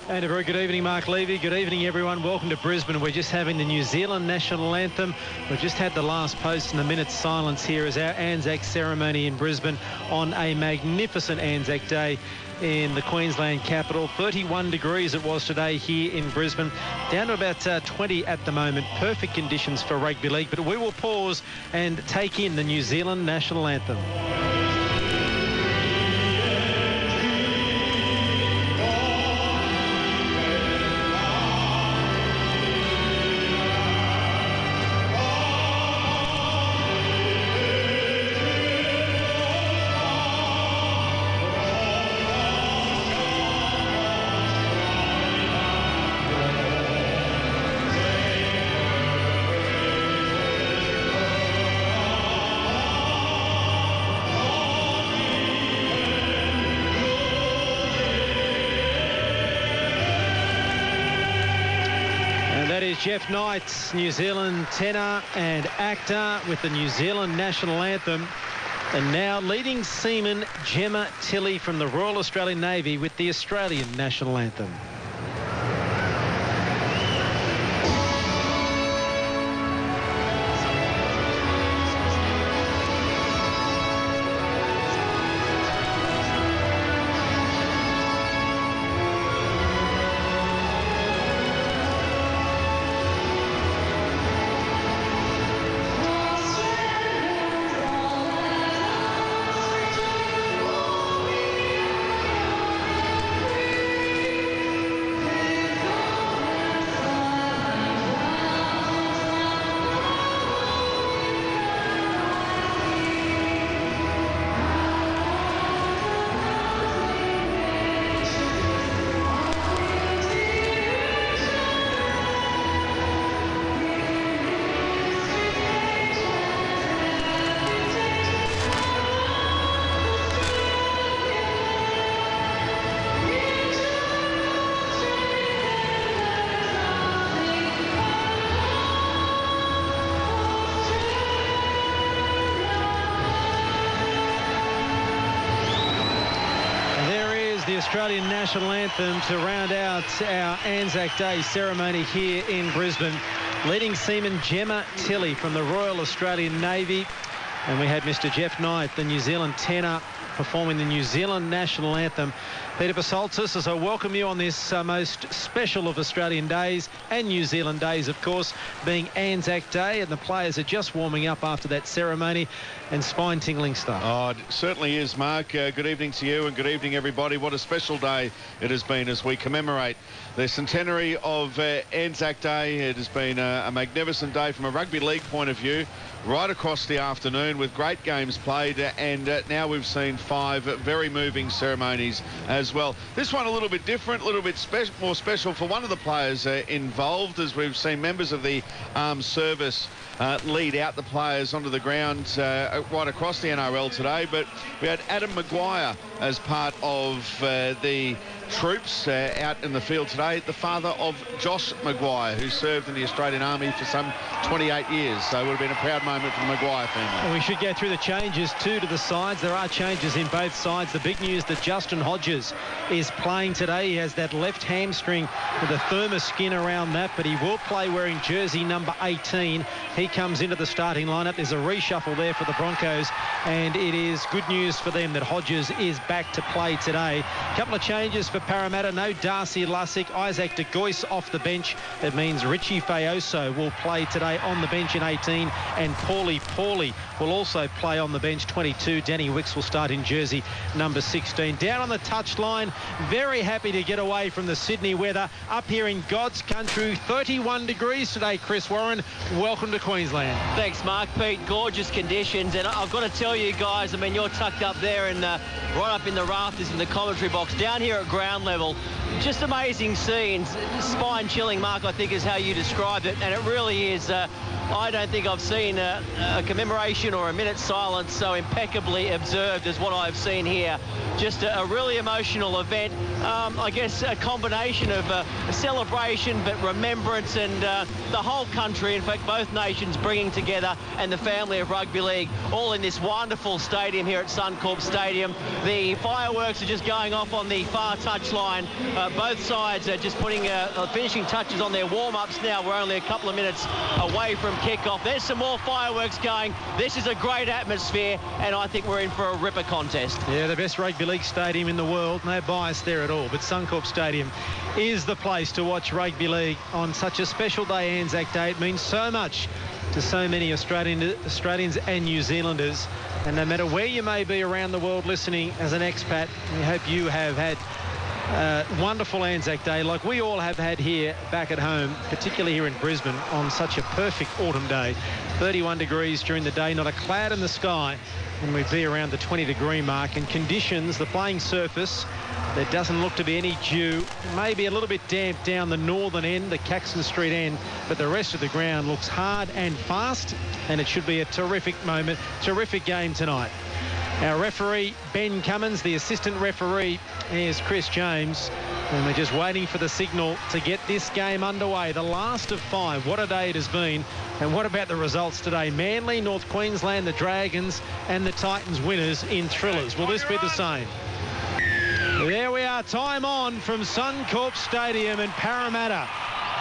And a very good evening, Mark Levy. Good evening, everyone. Welcome to Brisbane. We're just having the New Zealand national anthem. We've just had the last post and a minute's silence here as our ANZAC ceremony in Brisbane on a magnificent ANZAC day in the Queensland capital. 31 degrees it was today here in Brisbane, down to about 20 at the moment. Perfect conditions for rugby league, but we will pause and take in the New Zealand national anthem. That is Jeff Knight, New Zealand tenor and actor with the New Zealand national anthem. And now leading seaman Gemma Tilley from the Royal Australian Navy with the Australian national anthem. The Australian national anthem to round out our ANZAC Day ceremony here in Brisbane. Leading seaman Gemma Tilley from the Royal Australian Navy. And we had Mr. Jeff Knight, the New Zealand tenor, performing the New Zealand national anthem. Peter Basaltis, as I welcome you on this most special of Australian days and New Zealand days, of course, being ANZAC Day, and the players are just warming up after that ceremony, and spine-tingling stuff. Oh, it certainly is, Mark. Good evening to you and good evening, everybody. What a special day it has been as we commemorate the centenary of ANZAC Day. It has been a magnificent day from a rugby league point of view, right across the afternoon with great games played, and now we've seen 5 very moving ceremonies as well. This one a little bit different, a little bit more special for one of the players involved, as we've seen members of the armed service lead out the players onto the ground right across the NRL today. But we had Adam Maguire as part of the troops out in the field today, the father of Josh Maguire, who served in the Australian Army for some 28 years. So it would have been a proud moment for the Maguire family. And we should go through the changes too to the sides. There are changes in both sides. The big news that Justin Hodges is playing today. He has that left hamstring with a thermos skin around that, but he will play wearing jersey number 18. He comes into the starting lineup. There's a reshuffle there for the Broncos, and it is good news for them that Hodges is back to play today. A couple of changes for Parramatta. No Darcy Lussick, Isaac de Goyce off the bench. That means Richie Faoso will play today on the bench in 18, and Paulie will also play on the bench 22. Danny Wicks will start in jersey number 16. Down on the touchline, very happy to get away from the Sydney weather. Up here in God's country, 31 degrees today. Chris Warren, welcome to Queensland. Thanks, Mark. Pete, gorgeous conditions, and I've got to tell you guys, I mean, you're tucked up there and right up in the rafters in the commentary box. Down here at ground level, just amazing scenes. Spine chilling, Mark, I think is how you described it, and it really is I don't think I've seen a commemoration or a minute's silence so impeccably observed as what I've seen here. Just a really emotional event. I guess a combination of a celebration but remembrance, and the whole country, in fact both nations, bringing together, and the family of rugby league, all in this wonderful stadium here at Suncorp Stadium. The fireworks are just going off on the far touchline. Both sides are just putting finishing touches on their warm-ups now. We're only a couple of minutes away from kick-off. There's some more fireworks going. This is a great atmosphere, and I think we're in for a ripper contest. Yeah, the best rugby league stadium in the world. No bias there at all, but Suncorp Stadium is the place to watch rugby league on such a special day, Anzac Day. It means so much to so many Australians and New Zealanders. And no matter where you may be around the world listening as an expat, we hope you have had wonderful Anzac Day like we all have had here back at home, particularly here in Brisbane on such a perfect autumn day. 31 degrees during the day, not a cloud in the sky, and we'd be around the 20-degree mark. And conditions, the playing surface, there doesn't look to be any dew, maybe a little bit damp down the northern end, the Caxton Street end, but the rest of the ground looks hard and fast, and it should be a terrific moment, terrific game tonight. Our referee, Ben Cummins, the assistant referee, is Chris James, and we're just waiting for the signal to get this game underway. The last of 5. What a day it has been. And what about the results today? Manly, North Queensland, the Dragons, and the Titans winners in thrillers. Will this be the same? There we are, time on from Suncorp Stadium, and Parramatta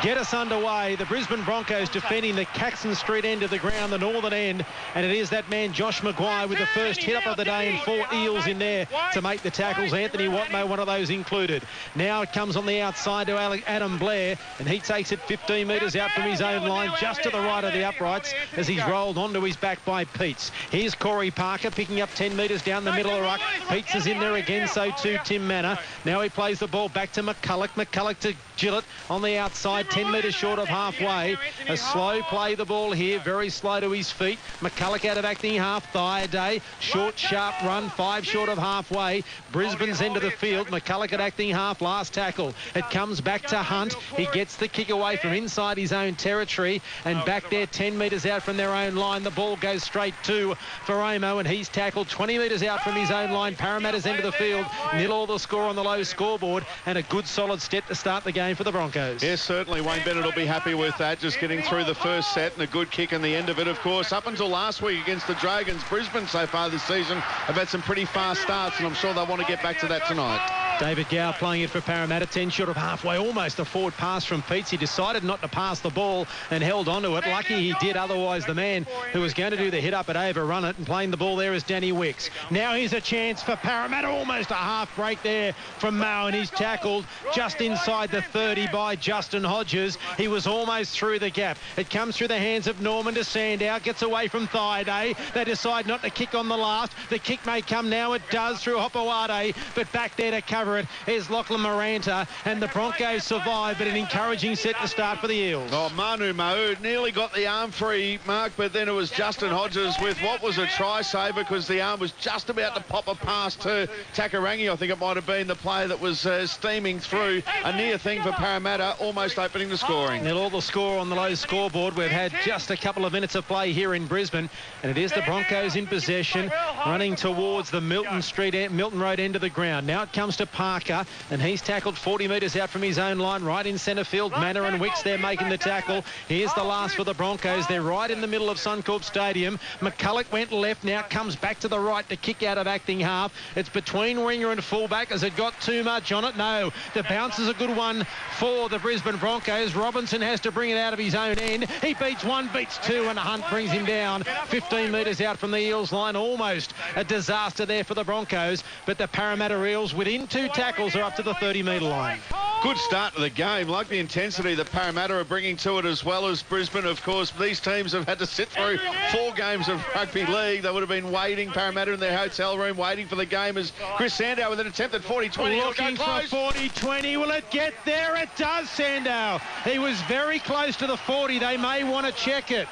get us underway. The Brisbane Broncos defending the Caxton Street end of the ground, the northern end, and it is that man Josh Maguire with the first hit up of the day, and 4 Eels in there to make the tackles. Anthony Watmough, one of those included. Now it comes on the outside to Adam Blair, and he takes it 15 metres out from his own line, just to the right of the uprights, as he's rolled onto his back by Peets. Here's Corey Parker picking up 10 metres down the middle of the ruck. Peets is in there again, so too Tim Manor. Now he plays the ball back to McCulloch. McCulloch to Gillett on the outside, 10 metres short of halfway. A slow play the ball here, very slow to his feet. McCulloch out of acting half. Thaiday, short, sharp run, 5 short of halfway. Brisbane's end of the field. McCulloch at acting half, last tackle. It comes back to Hunt. He gets the kick away from inside his own territory, and back there 10 metres out from their own line. The ball goes straight to Faramo, and he's tackled 20 metres out from his own line. Parramatta's end of the field. Nil all the score on the low scoreboard, and a good solid step to start the game for the Broncos. Yes, certainly. Wayne Bennett will be happy with that, just getting through the first set, and a good kick in the end of it, of course. Up until last week against the Dragons, Brisbane so far this season have had some pretty fast starts, and I'm sure they'll want to get back to that tonight. David Gow playing it for Parramatta, 10 short of halfway, almost a forward pass from Peets. He decided not to pass the ball and held onto it. Lucky he did, otherwise the man who was going to do the hit up had overrun it, and playing the ball there is Danny Wicks. Now here's a chance for Parramatta, almost a half break there from Mao, and he's tackled just inside the 30 by Justin Hodges. He was almost through the gap. It comes through the hands of Norman to Sandow, gets away from Thaiday. They decide not to kick on the last. The kick may come now, it does, through Hopewade, but back there to cover it is Lachlan Maranta, and the Broncos survive, but an encouraging set to start for the Eels. Oh, Manu Ma'u nearly got the arm free, Mark, but then it was Justin Hodges with what was a try save, because the arm was just about to pop a pass to Takarangi. I think it might have been the player that was steaming through. A near thing for Parramatta, almost opening the scoring. Nil all the score on the low scoreboard. We've had just a couple of minutes of play here in Brisbane, and it is the Broncos in possession, running towards the Milton Road end of the ground. Now it comes to Parker, and he's tackled 40 metres out from his own line, right in centre field. Manor and Wicks there making the tackle. Here's the last for the Broncos. They're right in the middle of Suncorp Stadium. McCulloch went left, now comes back to the right to kick out of acting half. It's between winger and fullback. Has it got too much on it? No. The bounce is a good one for the Brisbane Broncos. Robinson has to bring it out of his own end. He beats one, beats two, and Hunt brings him down 15 metres out from the Eels line. Almost a disaster there for the Broncos, but the Parramatta Eels within 2 tackles are up to the 30-metre line. Good start to the game. Like the intensity that Parramatta are bringing to it, as well as Brisbane. Of course, these teams have had to sit through 4 games of rugby league. They would have been waiting, Parramatta in their hotel room, waiting for the game, as Chris Sandow with an attempt at 40-20. Looking for 40-20. Will it get there? It does, Sandow. He was very close to the 40. They may want to check it.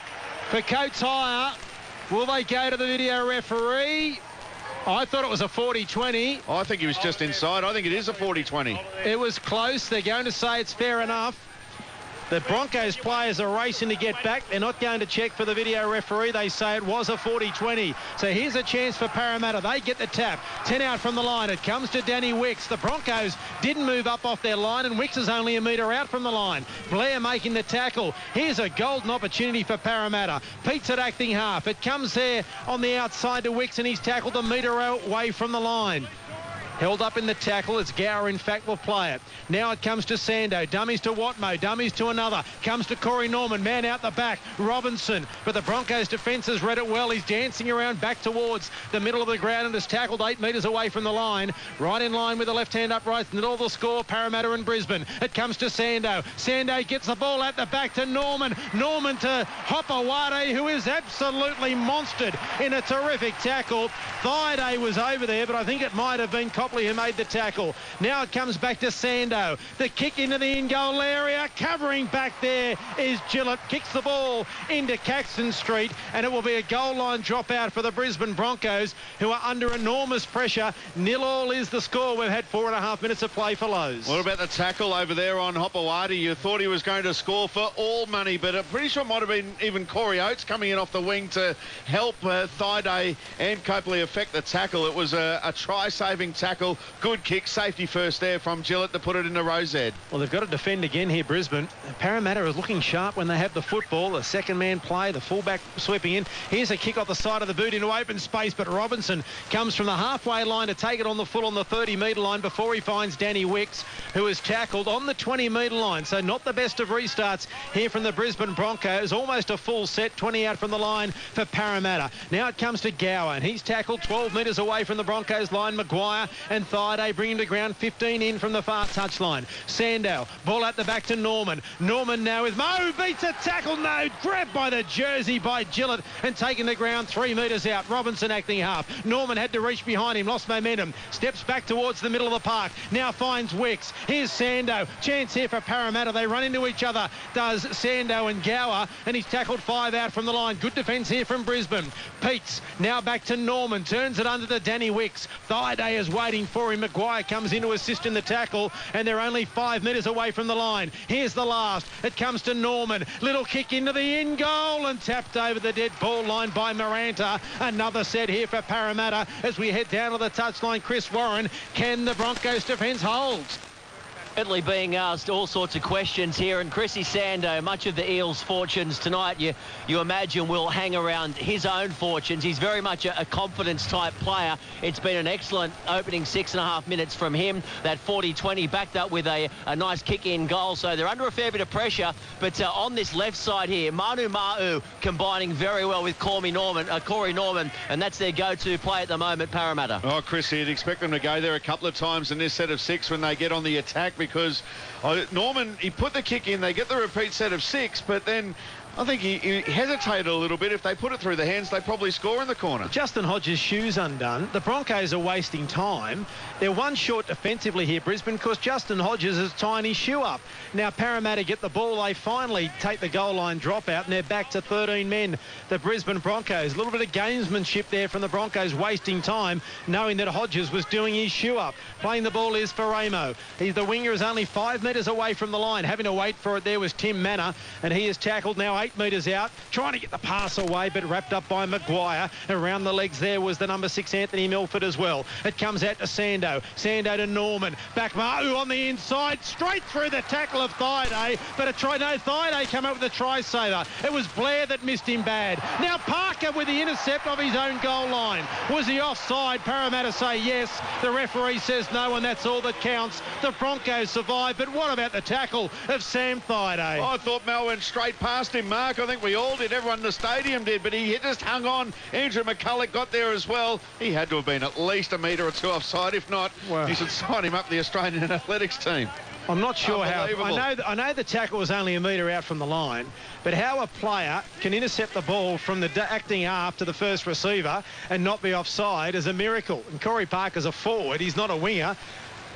For Coates Hire, will they go to the video referee? I thought it was a 40-20. I think he was just inside. I think it is a 40-20. It was close. They're going to say it's fair enough. The Broncos players are racing to get back. They're not going to check for the video referee. They say it was a 40-20. So here's a chance for Parramatta. They get the tap. 10 out from the line. It comes to Danny Wicks. The Broncos didn't move up off their line, and Wicks is only a metre out from the line. Blair making the tackle. Here's a golden opportunity for Parramatta. Pete's at acting half. It comes there on the outside to Wicks, and he's tackled a metre away from the line. Held up in the tackle. It's Gower, in fact, will play it. Now it comes to Sando. Dummies to Watmo. Dummies to another. Comes to Corey Norman. Man out the back. Robinson. But the Broncos defence has read it well. He's dancing around back towards the middle of the ground and has tackled 8 metres away from the line. Right in line with the left hand upright. Middle of the score, Parramatta and Brisbane. It comes to Sando. Sando gets the ball at the back to Norman. Norman to Hopawade, who is absolutely monstered in a terrific tackle. Thaiday was over there, but I think it might have been Copley who made the tackle. Now it comes back to Sando. The kick into the in-goal area. Covering back there is Gillett. Kicks the ball into Caxton Street, and it will be a goal line dropout for the Brisbane Broncos, who are under enormous pressure. 0-0 is the score. We've had 4.5 minutes of play for Lowe's. What about the tackle over there on Hopawade? You thought he was going to score for all money, but I'm pretty sure it might have been even Corey Oates coming in off the wing to help Thaiday and Copley affect the tackle. It was a try-saving tackle. Good kick, safety first there from Gillett to put it into Rosehead. Well, they've got to defend again here, Brisbane. Parramatta is looking sharp when they have the football. The second man play, the fullback sweeping in. Here's a kick off the side of the boot into open space, but Robinson comes from the halfway line to take it on the full on the 30-metre line before he finds Danny Wicks, who is tackled on the 20-metre line. So not the best of restarts here from the Brisbane Broncos. Almost a full set, 20 out from the line for Parramatta. Now it comes to Gower, and he's tackled 12 metres away from the Broncos line. Maguire and Thaiday bringing to ground, 15 in from the far touchline. Sandow, ball at the back to Norman. Norman now with Mo, beats a tackle, no, grabbed by the jersey by Gillett and taken the ground 3 metres out. Robinson acting half. Norman had to reach behind him, lost momentum, steps back towards the middle of the park, now finds Wicks. Here's Sandow, chance here for Parramatta. They run into each other, does Sandow and Gower, and he's tackled 5 out from the line. Good defence here from Brisbane. Peets now back to Norman, turns it under to Danny Wicks. Thaiday is waiting for him. Maguire comes in to assist in the tackle, and they're only 5 metres away from the line. Here's the last. It comes to Norman. Little kick into the in goal and tapped over the dead ball line by Maranta. Another set here for Parramatta as we head down to the touchline. Chris Warren. Can the Broncos defence hold? Certainly being asked all sorts of questions here, and Chrissy Sando, much of the Eels' fortunes tonight, you imagine, will hang around his own fortunes. He's very much a confidence-type player. It's been an excellent opening 6.5 minutes from him. That 40-20 backed up with a nice kick-in goal, so they're under a fair bit of pressure. But on this left side here, Manu Ma'u combining very well with Corey Norman, and that's their go-to play at the moment, Parramatta. Oh, Chrissy, you'd expect them to go there a couple of times in this set of 6 when they get on the attack, because Norman, he put the kick in, they get the repeat set of 6, but then I think he hesitated a little bit. If they put it through the hands, they probably score in the corner. Justin Hodges' shoes undone. The Broncos are wasting time. They're one short defensively here, Brisbane, because Justin Hodges has tying his shoe up. Now Parramatta get the ball. They finally take the goal line dropout, and they're back to 13 men. The Brisbane Broncos. A little bit of gamesmanship there from the Broncos, wasting time, knowing that Hodges was doing his shoe up. Playing the ball is for Ramo. The winger is only 5 metres away from the line. Having to wait for it there was Tim Manor, and he is tackled now 8 metres out, trying to get the pass away, but wrapped up by Maguire. Around the legs there was the number 6, Anthony Milford, as well. It comes out to Sando. Sando to Norman. Back Ma'u on the inside, straight through the tackle of Thaiday, but Thaiday came up with a try-saver. It was Blair that missed him bad. Now Parker with the intercept of his own goal line. Was he offside? Parramatta say yes. The referee says no, and that's all that counts. The Broncos survive, but what about the tackle of Sam Thaiday? I thought Mel went straight past him, Mark. I think we all did. Everyone in the stadium did, but he just hung on. Andrew McCulloch got there as well. He had to have been at least a metre or 2 offside. If not, you should sign him up the Australian athletics team. I'm not sure how. I know the tackle was only a metre out from the line, but how a player can intercept the ball from the acting half to the first receiver and not be offside is a miracle. And Corey Parker's a forward. He's not a winger.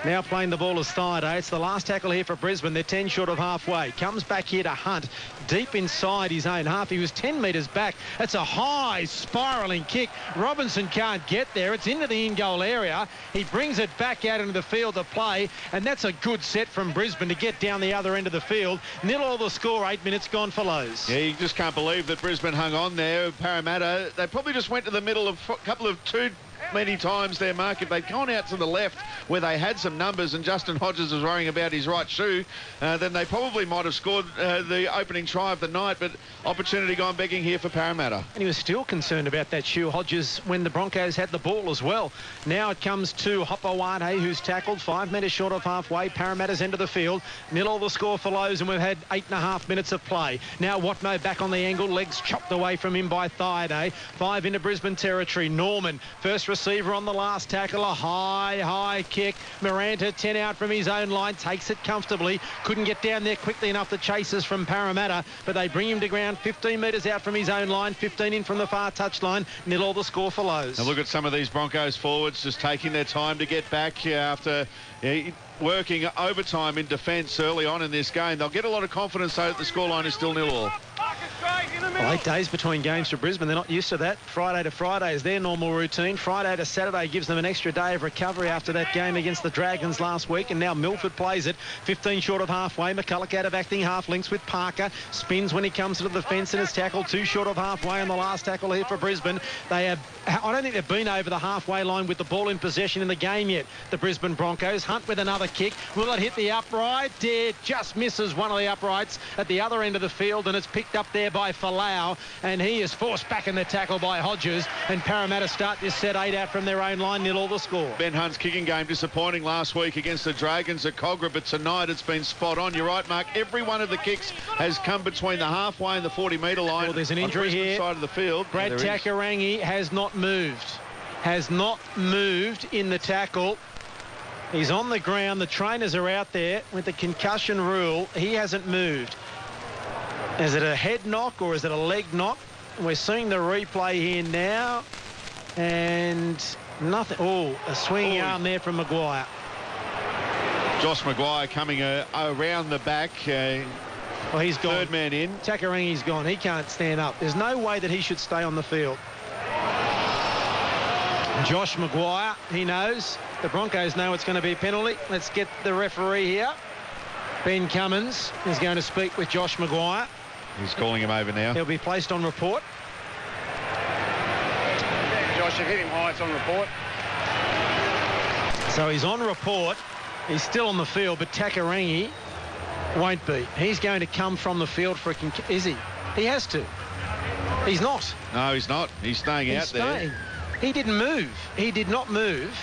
Now playing the ball as Thaiday. It's the last tackle here for Brisbane. They're 10 short of halfway. Comes back here to Hunt, deep inside his own half. He was 10 metres back. That's a high spiralling kick. Robinson can't get there. It's into the in-goal area. He brings it back out into the field to play, and that's a good set from Brisbane to get down the other end of the field. 0-0 the score, 8 minutes gone for Lowe's. Yeah, you just can't believe that Brisbane hung on there. Parramatta, they probably just went to the middle of a couple of too many times there, Mark. If they'd gone out to the left where they had some numbers and Justin Hodges was worrying about his right shoe, then they probably might have scored the opening try of the night, but opportunity gone begging here for Parramatta. And he was still concerned about that shoe, Hodges, when the Broncos had the ball as well. Now it comes to Hopawade, who's tackled 5 metres short of halfway. Parramatta's into the field. 0-0 the score for Lowe's, and we've had 8.5 minutes of play. Now Watmo back on the angle, legs chopped away from him by Thaiday. 5 into Brisbane territory. Norman, first receiver on the last tackle, a high kick. Miranda 10 out from his own line, takes it comfortably. Couldn't get down there quickly enough, the chasers from Parramatta, but they bring him to ground 15 metres out from his own line, 15 in from the far touchline. 0-0 the score for Lowe's. Now look at some of these Broncos forwards just taking their time to get back after working overtime in defence early on in this game. They'll get a lot of confidence though that the scoreline is still 0-0. Well, 8 days between games for Brisbane. They're not used to that. Friday to Friday is their normal routine. Friday to Saturday gives them an extra day of recovery after that game against the Dragons last week. And now Milford plays it 15 short of halfway. McCulloch out of acting half, links with Parker. Spins when he comes to the fence and is tackled 2 short of halfway on the last tackle here for Brisbane. They have, I don't think they've been over the halfway line with the ball in possession in the game yet, the Brisbane Broncos. Hunt with another kick. Will it hit the upright? It just misses one of the uprights at the other end of the field, and it's picked up there by Falau, and he is forced back in the tackle by Hodges, and Parramatta start this set 8 out from their own line. 0-0 the score. Ben Hunt's kicking game disappointing last week against the Dragons at Cogra, but tonight it's been spot on. You're right, Mark. Every one of the kicks has come between the halfway and the 40-metre line. Well, there's an injury here. Side of the field. Brad Takarangi has not moved in the tackle. He's on the ground. The trainers are out there with the concussion rule. He hasn't moved. Is it a head knock or is it a leg knock? We're seeing the replay here now. And nothing. Oh, a swinging arm there from Maguire. Josh Maguire coming around the back. Well, he's gone. Third man in. Takarangi's gone. He can't stand up. There's no way that he should stay on the field. Josh Maguire, he knows. The Broncos know it's going to be a penalty. Let's get the referee here. Ben Cummins is going to speak with Josh Maguire. He's calling him over now. He'll be placed on report. Josh, you've hit him high. It's on report. So he's on report. He's still on the field, but Takarangi won't be. He's going to come from the field for a is he? He has to. He's not. No, he's not. He's staying out there. He didn't move. He did not move.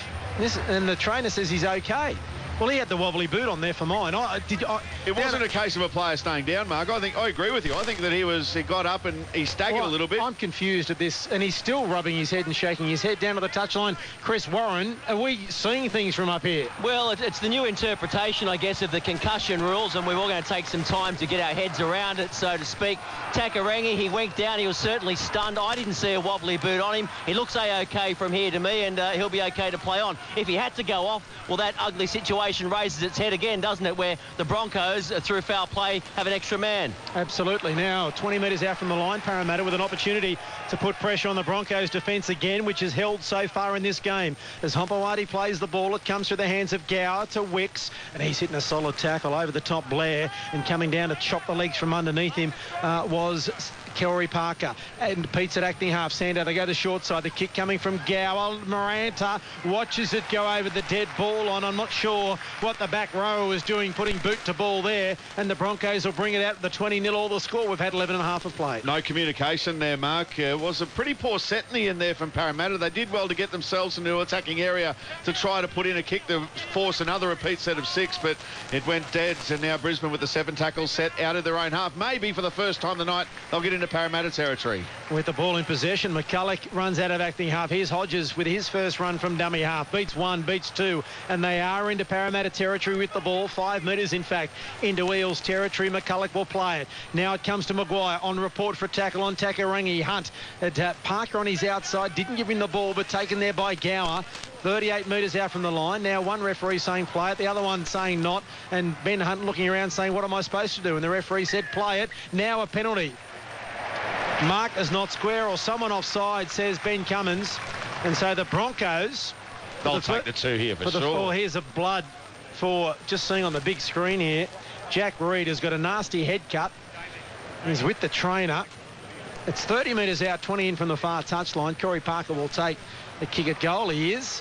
And the trainer says he's okay. Well, he had the wobbly boot on there for mine. It wasn't a case of a player staying down, Mark. I agree with you. I think that he got up and he staggered a little bit. I'm confused at this, and he's still rubbing his head and shaking his head down to the touchline. Chris Warren, are we seeing things from up here? Well, it's the new interpretation, I guess, of the concussion rules, and we're all going to take some time to get our heads around it, so to speak. Takarangi, he went down. He was certainly stunned. I didn't see a wobbly boot on him. He looks A-OK from here to me, and he'll be OK to play on. If he had to go off, well, that ugly situation raises its head again, doesn't it, where the Broncos, through foul play, have an extra man. Absolutely. Now 20 metres out from the line, Parramatta with an opportunity to put pressure on the Broncos defence again, which is held so far in this game. As Hopawade plays the ball, it comes through the hands of Gower to Wicks, and he's hitting a solid tackle over the top. Blair, and coming down to chop the legs from underneath him was Kelly Parker, and Pete's at acting half. Sandow to go to short side. The kick coming from Gower. Maranta watches it go over the dead ball line. I'm not sure what the back row is doing, putting boot to ball there, and the Broncos will bring it out. The 20-0 all the score. We've had 11.5 of play. No communication there, Mark. It was a pretty poor set in the end there from Parramatta. They did well to get themselves into an attacking area to try to put in a kick to force another repeat set of 6, but it went dead. And now Brisbane with the 7 tackles set out of their own half. Maybe for the first time tonight they'll get into into Parramatta territory. With the ball in possession, McCulloch runs out of acting half. Here's Hodges with his first run from dummy half. Beats one, beats two, and they are into Parramatta territory with the ball. 5 metres, in fact, into Eels territory. McCulloch will play it. Now it comes to Maguire on report for a tackle on Takarangi. Hunt at Parker on his outside. Didn't give him the ball, but taken there by Gower. 38 metres out from the line. Now one referee saying play it, the other one saying not, and Ben Hunt looking around saying, what am I supposed to do? And the referee said play it. Now a penalty. Mark is not square, or someone offside, says Ben Cummins. And so the Broncos... They'll take the two here for sure. Oh, here's a blood for, just seeing on the big screen here, Jack Reed has got a nasty head cut. He's with the trainer. It's 30 metres out, 20 in from the far touchline. Corey Parker will take the kick at goal. He is.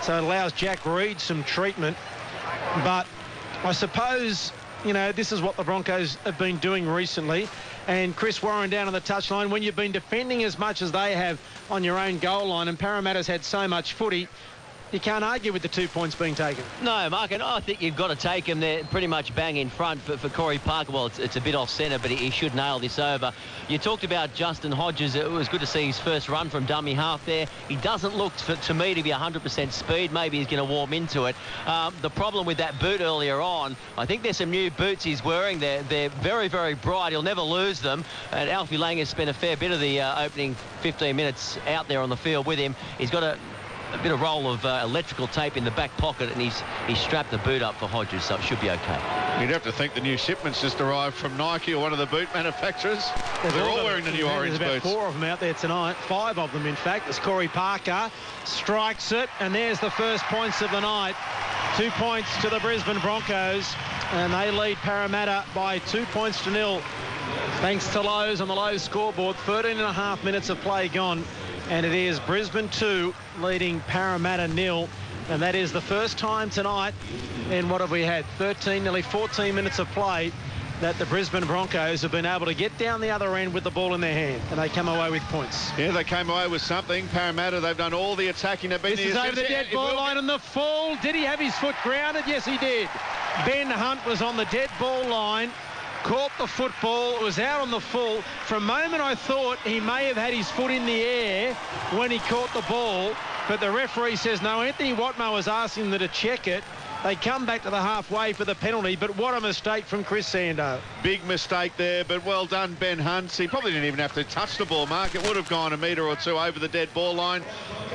So it allows Jack Reed some treatment. But I suppose, you know, this is what the Broncos have been doing recently. And Chris Warren down on the touchline, when you've been defending as much as they have on your own goal line, and Parramatta's had so much footy, you can't argue with the 2 points being taken. No, Mark, and I think you've got to take him there pretty much bang in front for Corey Parker. Well, it's a bit off centre, but he should nail this over. You talked about Justin Hodges. It was good to see his first run from dummy half there. He doesn't look, to me, to be 100% speed. Maybe he's going to warm into it. The problem with that boot earlier on, I think there's some new boots he's wearing. They're very, very bright. He'll never lose them. And Alfie Lang has spent a fair bit of the opening 15 minutes out there on the field with him. He's got a bit of roll of electrical tape in the back pocket, and he's strapped the boot up for Hodges, so it should be okay. You'd have to think the new shipments just arrived from Nike or one of the boot manufacturers. They're all wearing the new orange boots. There's about 4 of them out there tonight, 5 of them in fact, as Corey Parker strikes it, and there's the first points of the night. 2 points to the Brisbane Broncos, and they lead Parramatta by 2 points to 0. Thanks to Lowe's on the Lowe's scoreboard. 13.5 minutes of play gone. And it is Brisbane 2 leading Parramatta 0. And that is the first time tonight in, what have we had, 13, nearly 14 minutes of play, that the Brisbane Broncos have been able to get down the other end with the ball in their hand. And they come away with points. Yeah, they came away with something. Parramatta, they've done all the attacking. This is over the dead ball line and the fall. Did he have his foot grounded? Yes, he did. Ben Hunt was on the dead ball line. Caught the football, it was out on the full. For a moment I thought he may have had his foot in the air when he caught the ball, but the referee says no. Anthony Watmo was asking them to check it. They come back to the halfway for the penalty, but what a mistake from Chris Sando. Big mistake there, but well done, Ben Hunt. He probably didn't even have to touch the ball, Mark. It would have gone a metre or two over the dead ball line.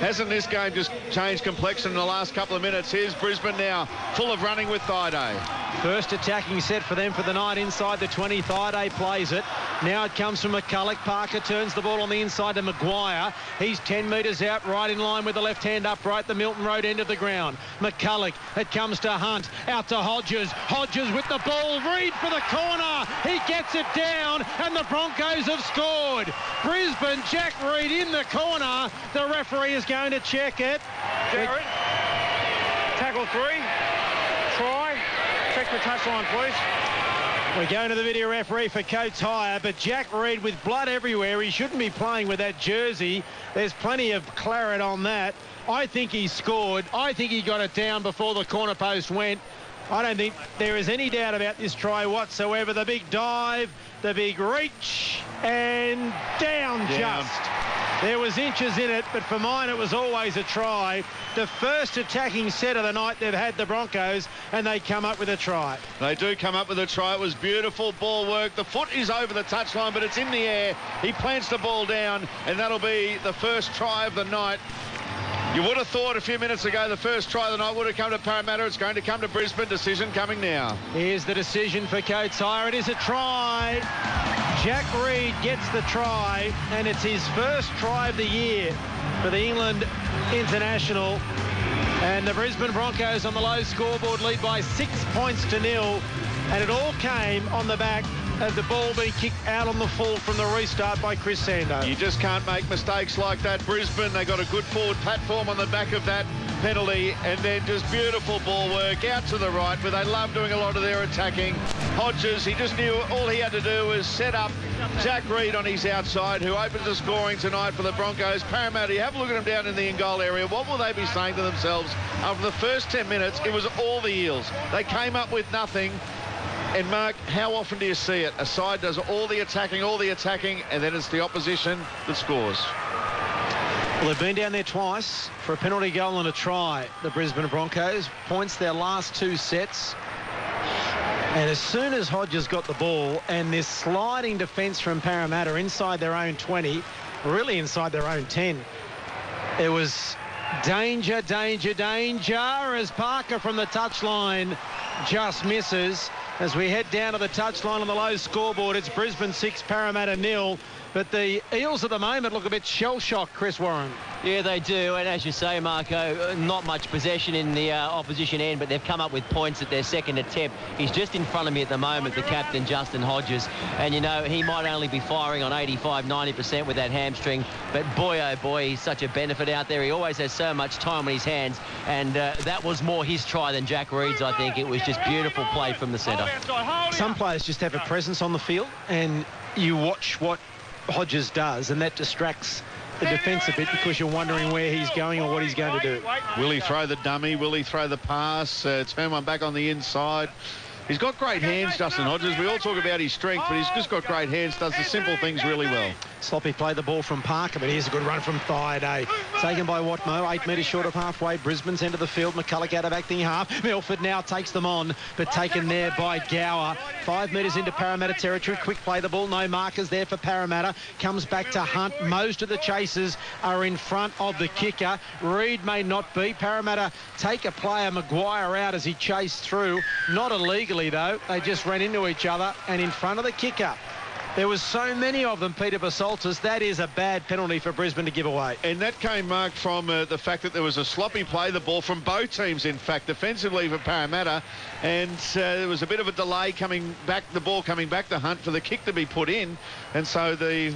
Hasn't this game just changed complexion in the last couple of minutes? Here's Brisbane now, full of running with Thaiday. First attacking set for them for the night inside the 20. Thaiday plays it. Now it comes from McCulloch. Parker turns the ball on the inside to Maguire. He's 10 metres out, right in line with the left hand upright, the Milton Road end of the ground. McCulloch, it comes to Hunt, out to Hodges. Hodges with the ball. Reed for the corner. He gets it down, and the Broncos have scored. Brisbane, Jack Reed in the corner. The referee is going to check it. Jared, tackle 3, try, check the touchline, please. We're going to the video referee for Coates Hire, but Jack Reed with blood everywhere. He shouldn't be playing with that jersey. There's plenty of claret on that. I think he scored. I think he got it down before the corner post went. I don't think there is any doubt about this try whatsoever. The big dive, the big reach, and down just. There was inches in it, but for mine it was always a try. The first attacking set of the night they've had, the Broncos, and they come up with a try. They do come up with a try. It was beautiful ball work. The foot is over the touchline, but it's in the air. He plants the ball down, and that'll be the first try of the night. You would have thought a few minutes ago the first try of the night would have come to Parramatta. It's going to come to Brisbane. Decision coming now. Here's the decision for Coates Hire. It is a try. Jack Reed gets the try, and it's his first try of the year for the England international. And the Brisbane Broncos on the low scoreboard lead by 6 points to 0. And it all came on the back of the ball being kicked out on the full from the restart by Chris Sando. You just can't make mistakes like that. Brisbane, they got a good forward platform on the back of that penalty, and then just beautiful ball work out to the right, where they love doing a lot of their attacking. Hodges, he just knew all he had to do was set up Jack Reed on his outside, who opens the scoring tonight for the Broncos. Parramatta, you have a look at them down in the in-goal area. What will they be saying to themselves? After the first 10 minutes, it was all the Eels. They came up with nothing. And Mark, how often do you see it? A side does all the attacking, and then it's the opposition that scores. Well, they've been down there twice for a penalty goal and a try. The Brisbane Broncos points their last 2 sets. And as soon as Hodges got the ball, and this sliding defence from Parramatta inside their own 20, really inside their own 10, it was danger, danger, danger as Parker from the touchline just misses. As we head down to the touchline on the low scoreboard, it's Brisbane 6, Parramatta 0. But the Eels at the moment look a bit shell-shocked, Chris Warren. Yeah, they do. And as you say, Marco, not much possession in the opposition end, but they've come up with points at their second attempt. He's just in front of me at the moment, the captain, Justin Hodges. And, you know, he might only be firing on 85, 90% with that hamstring. But boy, oh boy, he's such a benefit out there. He always has so much time on his hands. And that was more his try than Jack Reed's, I think. It was just beautiful play from the centre. Some players just have a presence on the field, and you watch what Hodges does, and that distracts the defence a bit because you're wondering where he's going or what he's going to do. Will he throw the dummy? Will he throw the pass? Turn one back on the inside? He's got great hands, Justin Hodges. We all talk about his strength, but he's just got great hands, does the simple things really well. Sloppy play the ball from Parker, but here's a good run from Thaiday. Taken by Watmo, 8 metres short of halfway. Brisbane's into the field. McCulloch out of acting half. Milford now takes them on, but taken there by Gower. 5 metres into Parramatta territory. Quick play the ball. No markers there for Parramatta. Comes back to Hunt. Most of the chasers are in front of the kicker. Reed may not be. Parramatta take a player, Maguire, out as he chased through. Not illegally, though. They just ran into each other and in front of the kicker. There was so many of them, Peter Basaltis. That is a bad penalty for Brisbane to give away. And that came, Mark, from the fact that there was a sloppy play the ball from both teams, in fact, defensively for Parramatta. And there was a bit of a delay coming back, the ball coming back to Hunt for the kick to be put in. And so the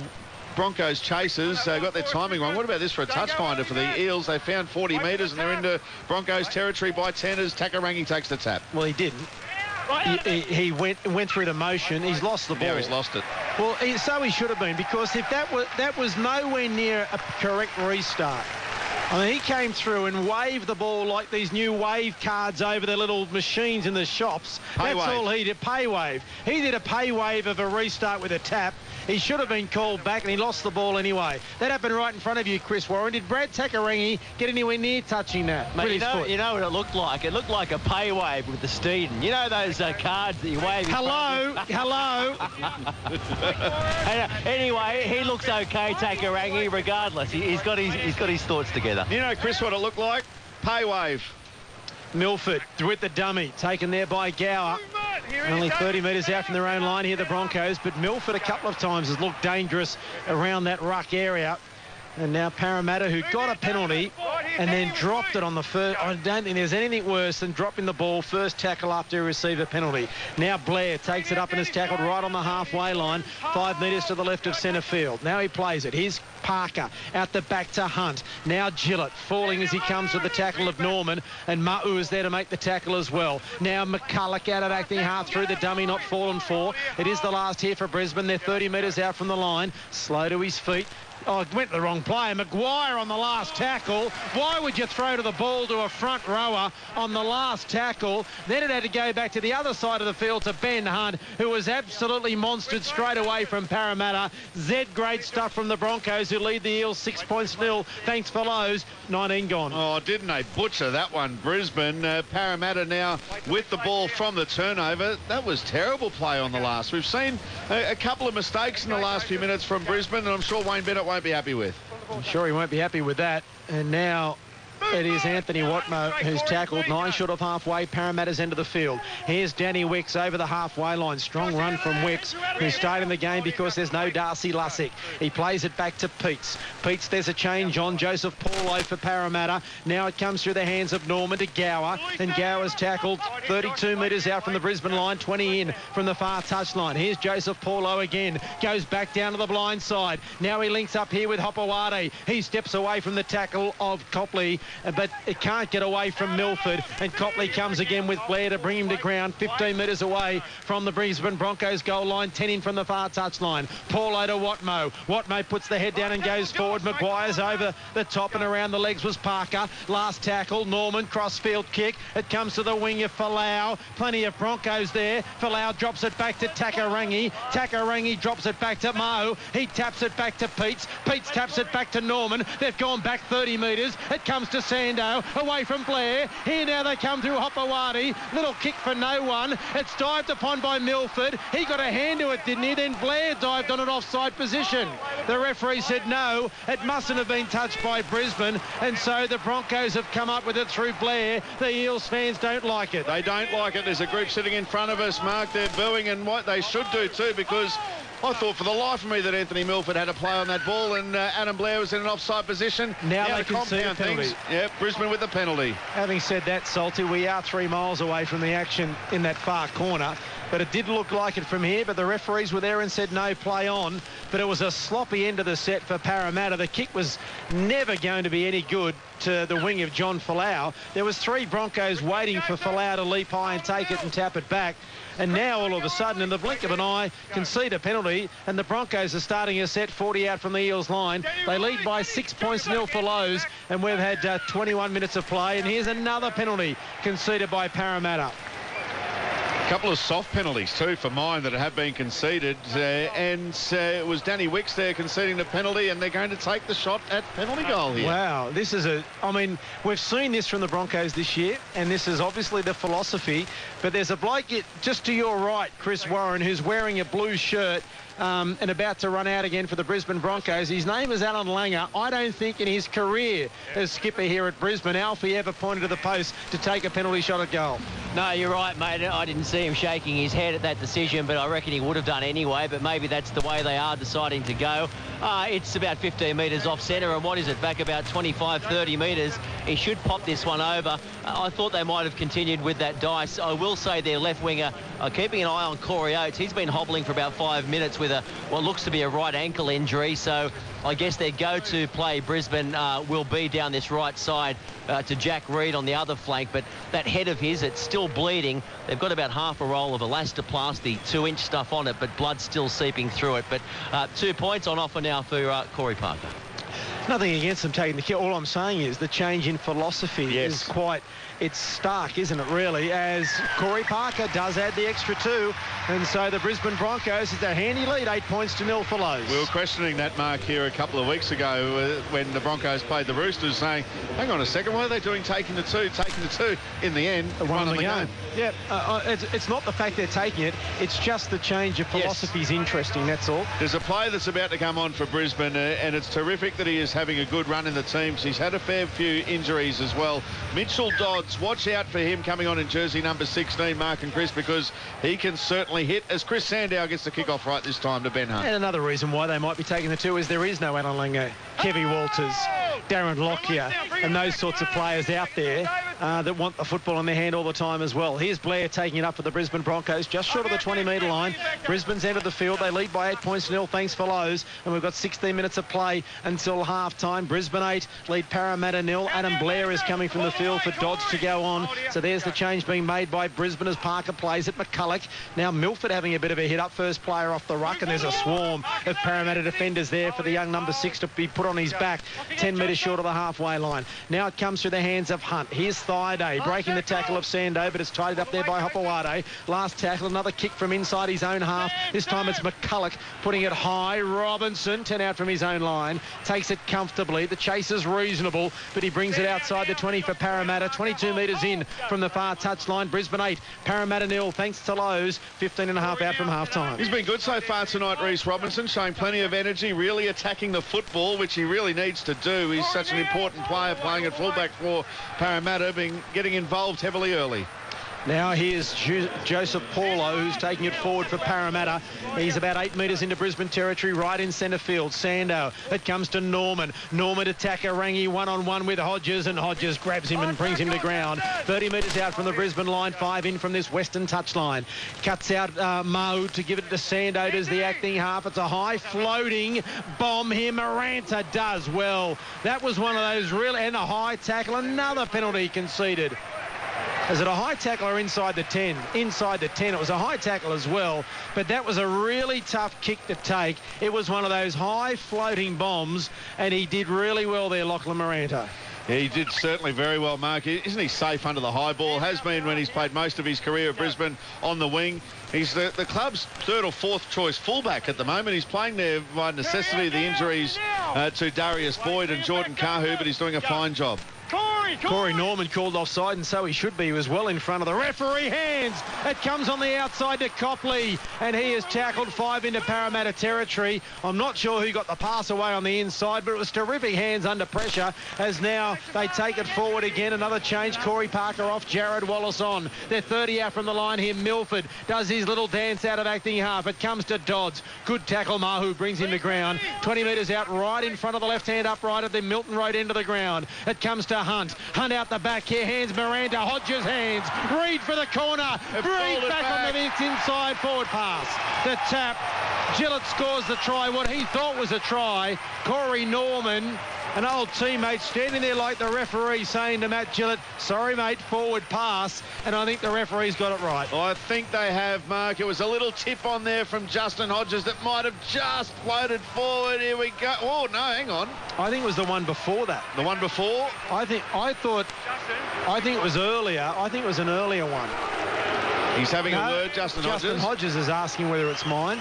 Broncos chasers got their timing wrong. What about this for a touch finder for the Eels? They found 40 metres and they're into Broncos territory by 10 as Takarangi takes the tap. Well, he didn't. He went through the motion. He's lost the ball. Yeah, he's lost it. Well, so he should have been, because if that was nowhere near a correct restart. I mean, he came through and waved the ball like these new wave cards over the little machines in the shops. That's all he did, pay wave. He did a pay wave of a restart with a tap. He should have been called back, and he lost the ball anyway. That happened right in front of you, Chris Warren. Did Brad Takarangi get anywhere near touching that? Mate, you know what it looked like? It looked like a pay wave with the Steeden. You know those cards that you wave? Hello. Anyway, he looks okay, Takarangi, regardless. He's got his thoughts together. You know, Chris, what it looked like? Pay wave. Milford with the dummy, taken there by Gower. Only 30 metres out from their own line here, the Broncos, but Milford a couple of times has looked dangerous around that ruck area. And now Parramatta, who got a penalty and then dropped it on the first. I don't think there's anything worse than dropping the ball first tackle after he received a penalty. Now Blair takes it up and is tackled right on the halfway line, 5 metres to the left of centre field. Now he plays it. Here's Parker out the back to Hunt. Now Gillett falling as he comes with the tackle of Norman, and Ma'u is there to make the tackle as well. Now McCulloch out of acting half through the dummy, not fallen for. It is the last here for Brisbane. They're 30 metres out from the line. Slow to his feet. Oh, it went the wrong player. Maguire on the last tackle. Why would you throw to the ball to a front rower on the last tackle? Then it had to go back to the other side of the field to Ben Hunt, who was absolutely monstered straight away from Parramatta. Great stuff from the Broncos, who lead the Eels 6 points nil. Thanks for Lowe's. 19 gone. Oh, didn't they butcher that one, Brisbane? Parramatta now with the ball from the turnover. That was terrible play on the last. We've seen a couple of mistakes in the last few minutes from Brisbane, and I'm sure Wayne Bennett won't be happy with. I'm sure he won't be happy with that. And now it is Anthony Watmo who's tackled 9 short of halfway. Parramatta's end of the field. Here's Danny Wicks over the halfway line. Strong run from Wicks, who stayed in the game because there's no Darcy Lussick. He plays it back to Peets. Peets, there's a change on. Joseph Paulo for Parramatta. Now it comes through the hands of Norman to Gower, and Gower's tackled 32 metres out from the Brisbane line, 20 in from the far touchline. Here's Joseph Paulo again. Goes back down to the blind side. Now he links up here with Hopewade. He steps away from the tackle of Copley. but it can't get away from Milford, and Copley comes again with Blair to bring him to ground, 15 metres away from the Brisbane Broncos goal line, 10 in from the far touchline. Paulo to Watmo. Watmo puts the head down and goes forward. Maguire's over the top, and around the legs was Parker. Last tackle, Norman, crossfield kick. It comes to the wing of Folau. Plenty of Broncos there. Folau drops it back to Takarangi. Takarangi drops it back to Mo. He taps it back to Peets. Peets taps it back to Norman. They've gone back 30 metres. It comes to Sando, away from Blair. Here now they come through Hopewadi. Little kick for no one. It's dived upon by Milford. He got a hand to it, didn't he? Then Blair dived on an offside position. The referee said no, it mustn't have been touched by Brisbane, and so the Broncos have come up with it through Blair. The Eels fans don't like it. They don't like it. There's a group sitting in front of us, Mark. They're booing, and what they should do too, because I thought for the life of me that Anthony Milford had a play on that ball, and Adam Blair was in an offside position. Now they can see a penalty. Yeah, Brisbane with the penalty. Having said that, Salty, we are 3 miles away from the action in that far corner, but it did look like it from here, but the referees were there and said no, play on. But it was a sloppy end of the set for Parramatta. The kick was never going to be any good to the wing of John Folau. There was 3 Broncos waiting for Folau to leap high and take it and tap it back. And now all of a sudden, in the blink of an eye, concede a penalty, and the Broncos are starting a set 40 out from the Eels line. They lead by 6 points 0 for Lowe's, and we've had 21 minutes of play, and here's another penalty conceded by Parramatta. A couple of soft penalties too for mine that have been conceded, and it was Danny Wicks there conceding the penalty, and they're going to take the shot at penalty goal here. Wow, this is I mean, we've seen this from the Broncos this year, and this is obviously the philosophy, but there's a bloke just to your right, Chris Warren, who's wearing a blue shirt and about to run out again for the Brisbane Broncos. His name is Alan Langer. I don't think in his career as skipper here at Brisbane, Alfie ever pointed to the post to take a penalty shot at goal. No, you're right, mate. I didn't see him shaking his head at that decision, but I reckon he would have done anyway, but maybe that's the way they are deciding to go. It's about 15 metres off centre, and what is it, back about 25, 30 metres. He should pop this one over. I thought they might have continued with that dice. I will say their left winger, keeping an eye on Corey Oates. He's been hobbling for about 5 minutes with what looks to be a right ankle injury, so I guess their go-to play, Brisbane, will be down this right side to Jack Reed on the other flank, but that head of his, it's still bleeding. They've got about half a roll of elastoplasty, 2-inch stuff on it, but blood's still seeping through it. But 2 points on offer now for Corey Parker. Nothing against them taking the kill. All I'm saying is the change in philosophy is quite... It's stark, isn't it, really, as Corey Parker does add the extra 2. And so the Brisbane Broncos is a handy lead, 8 points to 0 for Lowe's. We were questioning that, Mark, here a couple of weeks ago when the Broncos played the Roosters, saying, hang on a second, what are they doing taking the 2? Taking the 2 in the end, one on the game. Yeah, it's not the fact they're taking it, it's just the change of philosophy is interesting, that's all. There's a player that's about to come on for Brisbane, and it's terrific that he is having a good run in the teams. He's had a fair few injuries as well. Mitchell Dodds, watch out for him coming on in jersey number 16, Mark and Chris, because he can certainly hit, as Chris Sandow gets the kick-off right this time to Ben Hunt. And another reason why they might be taking the 2 is there is no Alan Langer, Kevy Walters, Darren Lockyer, and those sorts of players out there that want the football in their hand all the time as well. Here's Blair taking it up for the Brisbane Broncos, just short of the 20-metre line. Brisbane's entered the field. They lead by 8 points to 0, thanks for Lowe's, and we've got 16 minutes of play until half-time. Brisbane 8, lead Parramatta 0. Adam Blair is coming from the field for Dodds to go on. So there's the change being made by Brisbane as Parker plays it. McCulloch. Now Milford having a bit of a hit up. First player off the ruck, and there's a swarm of Parramatta defenders there for the young number 6 to be put on his back. 10 metres short of the halfway line. Now it comes through the hands of Hunt. Here's Thaiday breaking the tackle of Sando, but it's tidied up there by Hopewadi. Last tackle, another kick from inside his own half. This time it's McCulloch putting it high. Robinson, 10 out from his own line. Takes it comfortably. The chase is reasonable, but he brings it outside the 20 for Parramatta. 22 metres in from the far touchline. Brisbane 8, Parramatta 0, thanks to Lowe's. 15.5 out from half-time. He's been good so far tonight, Reece Robinson, showing plenty of energy, really attacking the football, which he really needs to do. He's such an important player playing at fullback for Parramatta, getting involved heavily early. Now here's Joseph Paulo, who's taking it forward for Parramatta. He's about 8 metres into Brisbane territory, right in centre field. Sando, it comes to Norman. Norman to Takarangi, one-on-one with Hodges, and Hodges grabs him and brings him to ground. 30 metres out from the Brisbane line, 5 in from this western touchline. Cuts out Mahu to give it to Sando as the acting half. It's a high-floating bomb here. Maranta does well. That was one of those really, and a high tackle, another penalty conceded. Is it a high tackle or inside the 10? Inside the 10. It was a high tackle as well, but that was a really tough kick to take. It was one of those high floating bombs, and he did really well there, Lachlan Maranta. Yeah, he did certainly very well, Mark. Isn't he safe under the high ball? Has been when he's played most of his career at Brisbane on the wing. He's the club's third or fourth choice fullback at the moment. He's playing there by necessity, the injuries to Darius Boyd and Jordan Kahu, but he's doing a fine job. Corey Norman called offside, and so he should be. He was well in front of the referee hands. It comes on the outside to Copley, and he has tackled 5 into Parramatta territory. I'm not sure who got the pass away on the inside, but it was terrific hands under pressure as now they take it forward again. Another change. Corey Parker off, Jared Wallace on. They're 30 out from the line here. Milford does his little dance out of acting half. It comes to Dodds. Good tackle. Mahu brings him to ground. 20 metres out, right in front of the left-hand upright at the Milton Road end of the ground. It comes to Hunt. Hunt out the back here, hands Miranda, Hodges hands, Reid for the corner, Reid back on the inside forward pass. The tap, Gillett scores the try, what he thought was a try. Corey Norman, an old teammate, standing there like the referee saying to Matt Gillett, sorry mate, forward pass, and I think the referee's got it right. I think they have, Mark. It was a little tip on there from Justin Hodges that might have just floated forward. Here we go. Oh, no, hang on. I think it was the one before that. The one before? I think it was earlier. I think it was an earlier one. He's having a word, Justin Hodges. Justin Hodges is asking whether it's mine.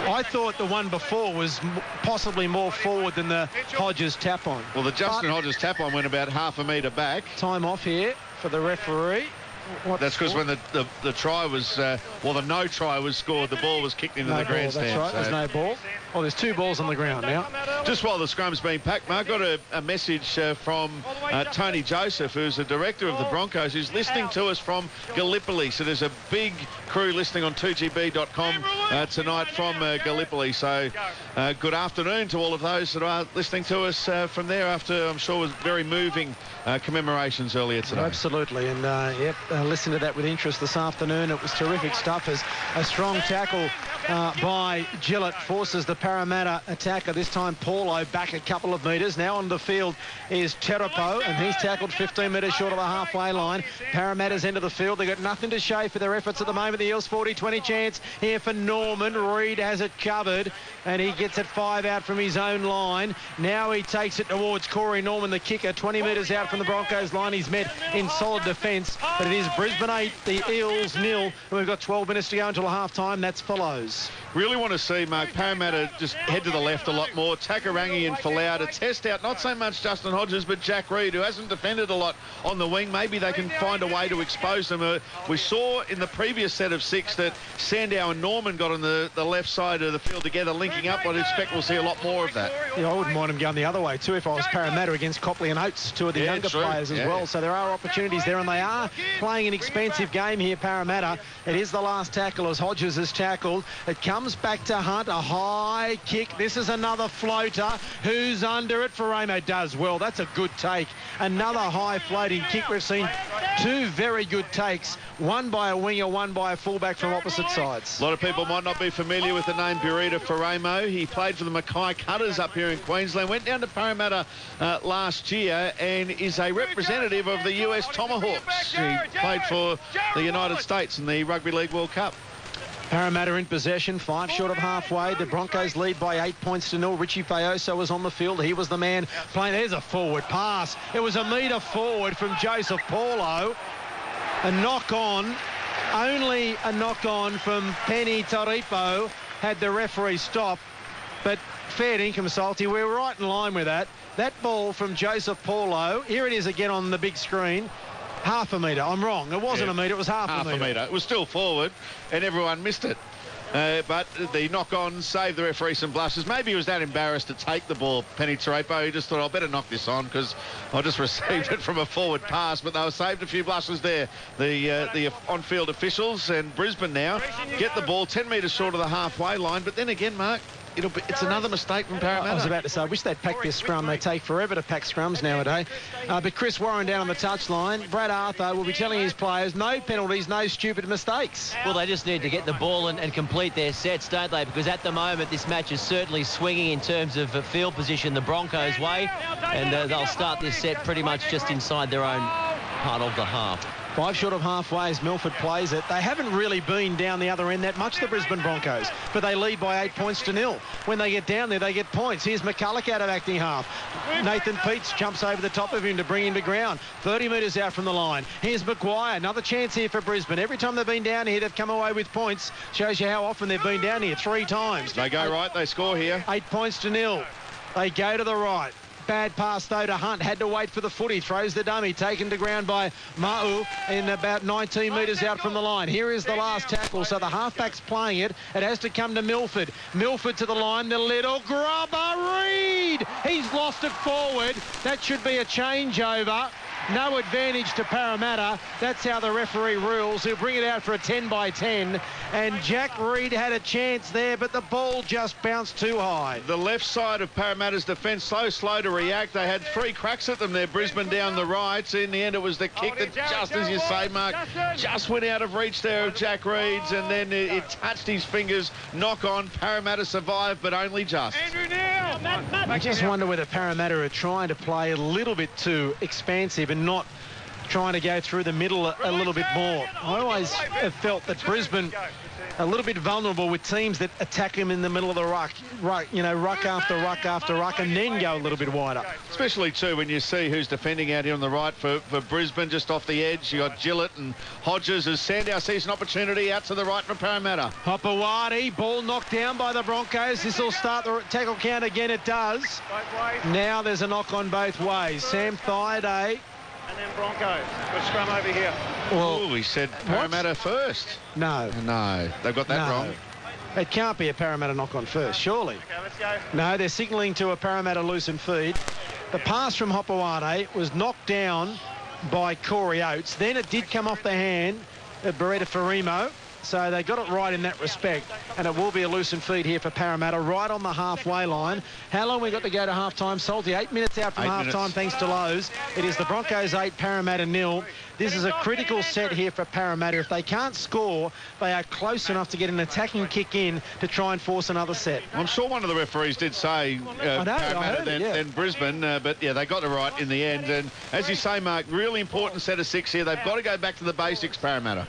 I thought the one before was possibly more forward than the Hodges tap on. Well, the Justin Hodges tap on went about half a metre back. Time off here for the referee. That's because when the try was, the no try was scored, the ball was kicked into the grandstand. That's right, so. There's no ball. Oh, there's 2 balls on the ground now. Just while the scrum's being packed, Mark, got a message from Tony Joseph, who's the director of the Broncos, who's listening to us from Gallipoli. So there's a big crew listening on 2GB.com tonight from Gallipoli. So good afternoon to all of those that are listening to us from there after, I'm sure, was very moving commemorations earlier today. Absolutely, and listen to that with interest this afternoon. It was terrific stuff as a strong tackle by Gillett forces the Parramatta attacker, this time Paulo, back a couple of metres. Now on the field is Terapo, and he's tackled 15 metres short of the halfway line. Parramatta's end of the field. They've got nothing to show for their efforts at the moment. The Eels 40-20 chance here for Norman. Reid has it covered, and he gets it 5 out from his own line. Now he takes it towards Corey Norman, the kicker, 20 metres out from the Broncos line. He's met in solid defence, but it is Brisbane 8, the Eels 0, and we've got 12 minutes to go until half-time. That's follows. Really want to see, Mark, Parramatta just head to the left a lot more. Takarangi and Folau to test out not so much Justin Hodges, but Jack Reid, who hasn't defended a lot on the wing. Maybe they can find a way to expose them. We saw in the previous set of 6 that Sandow and Norman got on the left side of the field together, linking up. I'd expect we'll see a lot more of that. Yeah, I wouldn't mind them going the other way too if I was Parramatta against Copley and Oates, 2 of the younger players as well. So there are opportunities there, and they are playing an expensive game here, Parramatta. It is the last tackle as Hodges is tackled. It comes back to Hunt, a high kick. This is another floater. Who's under it? Faramo does well. That's a good take. Another high floating kick. We've seen 2 very good takes, one by a winger, one by a fullback from opposite sides. A lot of people might not be familiar with the name Burita Faramo. He played for the Mackay Cutters up here in Queensland, went down to Parramatta last year and is a representative of the US Tomahawks. He played for the United States in the Rugby League World Cup. Parramatta in possession, 5 short of halfway. The Broncos lead by 8 points to 0. Richie Faoso was on the field. He was the man playing. There's a forward pass. It was a metre forward from Joseph Paulo. A knock-on, only a knock-on from Penny Taripo had the referee stop. But fair dinkum, Salty, we're right in line with that. That ball from Joseph Paulo, here it is again on the big screen. Half a metre. I'm wrong. It wasn't a metre. It was half a metre. It was still forward, and everyone missed it. But the knock-on saved the referee some blushes. Maybe he was that embarrassed to take the ball, Penny Tarapo. He just thought, I better knock this on because I just received it from a forward pass. But they were saved a few blushes there. The on-field officials, and Brisbane now get the ball 10 metres short of the halfway line. But then again, Mark, it's another mistake from Parramatta. I was about to say, I wish they'd pack this scrum. They take forever to pack scrums nowadays. But Chris Warren down on the touchline. Brad Arthur will be telling his players, no penalties, no stupid mistakes. Well, they just need to get the ball and complete their sets, don't they? Because at the moment, this match is certainly swinging in terms of field position the Broncos' way. And they'll start this set pretty much just inside their own part of the half. 5 short of halfway as Milford plays it. They haven't really been down the other end that much, the Brisbane Broncos, but they lead by 8 points to 0. When they get down there, they get points. Here's McCulloch out of acting half. Nathan Peets jumps over the top of him to bring him to ground. 30 metres out from the line. Here's Maguire. Another chance here for Brisbane. Every time they've been down here, they've come away with points. Shows you how often they've been down here. 3 times. They go right, they score here. 8 points to 0. They go to the right. Bad pass, though, to Hunt. Had to wait for the footy. Throws the dummy. Taken to ground by Ma'u in about 19 metres out from the line. Here is the last tackle. So the halfback's playing it. It has to come to Milford. Milford to the line. The little grubber, Reid. He's lost it forward. That should be a changeover. No advantage to Parramatta. That's how the referee rules. He'll bring it out for a 10 by 10. And Jack Reid had a chance there, but the ball just bounced too high. The left side of Parramatta's defence so slow to react. They had 3 cracks at them there. Brisbane down the right. In the end, it was the kick that, just as you say, Mark, just went out of reach there of Jack Reid's, and then it touched his fingers. Knock on. Parramatta survived, but only just. I just wonder whether Parramatta are trying to play a little bit too expansive and not trying to go through the middle a little bit more. I always have felt that Brisbane a little bit vulnerable with teams that attack them in the middle of the ruck, ruck after ruck after ruck, and then go a little bit wider. Especially, too, when you see who's defending out here on the right for Brisbane, just off the edge. You got Gillett and Hodges as Sandow sees an opportunity out to the right for Parramatta. Hopewadi, ball knocked down by the Broncos. This will start the tackle count again. It does. Now there's a knock on both ways. Sam Thaiday. And then Broncos. Good scrum over here. Well, we said Parramatta first. No. No, they've got that wrong. It can't be a Parramatta knock on first, surely. Okay, let's go. No, they're signalling to a Parramatta loosen feed. The pass from Hopewadi was knocked down by Corey Oates. Then it did come off the hand of Beretta Farimo. So they got it right in that respect, and it will be a loosened feed here for Parramatta right on the halfway line. How long we got to go to half-time, Salty? 8 minutes out from half-time thanks to Lowe's. It is the Broncos 8, Parramatta 0. This is a critical set here for Parramatta. If they can't score, they are close enough to get an attacking kick in to try and force another set. I'm sure one of the referees did say Parramatta then Brisbane, but yeah, they got it right in the end. And as you say, Mark, really important set of 6 here. They've got to go back to the basics, Parramatta.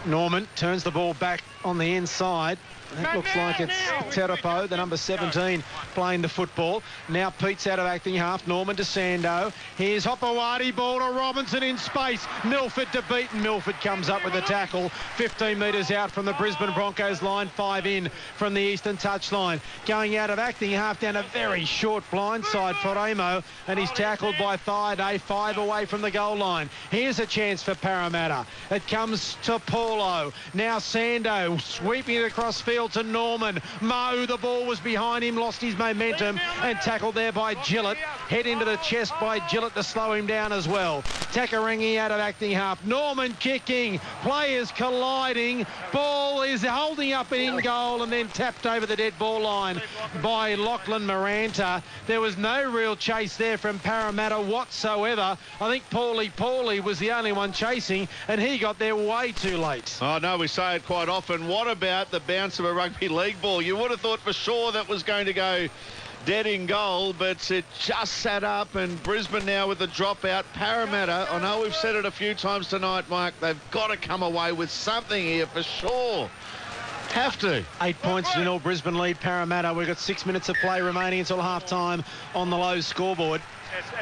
Norman turns the ball back on the inside. That looks like it's Terapo, the number 17, playing the football. Now Pete's out of acting half. Norman to Sando. Here's Hopewadi, ball to Robinson in space. Milford to beat, and Milford comes up with the tackle. 15 metres out from the Brisbane Broncos line, 5 in from the eastern touchline. Going out of acting half down a very short blindside for Ramo, and he's tackled by Thaiday, 5 away from the goal line. Here's a chance for Parramatta. It comes to Paulo. Now Sando sweeping it across field to Norman. Mo, the ball was behind him, lost his momentum, and tackled there by Gillett. Head into the chest by Gillett to slow him down as well. Takarangi out of acting half. Norman kicking. Players colliding. Ball is holding up in goal and then tapped over the dead ball line by Lachlan Maranta. There was no real chase there from Parramatta whatsoever. I think Paulie was the only one chasing, and he got there way too late. Oh, no, we say it quite often. What about the bounce of a rugby league ball? You would have thought for sure that was going to go dead in goal, but it just sat up, and Brisbane now with the dropout. Parramatta, I know we've said it a few times tonight, Mike, they've got to come away with something here for sure. Have to. 8 points to 0, Brisbane lead Parramatta. We've got 6 minutes of play remaining until half-time on the Lowe's scoreboard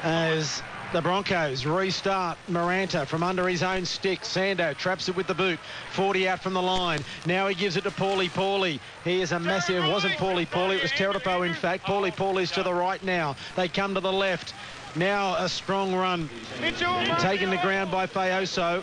as the Broncos restart. Maranta from under his own stick. Sando traps it with the boot. 40 out from the line. Now he gives it to Paulie. He is a massive... It wasn't Paulie. It was Terapo, in fact. Paulie's to the right now. They come to the left. Now a strong run. Taken to ground by Faoso.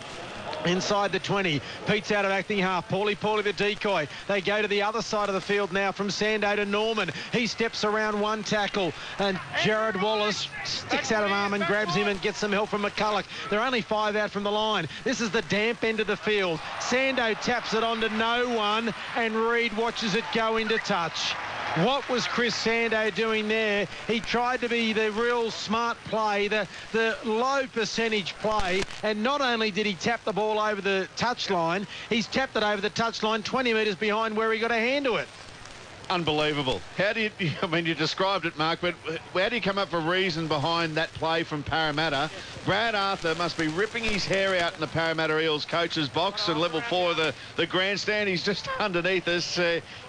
Inside the 20, Pete's out of acting half. Paulie the decoy. They go to the other side of the field now from Sando to Norman. He steps around one tackle and Jared Wallace sticks out an arm and grabs him and gets some help from McCulloch. They're only 5 out from the line. This is the damp end of the field. Sando taps it onto no one and Reid watches it go into touch. What was Chris Sando doing there? He tried to be the real smart play, the low percentage play, and not only did he tap the ball over the touchline, he's tapped it over the touchline 20 metres behind where he got a hand to it. Unbelievable. How do you, I mean, you described it, Mark, but how do you come up with a reason behind that play from Parramatta? Brad Arthur must be ripping his hair out in the Parramatta Eels coach's box at level 4 of the grandstand. He's just underneath us.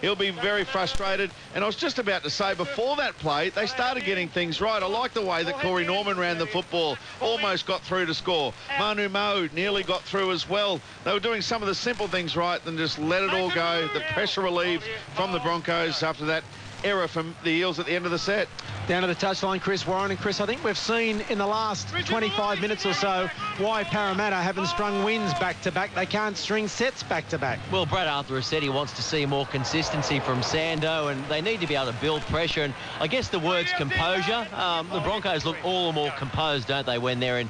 He'll be very frustrated. And I was just about to say, before that play, they started getting things right. I like the way that Corey Norman ran the football, almost got through to score. Manu Mo nearly got through as well. They were doing some of the simple things right, then just let it all go. The pressure relieved from the Broncos after that error from the Eels at the end of the set. Down to the touchline, Chris Warren. And Chris, I think we've seen in the last 25 minutes or so why Parramatta haven't strung wins back-to-back. They can't string sets back-to-back. Well, Brad Arthur has said he wants to see more consistency from Sando, and they need to be able to build pressure. And I guess the word's composure. The Broncos look all the more composed, don't they, when they're in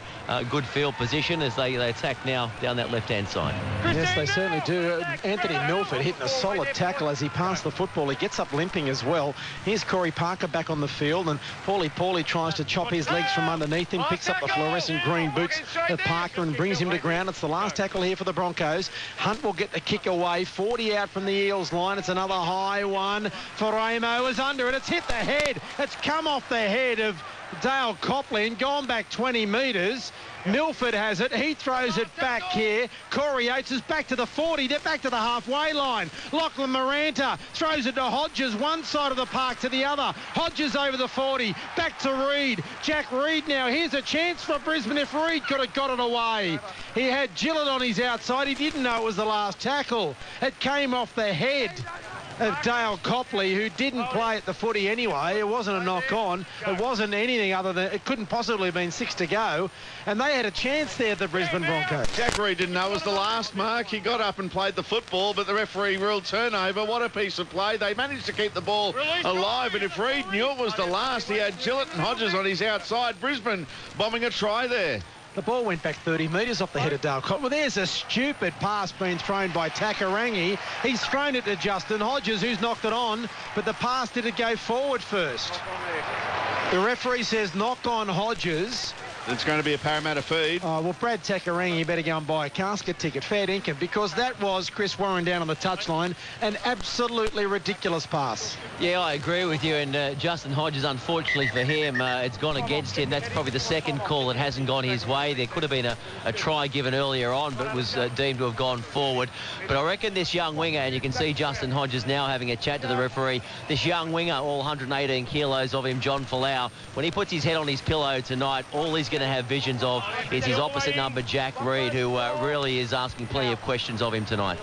good field position as they attack now down that left-hand side. Yes, they certainly do. Anthony Milford hitting a solid tackle as he passed the football. He gets up limping as well. Here's Corey Parker back on the field, and Paulie tries to chop his legs from underneath him, picks up the fluorescent green boots of Parker and brings him to ground. It's the last tackle here for the Broncos. Hunt will get the kick away. 40 out from the Eels line. It's another high one. Faramo is under it. It's hit the head. It's come off the head of Dale Copley and gone back 20 metres. Milford has it. He throws it back here. Corey Oates is back to the 40. They're back to the halfway line. Lachlan Maranta throws it to Hodges, one side of the park to the other. Hodges over the 40. Back to Reid. Jack Reid now. Here's a chance for Brisbane if Reid could have got it away. He had Gillett on his outside. He didn't know it was the last tackle. It came off the head of Dale Copley, who didn't play at the footy anyway. It wasn't a knock on. It wasn't anything other than it couldn't possibly have been 6 to go. And they had a chance there, the Brisbane Broncos. Jack Reid didn't know it was the last, Mark. He got up and played the football, but the referee ruled turnover. What a piece of play. They managed to keep the ball alive, and if Reid knew it was the last, he had Gillett and Hodges on his outside. Brisbane bombing a try there. The ball went back 30 metres off the head of Dale Copley. Well, there's a stupid pass being thrown by Takarangi. He's thrown it to Justin Hodges, who's knocked it on, but the pass didn't go forward first. The referee says knock on Hodges. It's going to be a Parramatta feed. Oh, well, Brad Takarangi, you better go and buy a casket ticket, fair dinkum, because that was Chris Warren down on the touchline. An absolutely ridiculous pass. Yeah, I agree with you. And Justin Hodges, unfortunately for him, it's gone against him. That's probably the second call that hasn't gone his way. There could have been a try given earlier on, but was deemed to have gone forward. But I reckon this young winger, and you can see Justin Hodges now having a chat to the referee, this young winger, all 118 kilos of him, John Folau, when he puts his head on his pillow tonight, all he's going to have visions of is his opposite number, Jack Reid, who really is asking plenty of questions of him tonight.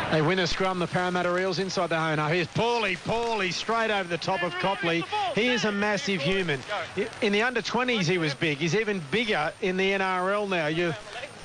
They win a scrum, the Parramatta Eels inside the home. Here's Paulie straight over the top of Copley. He is a massive human. In the under-20s he was big. He's even bigger in the NRL now. You're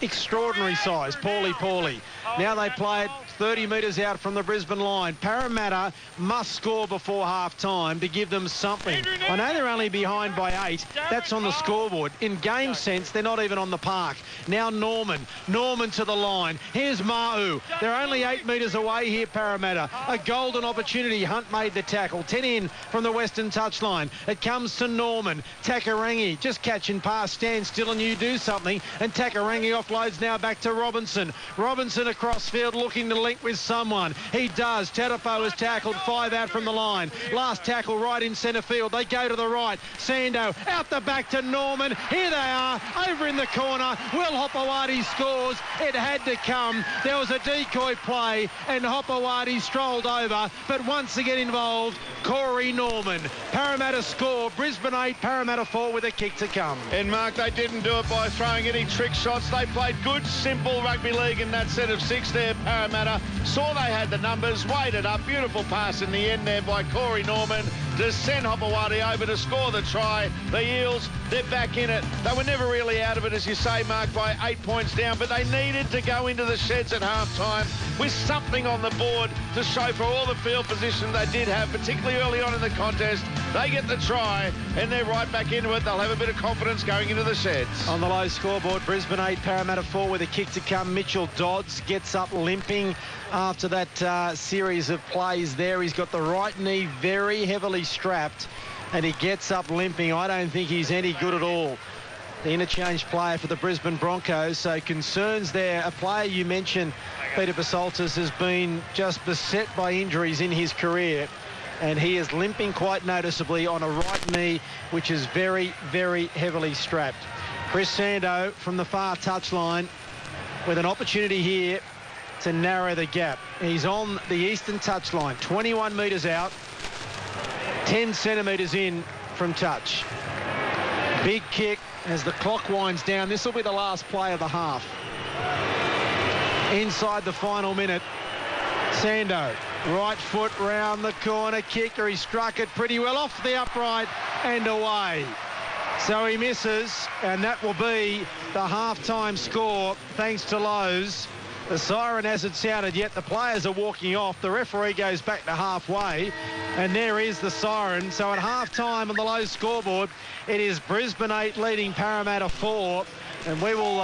extraordinary size, Paulie. Now they play it 30 metres out from the Brisbane line. Parramatta must score before half-time to give them something. I know they're only behind by 8. That's on the scoreboard. In game sense, they're not even on the park. Now Norman to the line. Here's Ma'u. They're only 8 metres away here, Parramatta. A golden opportunity. Hunt made the tackle. 10 in from the western touchline. It comes to Norman. Takarangi just catching pass. Stand still and you do something. And Takarangi offloads now back to Robinson. Robinson across field looking to link with someone. He does. Tatapo is tackled. 5 out from the line. Last tackle right in centre field. They go to the right. Sando out the back to Norman. Here they are over in the corner. Will Hopewadi scores. It had to come. There was a decoy play and Hopewadi strolled over, but once again involved Corey Norman. Parramatta score. Brisbane 8, Parramatta 4 with a kick to come. And Mark, they didn't do it by throwing any trick shots. They played good, simple rugby league in that set of 6 there. Parramatta saw they had the numbers, waited up. Beautiful pass in the end there by Corey Norman. to send Hopewadi over to score the try. The Eels, they're back in it. They were never really out of it, as you say, Mark, by 8 points down, but they needed to go into the sheds at half-time with something on the board to show for all the field position they did have, particularly early on in the contest. They get the try, and they're right back into it. They'll have a bit of confidence going into the sheds. On the low scoreboard, Brisbane 8, Parramatta 4 with a kick to come. Mitchell Dodds gets up limping after that series of plays there. He's got the right knee very heavily strapped, and he gets up limping. I don't think he's any good at all. The interchange player for the Brisbane Broncos, so concerns there. A player you mentioned, Peter Basaltis, has been just beset by injuries in his career, and he is limping quite noticeably on a right knee, which is very, very heavily strapped. Chris Sando from the far touchline with an opportunity here to narrow the gap. He's on the eastern touchline, 21 metres out, 10 centimetres in from touch. Big kick as the clock winds down. This will be the last play of the half. Inside the final minute, Sando, right foot round the corner, kicker. He struck it pretty well off the upright and away. So he misses, and that will be the half-time score thanks to Lowe's. The siren hasn't sounded yet. The players are walking off. The referee goes back to halfway, and there is the siren. So at half-time on the Lowe's scoreboard, it is Brisbane 8 leading Parramatta 4. And we will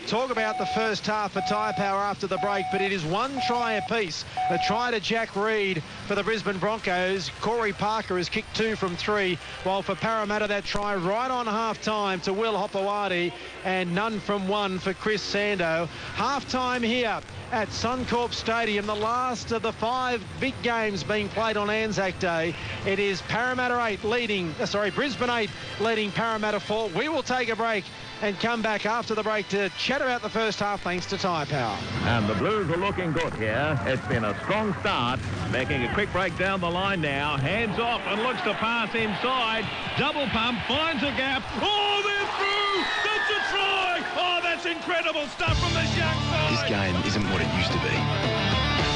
talk about the first half for Tyre Power after the break, but it is one try apiece. A try to Jack Reed for the Brisbane Broncos. Corey Parker has kicked 2 from 3, while for Parramatta that try right on half-time to Will Hopewadi, and none from 1 for Chris Sando. Half-time here at Suncorp Stadium, the last of the 5 big games being played on ANZAC Day. It is Brisbane 8 leading Parramatta 4. We will take a break and come back after the break to chat about the first half thanks to Tyre Power. And the Blues are looking good here. It's been a strong start. Making a quick break down the line now. Hands off and looks to pass inside. Double pump, finds a gap. Oh, they're through! That's a try! Oh, that's incredible stuff from this young side. This game isn't what it used to be.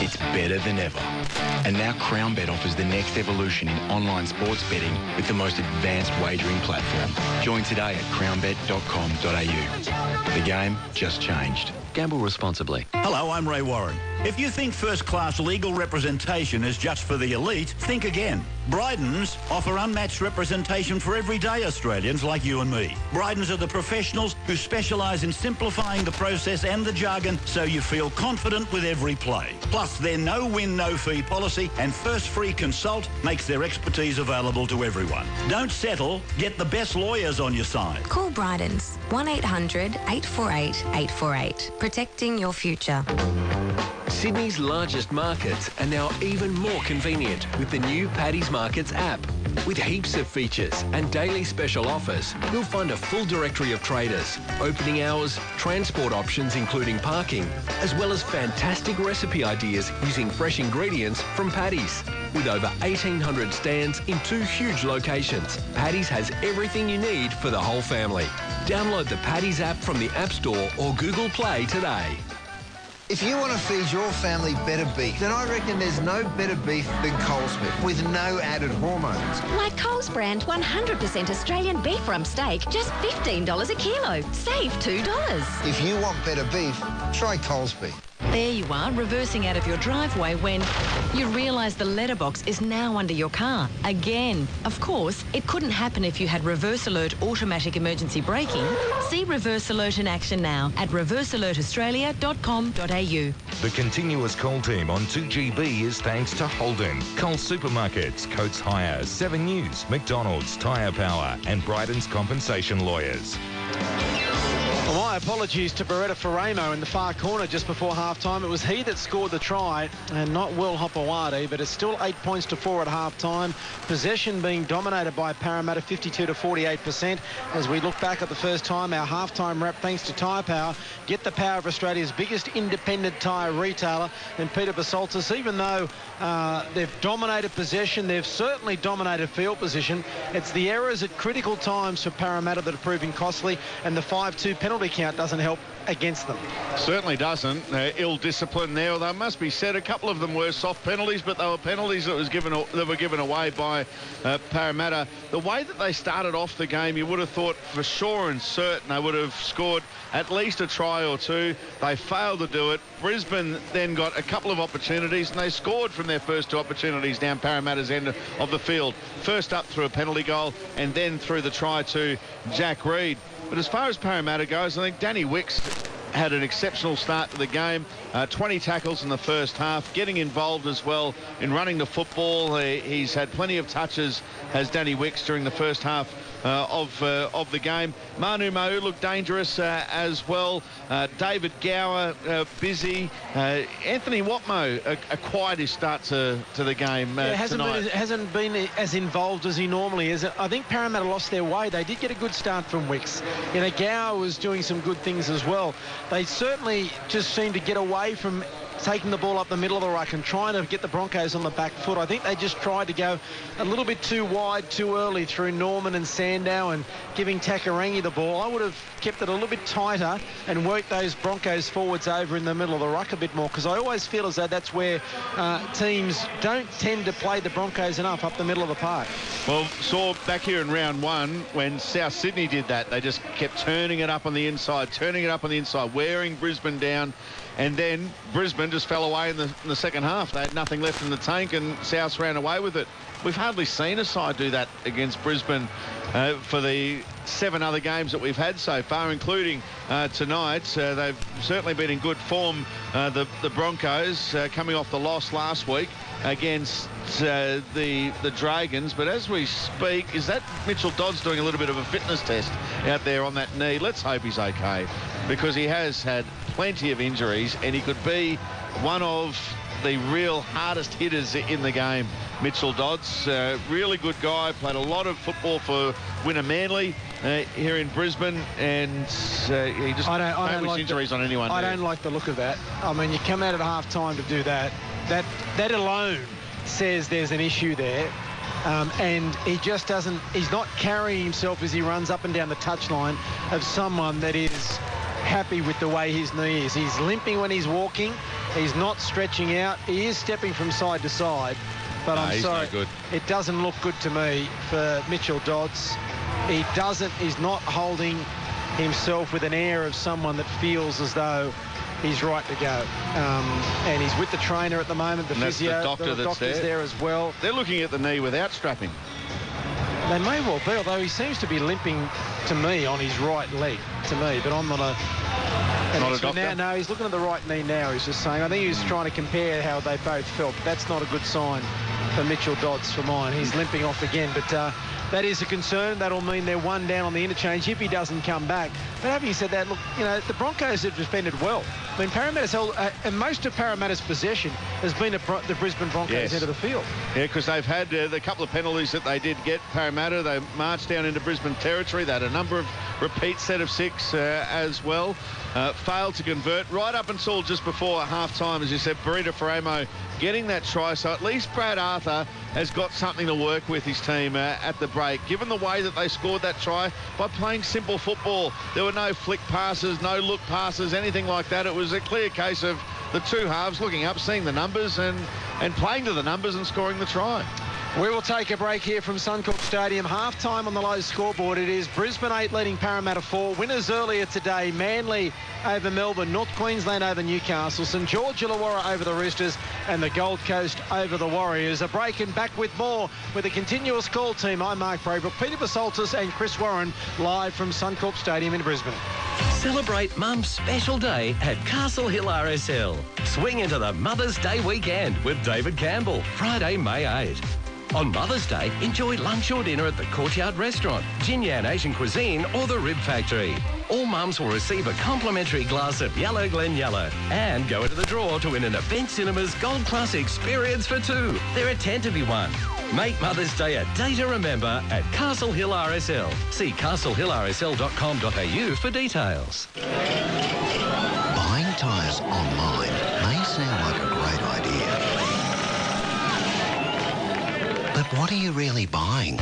It's better than ever. And now CrownBet offers the next evolution in online sports betting with the most advanced wagering platform. Join today at crownbet.com.au. The game just changed. Gamble responsibly. Hello, I'm Ray Warren. If you think first-class legal representation is just for the elite, think again. Brydens offer unmatched representation for everyday Australians like you and me. Brydens are the professionals who specialise in simplifying the process and the jargon so you feel confident with every play. Plus, their no-win, no-fee policy and first free consult makes their expertise available to everyone. Don't settle. Get the best lawyers on your side. Call Brydens, 1-800-848-848. Protecting your future. Sydney's largest markets are now even more convenient with the new Paddy's Markets app. With heaps of features and daily special offers, you'll find a full directory of traders, opening hours, transport options including parking, as well as fantastic recipe ideas using fresh ingredients from Paddy's. With over 1,800 stands in 2 huge locations, Paddy's has everything you need for the whole family. Download the Paddy's app from the App Store or Google Play today. If you want to feed your family better beef, then I reckon there's no better beef than Coles beef with no added hormones. Like Coles brand 100% Australian beef rump steak, just $15 a kilo. Save $2. If you want better beef, try Coles beef. There you are, reversing out of your driveway when you realise the letterbox is now under your car. Again. Of course, it couldn't happen if you had Reverse Alert automatic emergency braking. See Reverse Alert in action now at reversealertaustralia.com.au. The continuous call team on 2GB is thanks to Holden, Coles Supermarkets, Coates Hire, 7 News, McDonald's, Tyre Power and Bryden's Compensation Lawyers. Well, my apologies to Beretta Faramo in the far corner just before half-time. It was he that scored the try and not Will Hopewadi, but it's still 8 points to 4 at half-time. Possession being dominated by Parramatta, 52 to 48%. As we look back at the first time, our half-time wrap, thanks to Tyre Power, get the power of Australia's biggest independent tyre retailer. And Peter Basaltis, even though they've dominated possession, they've certainly dominated field position. It's the errors at critical times for Parramatta that are proving costly, and the 5-2 penalty penalty count doesn't help against them. Certainly doesn't. Ill discipline there, although it must be said a couple of them were soft penalties, but they were penalties that were given away by Parramatta. The way that they started off the game, you would have thought for sure and certain they would have scored at least a try or two. They failed to do it. Brisbane then got a couple of opportunities, and they scored from their first two opportunities down Parramatta's end of the field. First up through a penalty goal, and then through the try to Jack Reed. But as far as Parramatta goes, I think Danny Wicks had an exceptional start to the game. 20 tackles in the first half, getting involved as well in running the football. He's had plenty of touches, has Danny Wicks, during the first half of the game. Manu Ma'u looked dangerous as well. David Gower busy. Anthony Watmo acquired his start to the game hasn't been as involved as he normally is. I think Parramatta lost their way. They did get a good start from Wicks. You know, Gower was doing some good things as well. They certainly just seemed to get away from taking the ball up the middle of the ruck and trying to get the Broncos on the back foot. I think they just tried to go a little bit too wide too early through Norman and Sandow and giving Takarangi the ball. I would have kept it a little bit tighter and worked those Broncos forwards over in the middle of the ruck a bit more, because I always feel as though that's where teams don't tend to play the Broncos enough, up the middle of the park. Well, saw back here in round one when South Sydney did that. They just kept turning it up on the inside, wearing Brisbane down. And then Brisbane just fell away in the second half. They had nothing left in the tank, and South ran away with it. We've hardly seen a side do that against Brisbane for the 7 other games that we've had so far, including tonight. They've certainly been in good form, the Broncos, coming off the loss last week against the Dragons. But as we speak, is that Mitchell Dodds doing a little bit of a fitness test out there on that knee? Let's hope he's okay, because he has had plenty of injuries, and he could be one of the real hardest hitters in the game. Mitchell Dodds, really good guy, played a lot of football for Winner Manly here in Brisbane, and he just don't wish injuries on anyone. I don't like the look of that. I mean, you come out at half time to do that. That alone says there's an issue there. And he just doesn't, he's not carrying himself as he runs up and down the touchline of someone that is happy with the way his knee is. He's limping when he's walking. He's not stretching out. He is stepping from side to side. But I'm sorry, it doesn't look good to me for Mitchell Dodds. He's not holding himself with an air of someone that feels as though he's right to go. And he's with the trainer at the moment, the physio. The doctor's there as well. They're looking at the knee without strapping. They may well be, although he seems to be limping to me on his right leg, to me, but I'm not a doctor. No, he's looking at the right knee now. He's just saying, I think he was trying to compare how they both felt. But that's not a good sign for Mitchell Dodds for mine. He's limping off again, but that is a concern. That'll mean they're one down on the interchange if he doesn't come back. But having said that, look, you know, the Broncos have defended well. I mean, Parramatta's held, and most of Parramatta's possession has been at the Brisbane Broncos end of the field. Yeah, because they've had the couple of penalties that they did get, Parramatta. They marched down into Brisbane territory. They had a number of repeat set of 6 as well. Failed to convert right up until just before half-time, as you said. Burita Faramo getting that try, so at least Brad Arthur has got something to work with his team at the break. Given the way that they scored that try by playing simple football, there were no flick passes, no look passes, anything like that. It was a clear case of the two halves looking up, seeing the numbers and playing to the numbers and scoring the try. We will take a break here from Suncorp Stadium. Half-time on the low scoreboard. It is Brisbane 8 leading Parramatta 4. Winners earlier today, Manly over Melbourne, North Queensland over Newcastle, St George Illawarra over the Roosters, and the Gold Coast over the Warriors. A break and back with more with a continuous call team. I'm Mark Braybrook, Peter Basaltis and Chris Warren, live from Suncorp Stadium in Brisbane. Celebrate Mum's special day at Castle Hill RSL. Swing into the Mother's Day weekend with David Campbell, Friday, May 8. On Mother's Day, enjoy lunch or dinner at the Courtyard Restaurant, Jin Yan Asian Cuisine or the Rib Factory. All mums will receive a complimentary glass of Yellow Glen Yellow and go into the draw to win an Event Cinemas Gold Class experience for 2. There are 10 to be won. Make Mother's Day a day to remember at Castle Hill RSL. See castlehillrsl.com.au for details. Buying tyres online may sound like a great idea. But what are you really buying?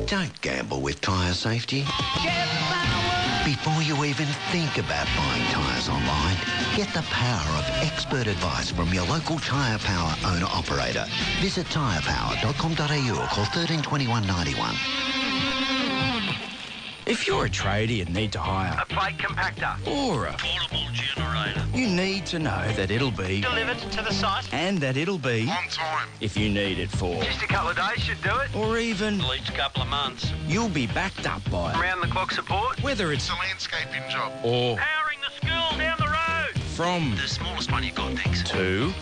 Don't gamble with tyre safety. Get power! Before you even think about buying tyres online, get the power of expert advice from your local Tyre Power owner-operator. Visit tyrepower.com.au or call 13 21 91. If you're a tradie and need to hire a plate compactor or a portable generator, you need to know that it'll be delivered to the site and that it'll be on time. If you need it for Just a couple of days should do it. Or even at least a couple of months. You'll be backed up by round the clock support. Whether it's a landscaping job or powering the school down the road. From the smallest one you got, thanks, to the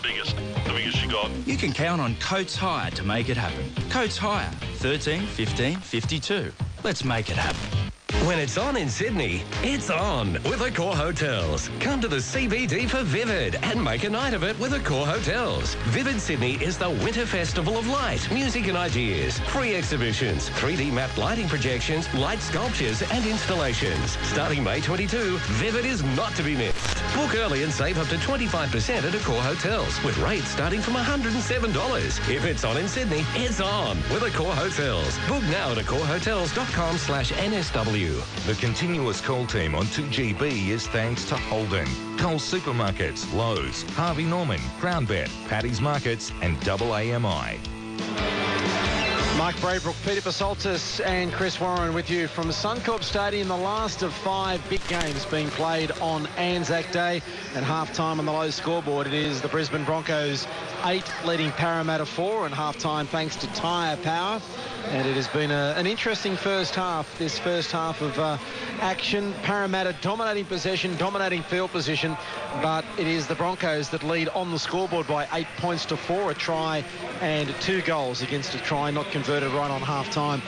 biggest you got. You can count on Coates Hire to make it happen. Coates Hire, 13 15 52. Let's make it happen. When it's on in Sydney, it's on with Accor Hotels. Come to the CBD for Vivid and make a night of it with Accor Hotels. Vivid Sydney is the winter festival of light, music and ideas. Free exhibitions, 3D mapped lighting projections, light sculptures and installations. Starting May 22, Vivid is not to be missed. Book early and save up to 25% at Accor Hotels with rates starting from $107. If it's on in Sydney, it's on with Accor Hotels. Book now at accorhotels.com/NSW. The continuous call team on 2GB is thanks to Holden, Coles Supermarkets, Lowe's, Harvey Norman, Crown Bet, Paddy's Markets and AAMI. Mark Braybrook, Peter Basaltis and Chris Warren with you from Suncorp Stadium, the last of 5 big games being played on ANZAC Day. And half-time on the low scoreboard, it is the Brisbane Broncos 8 leading Parramatta 4, and half-time thanks to Tyre Power. And it has been an interesting first half, this first half of action. Parramatta dominating possession, dominating field position, but it is the Broncos that lead on the scoreboard by 8 points to 4, a try and 2 goals against a try not converted right on half-time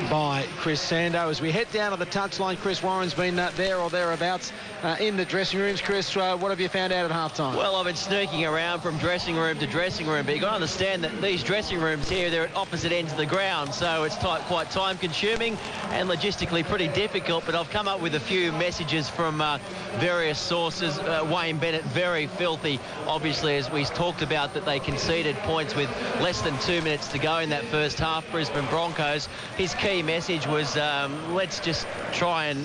by Chris Sando. As we head down to the touchline, Chris Warren's been there or thereabouts in the dressing rooms. Chris, what have you found out at half-time? Well, I've been sneaking around from dressing room to dressing room, but you've got to understand that these dressing rooms here, they're at opposite ends of the ground, so it's quite time-consuming and logistically pretty difficult, but I've come up with a few messages from various sources. Wayne Bennett, very filthy, obviously, as we talked about, that they conceded points with less than 2 minutes to go in that first half, Brisbane Broncos. His key message was, let's just try and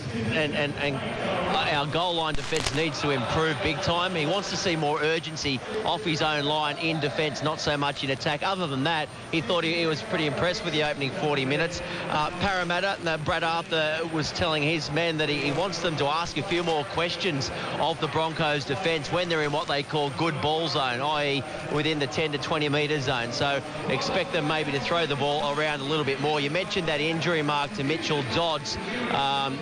our goal line defence needs to improve big time. He wants to see more urgency off his own line in defence, not so much in attack. Other than that, he thought he was pretty impressed with the opening 40 minutes. Parramatta, Brad Arthur was telling his men that he wants them to ask a few more questions of the Broncos defence when they're in what they call good ball zone, i.e. within the 10 to 20 metre zone. So expect them maybe to throw the ball around a little bit more. You mentioned that injury, Mark, to Mitchell Dodds.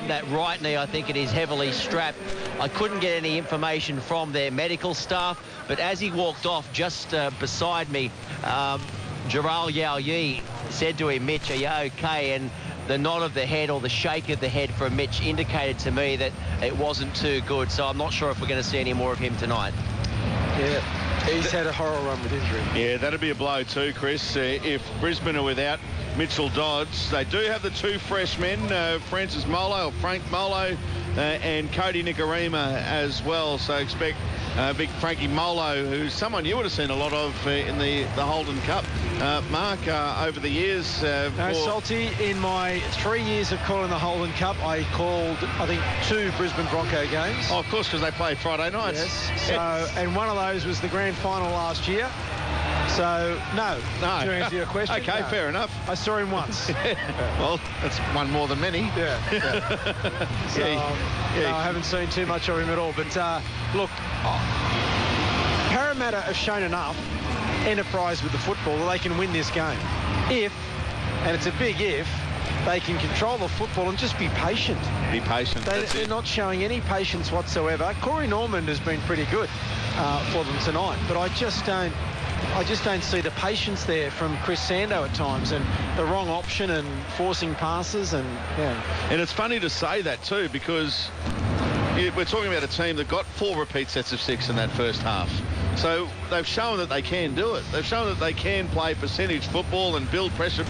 That right knee, I think it is heavily strapped. I couldn't get any information from their medical staff, but as he walked off just beside me, Jaral Yao-Yi said to him, Mitch, are you okay? And the nod of the head or the shake of the head from Mitch indicated to me that it wasn't too good. So I'm not sure if we're going to see any more of him tonight. Yeah, he's had a horror run with injury. Yeah, that'd be a blow too, Chris. If Brisbane are without Mitchell Dodds, they do have the 2 fresh men, Frank Molo, and Cody Nikorima as well. So expect big Frankie Molo, who's someone you would have seen a lot of in the Holden Cup, Mark, over the years. Salty, in my 3 years of calling the Holden Cup, I called, I think, 2 Brisbane Bronco games. Oh, of course, because they play Friday nights. Yes. So, and one of those was the grand final last year. So, no. To answer your question. Okay, no. fair enough. I saw him once. Well, that's one more than many. Yeah. So, no, I haven't seen too much of him at all. But, look, Parramatta have shown enough enterprise with the football that they can win this game. If, and it's a big if, they can control the football and just be patient. Be patient. They're not showing any patience whatsoever. Corey Norman has been pretty good for them tonight, but I just don't see the patience there from Chris Sando at times, and the wrong option and forcing passes. And it's funny to say that too, because we're talking about a team that got 4 repeat sets of 6 in that first half. So they've shown that they can do it. They've shown that they can play percentage football and build pressure.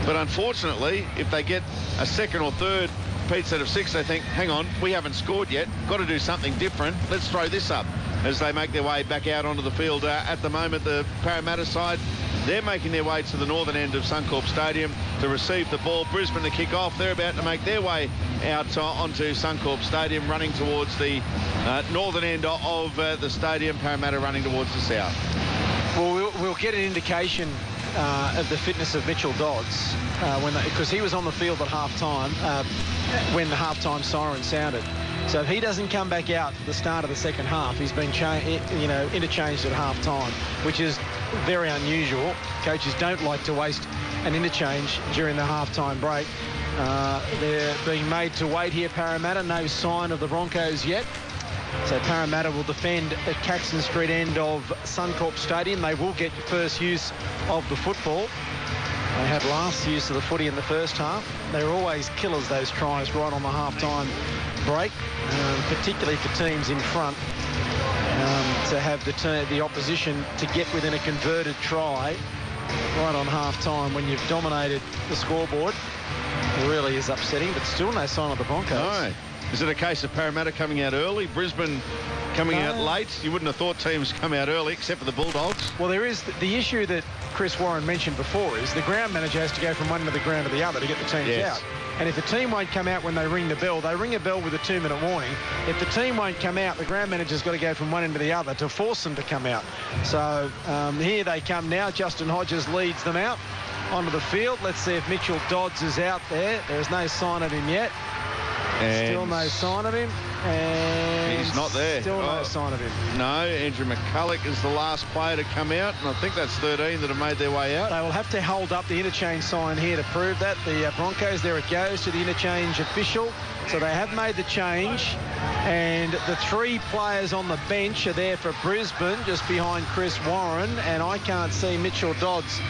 But unfortunately, if they get a second or third repeat set of 6, they think, hang on, we haven't scored yet. Got to do something different. Let's throw this up. As they make their way back out onto the field. At the moment, the Parramatta side They're making their way to the northern end of Suncorp Stadium to receive the ball. Brisbane to kick off. They're about to make their way out onto Suncorp Stadium, running towards the northern end of the stadium. Parramatta running towards the south. Well, we'll get an indication of the fitness of Mitchell Dodds because he was on the field at half-time when the half-time siren sounded. So if he doesn't come back out at the start of the second half, he's been interchanged at half-time, which is very unusual. Coaches don't like to waste an interchange during the half-time break. They're being made to wait here, Parramatta. No sign of the Broncos yet. So Parramatta will defend at Caxton Street end of Suncorp Stadium. They will get first use of the football. They had last use of the footy in the first half. They're always killers, those tries, right on the half-time break, particularly for teams in front, to have the opposition to get within a converted try right on half-time when you've dominated the scoreboard. It really is upsetting, but still no sign of the Broncos. No. Is it a case of Parramatta coming out early, Brisbane coming out late? You wouldn't have thought teams come out early, except for the Bulldogs. Well, there is the issue that Chris Warren mentioned before is the ground manager has to go from one end of the ground to the other to get the teams out. And if the team won't come out when they ring the bell, they ring a bell with a 2-minute warning. If the team won't come out, the ground manager's got to go from one end to the other to force them to come out. So here they come now. Justin Hodges leads them out onto the field. Let's see if Mitchell Dodds is out there. There's no sign of him yet. And still no sign of him. And he's not there. Still no sign of him. No, Andrew McCulloch is the last player to come out, and I think that's 13 that have made their way out. They will have to hold up the interchange sign here to prove that. The Broncos, there it goes to the interchange official. So they have made the change, and the 3 players on the bench are there for Brisbane, just behind Chris Warren, and I can't see Mitchell Dodds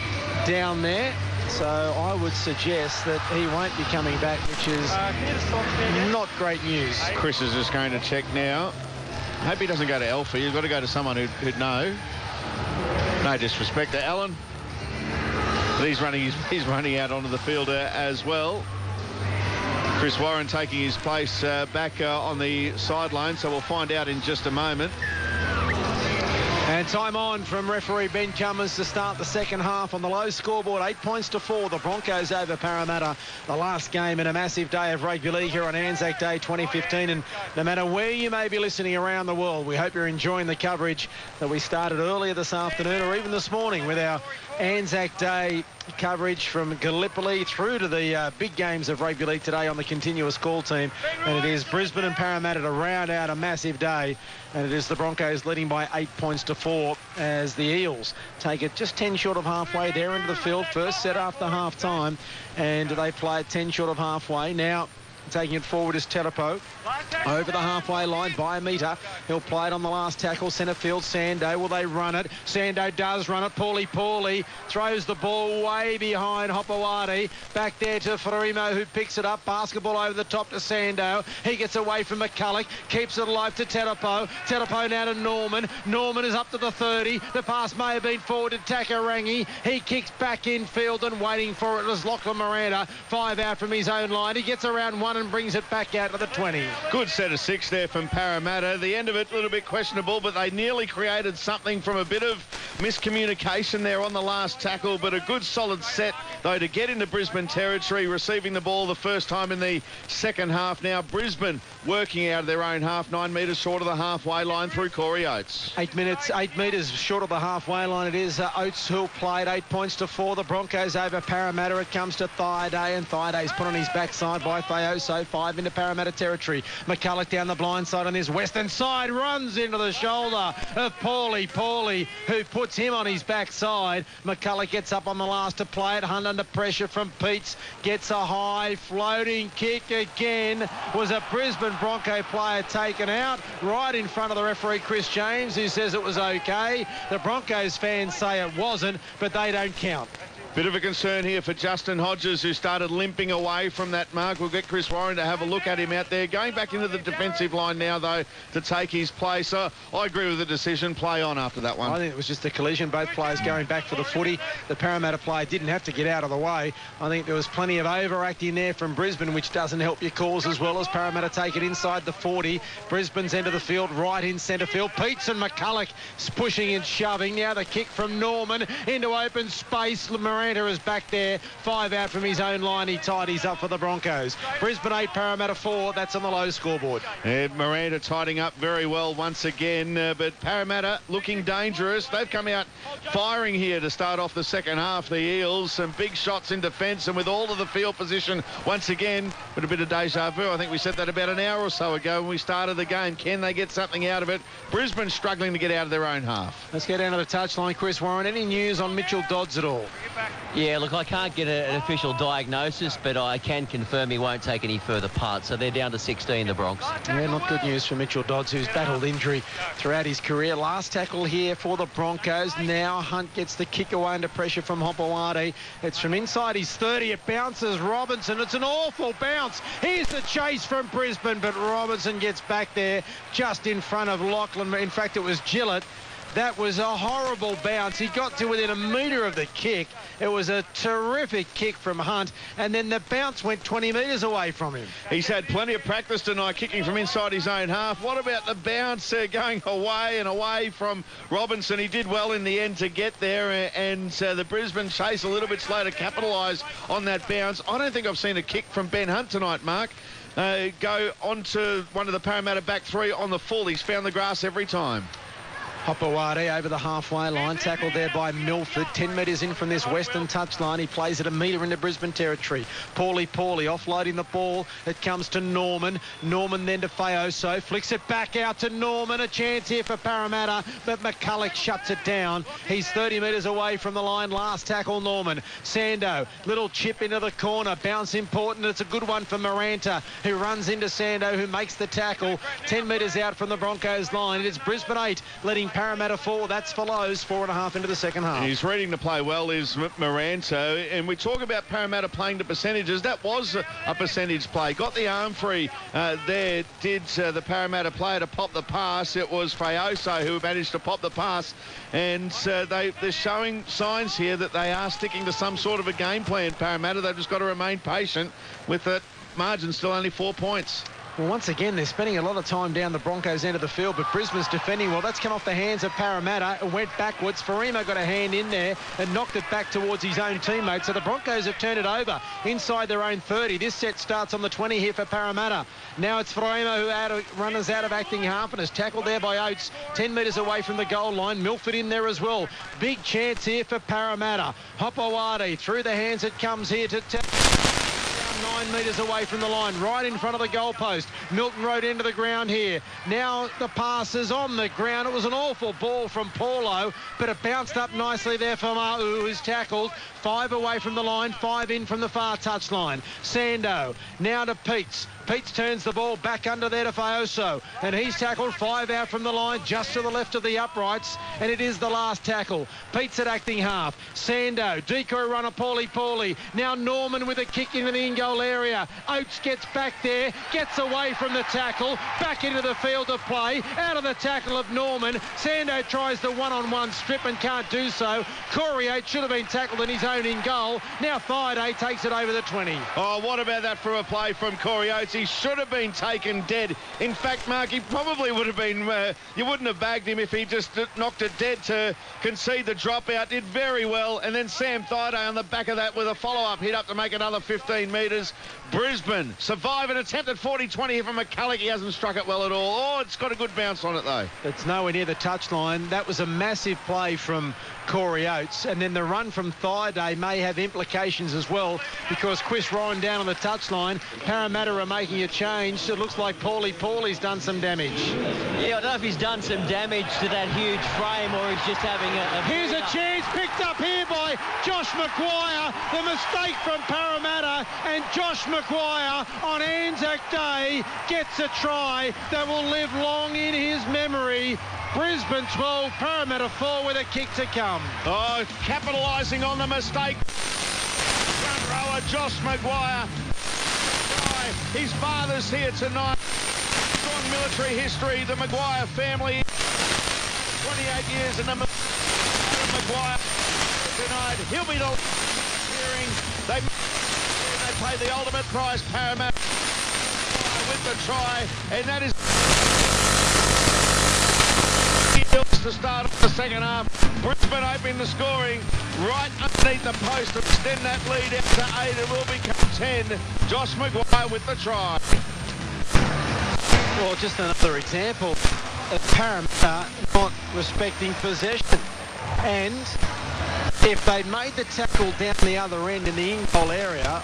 down there. So I would suggest that he won't be coming back, which is not great news. Chris is just going to check now. I hope he doesn't go to Alfie. You've got to go to someone who'd know. No disrespect to Alan. But he's running out onto the field as well. Chris Warren taking his place back on the sideline, so we'll find out in just a moment. And time on from referee Ben Cummins to start the second half on the low scoreboard, 8 points to 4. The Broncos over Parramatta, the last game in a massive day of rugby league here on ANZAC Day 2015. And no matter where you may be listening around the world, we hope you're enjoying the coverage that we started earlier this afternoon or even this morning with our ANZAC Day coverage from Gallipoli through to the big games of rugby league today on the continuous call team. And it is Brisbane and Parramatta to round out a massive day. And it is the Broncos leading by 8 points to 4 as the Eels take it just 10 short of halfway. They're into the field, first set after half-time, and they play it 10 short of halfway. Now taking it forward is Terapo. Over the halfway line by a metre. He'll play it on the last tackle. Centre field, Sando. Will they run it? Sando does run it. Paulie throws the ball way behind Hopewadi. Back there to Frimo, who picks it up. Basketball over the top to Sando. He gets away from McCulloch. Keeps it alive to Terapo. Terapo now to Norman. Norman is up to the 30. The pass may have been forward to Takarangi. He kicks back in field and waiting for it was Lachlan Miranda. 5 out from his own line. He gets around 1 and brings it back out to the 20. Good set of 6 there from Parramatta. The end of it a little bit questionable, but they nearly created something from a bit of miscommunication there on the last tackle, but a good solid set though to get into Brisbane territory, receiving the ball the first time in the second half. Now Brisbane working out of their own half, 9 metres short of the halfway line through Corey Oates. 8 metres short of the halfway line. It is Oates who'll play it. 8 points to 4. The Broncos over Parramatta. It comes to Thaiday, and Thaiday's put on his backside by Theoso. 5 into Parramatta territory. McCulloch down the blind side on his western side, runs into the shoulder of Paulie, who puts him on his backside. McCulloch gets up on the last to play it. Hunt under pressure from Peets, gets a high floating kick again. Was a Brisbane Bronco player taken out right in front of the referee Chris James, who says it was okay. The Broncos fans say it wasn't, but they don't count. Bit of a concern here for Justin Hodges, who started limping away from that mark. We'll get Chris Warren to have a look at him out there. Going back into the defensive line now, though, to take his place. I agree with the decision. Play on after that one. I think it was just a collision. Both players going back for the footy. The Parramatta player didn't have to get out of the way. I think there was plenty of overacting there from Brisbane, which doesn't help your cause, as well as Parramatta take it inside the 40. Brisbane's end of the field, right in centre field. Peets and McCulloch pushing and shoving. Now the kick from Norman into open space. Miranda is back there. 5 out from his own line. He tidies up for the Broncos. Brisbane 8, Parramatta 4. That's on the low scoreboard. Miranda tidying up very well once again, but Parramatta looking dangerous. They've come out firing here to start off the second half. The Eels, some big shots in defence, and with all of the field position once again, but a bit of deja vu. I think we said that about an hour or so ago when we started the game. Can they get something out of it? Brisbane struggling to get out of their own half. Let's get down to the touchline. Chris Warren, any news on Mitchell Dodds at all? Yeah, look, I can't get an official diagnosis, but I can confirm he won't take any further part. So they're down to 16, the Bronx. Yeah, not good news for Mitchell Dodds, who's battled injury throughout his career. Last tackle here for the Broncos. Now Hunt gets the kick away under pressure from Hopewadi. It's from inside his 30. It bounces Robinson. It's an awful bounce. Here's the chase from Brisbane, but Robinson gets back there just in front of Lachlan. In fact, it was Gillett. That was a horrible bounce. He got to within a metre of the kick. It was a terrific kick from Hunt, and then the bounce went 20 metres away from him. He's had plenty of practice tonight kicking from inside his own half. What about the bounce going away and away from Robinson? He did well in the end to get there, and the Brisbane chase a little bit slow to capitalise on that bounce. I don't think I've seen a kick from Ben Hunt tonight, Mark. Go onto one of the Parramatta back three on the full. He's found the grass every time. Hopewadi over the halfway line, tackled there by Milford. 10 metres in from this western touchline. He plays it a metre into Brisbane territory. Paulie offloading the ball. It comes to Norman. Norman then to Faoso. Flicks it back out to Norman. A chance here for Parramatta, but McCulloch shuts it down. He's 30 metres away from the line. Last tackle, Norman. Sando, little chip into the corner. Bounce important. It's a good one for Miranda, who runs into Sando, who makes the tackle. 10 metres out from the Broncos line. It's Brisbane 8, letting Parramatta 4. That's for Lowe's. 4.5 into the second half. And he's reading the play well, is Miranda. And we talk about Parramatta playing to percentages. That was a percentage play. Got the arm free there. Did the Parramatta player to pop the pass. It was Faoso who managed to pop the pass. And they're showing signs here that they are sticking to some sort of a game plan, Parramatta. They've just got to remain patient with that margin still only 4 points. Well, once again, they're spending a lot of time down the Broncos' end of the field, but Brisbane's defending well. That's come off the hands of Parramatta. It went backwards. Farima got a hand in there and knocked it back towards his own teammate. So the Broncos have turned it over inside their own 30. This set starts on the 20 here for Parramatta. Now it's Farima who runners out of acting half and is tackled there by Oates, 10 metres away from the goal line. Milford in there as well. Big chance here for Parramatta. Hopewadi through the hands it comes here to 9 metres away from the line, right in front of the goalpost. Milton Road into the ground here. Now the pass is on the ground. It was an awful ball from Paulo, but it bounced up nicely there for Ma'u, who's tackled. 5 away from the line, 5 in from the far touchline. Sando now to Peets. Peets turns the ball back under there to Faoso, and he's tackled. 5 out from the line, just to the left of the uprights, and it is the last tackle. Peets at acting half. Sando, decoy runner, Paulie. Now Norman with a kick into the in-goal area. Oates gets back there, gets away from the tackle, back into the field of play, out of the tackle of Norman. Sando tries the one-on-one strip and can't do so. Corey Oates should have been tackled in his own in-goal. Now Thaiday takes it over the 20. Oh, what about that for a play from Corey Oates? He should have been taken dead. In fact, Mark, he probably would have been, you wouldn't have bagged him if he just knocked it dead to concede the dropout. Did very well. And then Sam Thaiday on the back of that with a follow-up hit up to make another 15 metres. Brisbane survive an attempt at 40-20 here from McCulloch. He hasn't struck it well at all. Oh, it's got a good bounce on it, though. It's nowhere near the touchline. That was a massive play from Corey Oates, and then the run from Thaiday may have implications as well, because Chris Ryan down on the touchline. Parramatta remain making a change. It looks like Paulie's done some damage. Yeah, I don't know if he's done some damage to that huge frame or he's just having a... Here's a chance picked up here by Josh Maguire. The mistake from Parramatta, and Josh Maguire on ANZAC Day gets a try that will live long in his memory. Brisbane 12, Parramatta 4 with a kick to come. Oh, capitalising on the mistake. Front rower Josh Maguire. His father's here tonight. Strong military history, the Maguire family. 28 years and the Maguire tonight. He'll be the hearing. They pay the ultimate prize, Parramatta with the try, and that is to start off the second half. Brisbane opening the scoring right underneath the post to extend that lead out to 8. It will become 10. Josh Maguire with the try. Well, just another example of Parramatta not respecting possession. And if they'd made the tackle down the other end in the in-goal area,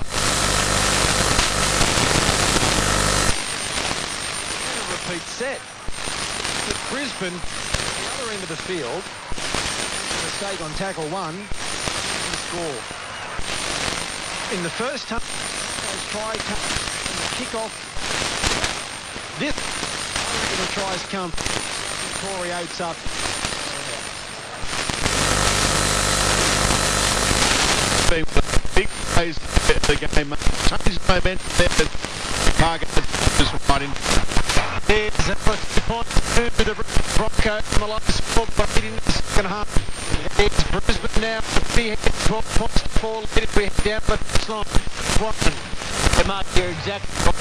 repeat set. But Brisbane, the other end of the field, mistake on tackle 1, and score. In the first half, try kick off. This the tries come. Corey Oates up. Big plays the game. Changed momentum there. Target just right in. There's a point to the Broncos in the last score, but in the second half. It's Brisbane now. We had 12 points to 4 lead. We head down the touchline. Mark, you're exactly right.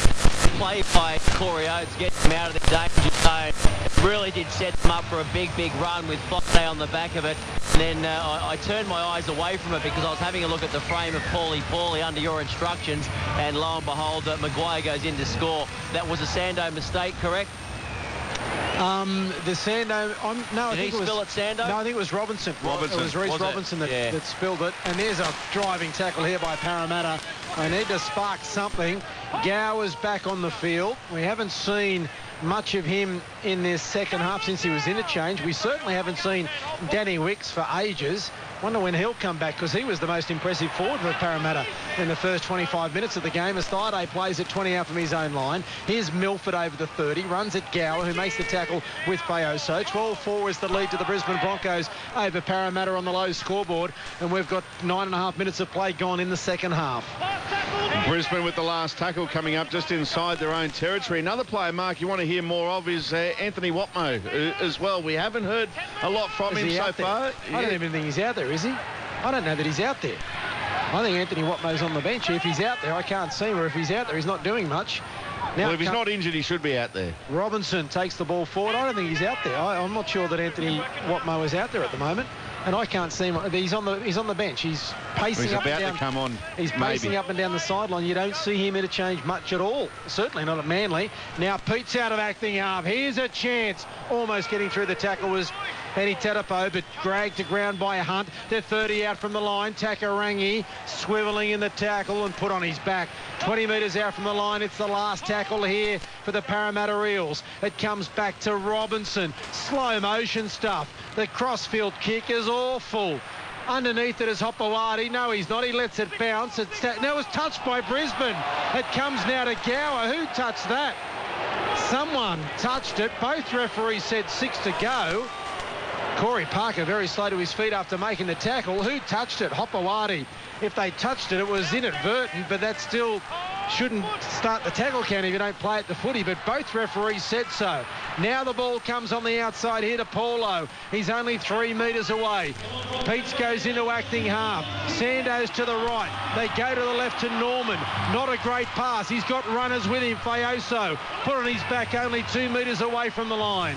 Play by Corey Oates, get him out of the danger zone. It really did set them up for a big run with Foxday on the back of it. And then I turned my eyes away from it because I was having a look at the frame of Paulie under your instructions, and lo and behold, Maguire goes in to score. That was a Sando mistake, correct? The Sando, no, I think it was... spill it, Sando? No, I think it was Robinson. It was Reece Robinson that spilled it. And there's a driving tackle here by Parramatta. They need to spark something. Gower's back on the field. We haven't seen much of him in this second half since he was interchanged. We certainly haven't seen Danny Wicks for ages. Wonder when he'll come back, because he was the most impressive forward for Parramatta in the first 25 minutes of the game. As Thaiday plays at 20 out from his own line. Here's Milford over the 30, runs at Gower, who makes the tackle with Fayoso. 12-4 is the lead to the Brisbane Broncos over Parramatta on the low scoreboard, and we've got 9.5 minutes of play gone in the second half. Brisbane with the last tackle coming up just inside their own territory. Another player, Mark, you want to hear more of is Anthony Watmo as well. We haven't heard a lot from him so far. I don't even think he's out there, is he? I don't know that he's out there. I think Anthony Watmo's on the bench. If he's out there, I can't see him, or if he's out there, he's not doing much. Now, well, if he's not injured, he should be out there. Robinson takes the ball forward. I don't think he's out there. I'm not sure that Anthony Watmo is out there at the moment. And I can't see him. He's on the bench. He's pacing up and down. He's about to come on. He's pacing up and down the sideline. You don't see him interchange much at all. Certainly not at Manly. Now Pete's out of acting half. Here's a chance. Almost getting through the tackle was Penny Tatapo, but dragged to ground by Hunt. They're 30 out from the line. Takarangi swivelling in the tackle and put on his back. 20 metres out from the line. It's the last tackle here for the Parramatta Eels. It comes back to Robinson. Slow motion stuff. The crossfield kick is awful. Underneath it is Hopewadi. No, he's not. He lets it bounce. That was touched by Brisbane. It comes now to Gower. Who touched that? Someone touched it. Both referees said 6 to go. Corey Parker very slow to his feet after making the tackle. Who touched it? Hopewadi. If they touched it, it was inadvertent, but that still shouldn't start the tackle count if you don't play at the footy, but both referees said so. Now the ball comes on the outside here to Paulo. He's only 3 metres away. Peets goes into acting half. Sandoz to the right. They go to the left to Norman. Not a great pass. He's got runners with him. Fayoso put on his back, only 2 metres away from the line.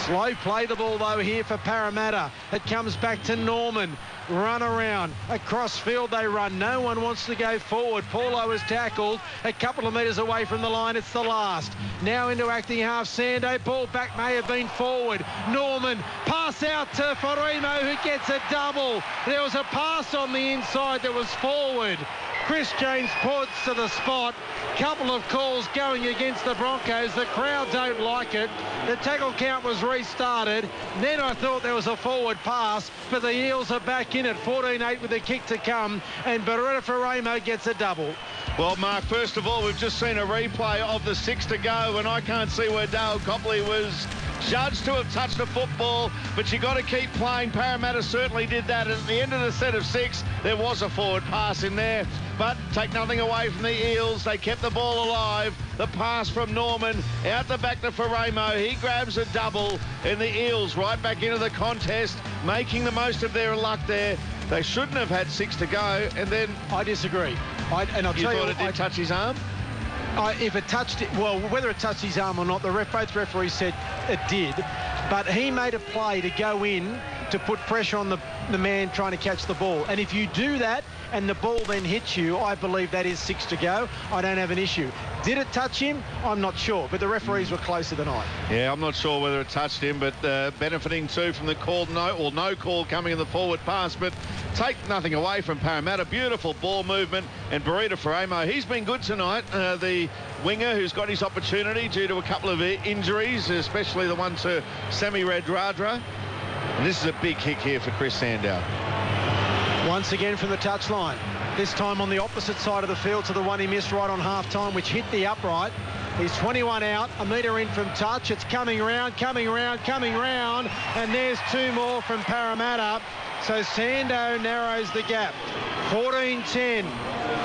Slow play the ball though here for Parramatta. It comes back to Norman. Run around. Across field they run. No one wants to go forward. Paulo is tackled a couple of metres away from the line. It's the last. Now into acting half. Sando. Ball back may have been forward. Norman. Pass pass out to Farimo, who gets a double. There was a pass on the inside that was forward. Chris James points to the spot. Couple of calls going against the Broncos. The crowd don't like it. The tackle count was restarted. Then I thought there was a forward pass, but the Eels are back in it. 14-8 with the kick to come, and Beretta Farimo gets a double. Well, Mark, first of all, we've just seen a replay of the 6 to go, and I can't see where Dale Copley was judged to have touched the football, but you got to keep playing. Parramatta certainly did that. At the end of the set of 6, there was a forward pass in there, but take nothing away from the Eels. They kept the ball alive. The pass from Norman out the back to Farimo. He grabs a double, and the Eels right back into the contest, making the most of their luck there. They shouldn't have had 6 to go, and then... I disagree. I'll tell you, thought it did touch his arm? If it touched it, well, whether it touched his arm or not, both referees said it did. But he made a play to go in to put pressure on the man trying to catch the ball. And if you do that and the ball then hits you, I believe that is 6 to go. I don't have an issue. Did it touch him? I'm not sure, but the referees were closer than I. Yeah, I'm not sure whether it touched him, but benefiting too from the call, no call coming in the forward pass, but take nothing away from Parramatta. Beautiful ball movement, and Beretta Farimo, he's been good tonight. The winger who's got his opportunity due to a couple of injuries, especially the one to Semi Radradra. And this is a big kick here for Chris Sandow. Once again from the touchline. This time on the opposite side of the field to the one he missed right on half-time, which hit the upright. He's 21 out, a metre in from touch. It's coming round, and there's 2 more from Parramatta. So Sandow narrows the gap. 14-10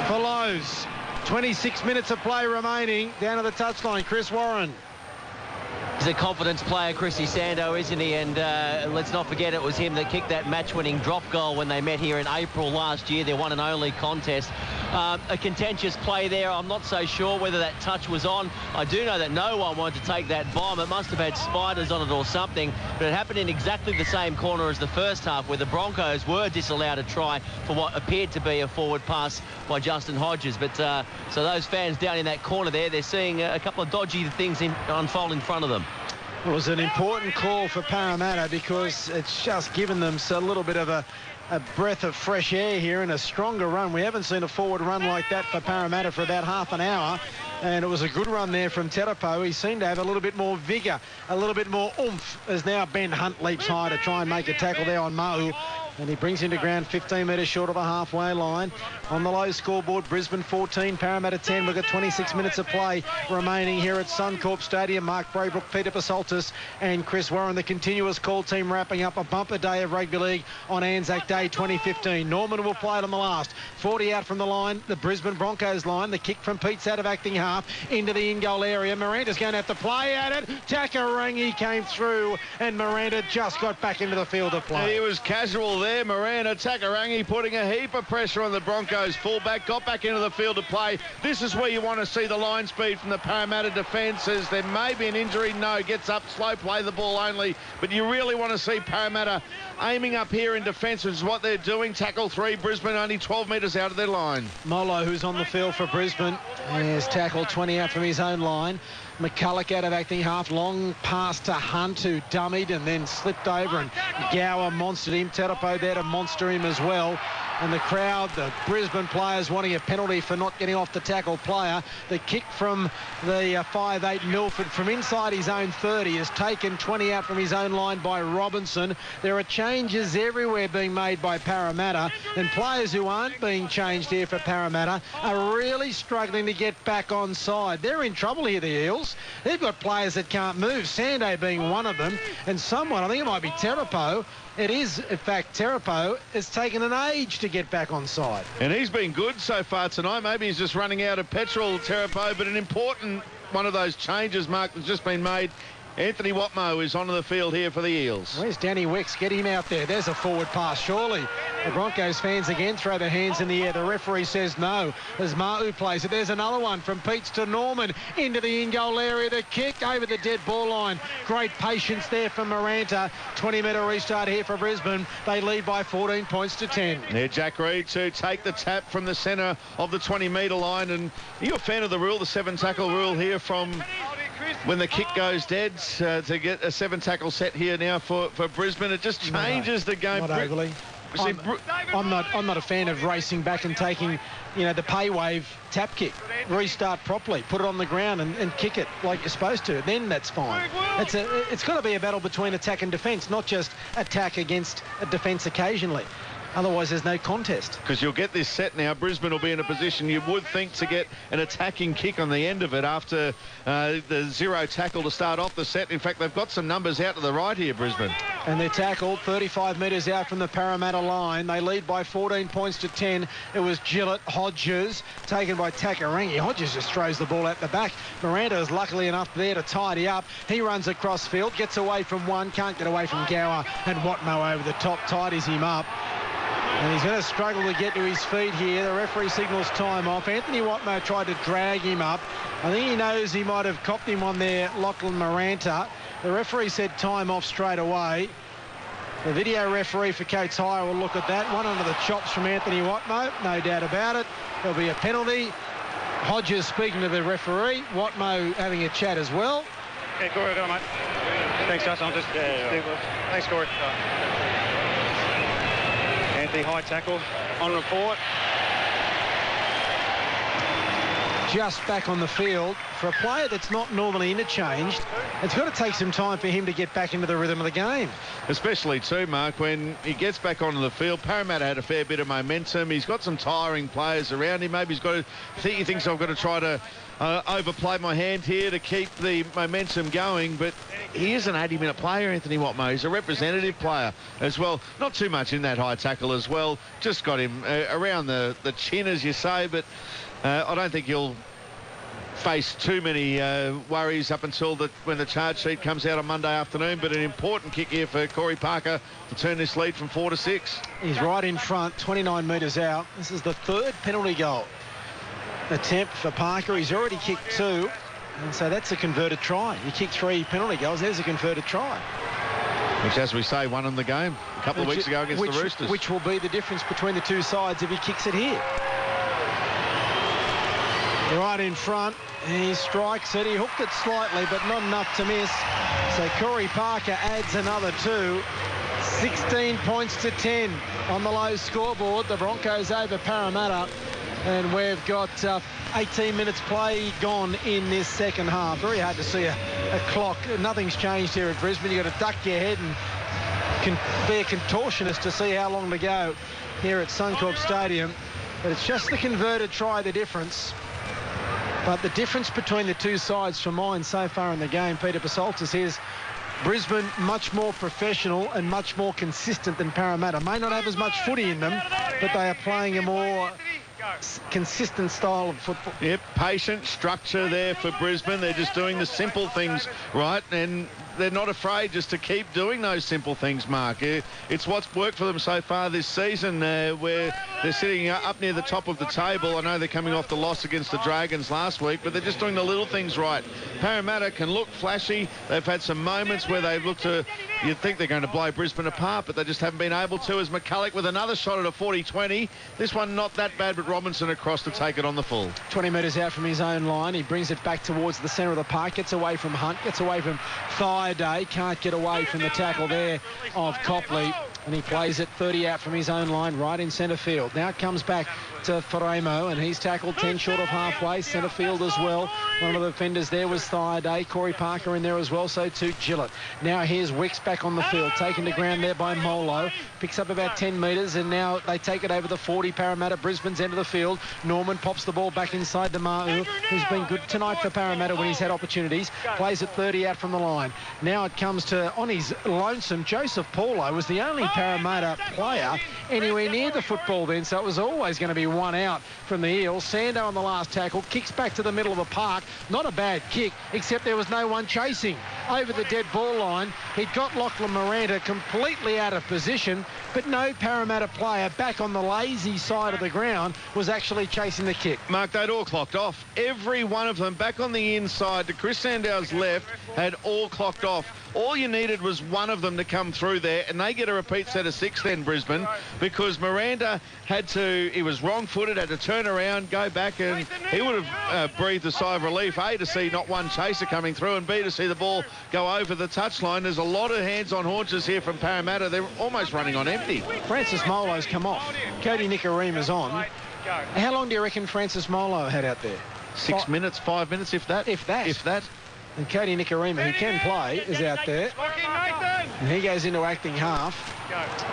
for Lowe's. 26 minutes of play remaining. Down to the touchline, Chris Warren. He's a confidence player, Chrissy Sandow, isn't he? And let's not forget it was him that kicked that match-winning drop goal when they met here in April last year, their one and only contest. A contentious play there. I'm not so sure whether that touch was on. I do know that no one wanted to take that bomb. It must have had spiders on it or something, but it happened in exactly the same corner as the first half, where the Broncos were disallowed a try for what appeared to be a forward pass by Justin Hodges. But so those fans down in that corner there, they're seeing a couple of dodgy things unfold in front of them. It was an important call for Parramatta because it's just given them a little bit of a breath of fresh air here and a stronger run. We haven't seen a forward run like that for Parramatta for about half an hour, and it was a good run there from Terapo. He seemed to have a little bit more vigour, a little bit more oomph, as now Ben Hunt leaps high to try and make a tackle there on Mahu. And he brings him to ground 15 metres short of the halfway line. On the low scoreboard, Brisbane 14, Parramatta 10. We've got 26 minutes of play remaining here at Suncorp Stadium. Mark Braybrook, Peter Pasoltis and Chris Warren, the continuous call team, wrapping up a bumper day of rugby league on Anzac Day 2015. Norman will play it on the last. 40 out from the line, the Brisbane Broncos line. The kick from Pete Satt of acting half into the in-goal area. Miranda's going to have to play at it. Takarangi came through, and Miranda just got back into the field of play. He was casual there, Miranda. Takarangi putting a heap of pressure on the Broncos fullback, got back into the field of play. This is where you want to see the line speed from the Parramatta defences. There may be an injury. No, gets up, slow play the ball only, but you really want to see Parramatta aiming up here in defence, which is what they're doing. Tackle 3, Brisbane only 12 metres out of their line. Molo, who's on the field for Brisbane, has tackled 20 out from his own line. McCulloch out of acting half, long pass to Hunt, who dummied and then slipped over, and Gower monstered him. Terapo there to monster him as well. And the crowd, the Brisbane players wanting a penalty for not getting off the tackle player. The kick from the 5'8 Milford from inside his own 30 is taken 20 out from his own line by Robinson. There are changes everywhere being made by Parramatta, and players who aren't being changed here for Parramatta are really struggling to get back on side. They're in trouble here, the Eels. They've got players that can't move, Sanday being one of them, and someone, I think it might be Terapo. It is, in fact, Terapo has taken an age to get back on side. And he's been good so far tonight. Maybe he's just running out of petrol, Terapo, but an important one of those changes, Mark, that's just been made. Anthony Watmoe is onto the field here for the Eels. Where's Danny Wex? Get him out there. There's a forward pass, surely. The Broncos fans again throw their hands in the air. The referee says no as Mahu plays it. There's another one from Peets to Norman into the in-goal area. The kick over the dead ball line. Great patience there from Miranda. 20-metre restart here for Brisbane. They lead by 14 points to 10. Yeah, Jack Reed to take the tap from the centre of the 20-metre line. And are you a fan of the rule, the 7-tackle rule here from when the kick goes dead to get a 7-tackle set here now for Brisbane. It just changes the game. Not overly. I'm not a fan of racing back and taking, the pay wave tap kick. Restart properly, put it on the ground and kick it like you're supposed to. Then that's fine. It's got to be a battle between attack and defence, not just attack against a defence occasionally. Otherwise, there's no contest. Because you'll get this set now. Brisbane will be in a position you would think to get an attacking kick on the end of it after the 0 tackle to start off the set. In fact, they've got some numbers out to the right here, Brisbane. And they're tackled 35 metres out from the Parramatta line. They lead by 14 points to 10. It was Gillett, Hodges, taken by Takarangi. Hodges just throws the ball out the back. Miranda is luckily enough there to tidy up. He runs across field, gets away from one, can't get away from Gower, and Watmo over the top tidies him up. And he's going to struggle to get to his feet here. The referee signals time off. Anthony Watmo tried to drag him up. I think he knows he might have copped him on there, Lachlan Maranta. The referee said time off straight away. The video referee for Coates Hire will look at that. One under the chops from Anthony Watmo, no doubt about it. There'll be a penalty. Hodges speaking to the referee. Watmo having a chat as well. Okay, Corey, go on, mate. Thanks, Justin. I'll just... Thanks, Corey. Anthony, high tackle. On report. Just back on the field. For a player that's not normally interchanged, it's got to take some time for him to get back into the rhythm of the game. Especially too, Mark, when he gets back onto the field. Parramatta had a fair bit of momentum. He's got some tiring players around him. Maybe he thinks I've got to try to overplay my hand here to keep the momentum going, but he is an 80-minute player, Anthony Watmo. He's a representative player as well. Not too much in that high tackle as well. Just got him around the chin, as you say, but I don't think he'll face too many worries up until when the charge sheet comes out on Monday afternoon. But an important kick here for Corey Parker to turn this lead from 4 to 6. He's right in front, 29 metres out. This is the third penalty goal attempt for Parker. He's already kicked 2, and so that's a converted try. You kick 3 penalty goals, there's a converted try. Which, as we say, won him the game a couple of weeks ago against the Roosters. Which will be the difference between the two sides if he kicks it here. Right in front, he strikes it. He hooked it slightly, but not enough to miss. So Corey Parker adds another 2. 16 points to 10 on the low scoreboard. The Broncos over Parramatta. And we've got 18 minutes play gone in this second half. Very hard to see a clock. Nothing's changed here at Brisbane. You've got to duck your head and be a contortionist to see how long to go here at Suncorp Stadium. But it's just the converted try, the difference. But the difference between the two sides for mine so far in the game, Peter Basaltis, is Brisbane much more professional and much more consistent than Parramatta. May not have as much footy in them, but they are playing a more consistent style of football. Yep, patient structure there for Brisbane. They're just doing the simple things right, and they're not afraid just to keep doing those simple things, Mark. It's what's worked for them so far this season, where they're sitting up near the top of the table. I know they're coming off the loss against the Dragons last week, but they're just doing the little things right. Parramatta can look flashy. They've had some moments where they've looked to, you'd think they're going to blow Brisbane apart, but they just haven't been able to, as McCulloch with another shot at a 40-20. This one not that bad, but Robinson across to take it on the full. 20 metres out from his own line. He brings it back towards the centre of the park, gets away from Hunt, gets away from Day, can't get away from the tackle there of Copley, and he plays it 30 out from his own line, right in centre field. Now it comes back to Faremo, and he's tackled 10 short of halfway, centre field as well. One of the defenders there was Day. Corey Parker in there as well, so too Gillett. Now here's Wicks back on the field, taken to ground there by Molo, picks up about 10 metres, and now they take it over the 40. Parramatta, Brisbane's end of the field. Norman pops the ball back inside to Ma'u, who's been good tonight for Parramatta when he's had opportunities. Plays it 30 out from the line. Now it comes to, on his lonesome, Joseph Paulo was the only Parramatta player anywhere near the football then, so it was always going to be one out from the Eels. Sando on the last tackle, kicks back to the middle of the park. Not a bad kick, except there was no one chasing. Over the dead ball line, he'd got Lachlan Miranda completely out of position, but no Parramatta player back on the lazy side of the ground was actually chasing the kick. Mark, they'd all clocked off. Every one of them back on the inside to Chris Sandow's left had all clocked off. All you needed was one of them to come through there, and they get a repeat complete set of 6 then, Brisbane, because Miranda he was wrong-footed, had to turn around, go back, and he would have breathed a sigh of relief, A, to see not one chaser coming through, and B, to see the ball go over the touchline. There's a lot of hands on haunches here from Parramatta. They're almost running on empty. Francis Molo's come off. Cody Nicarima's on. How long do you reckon Francis Molo had out there? 6 minutes, 5 minutes, if that. If that. If that. And Cody Nicarima, who can play, is out there. And he goes into acting half.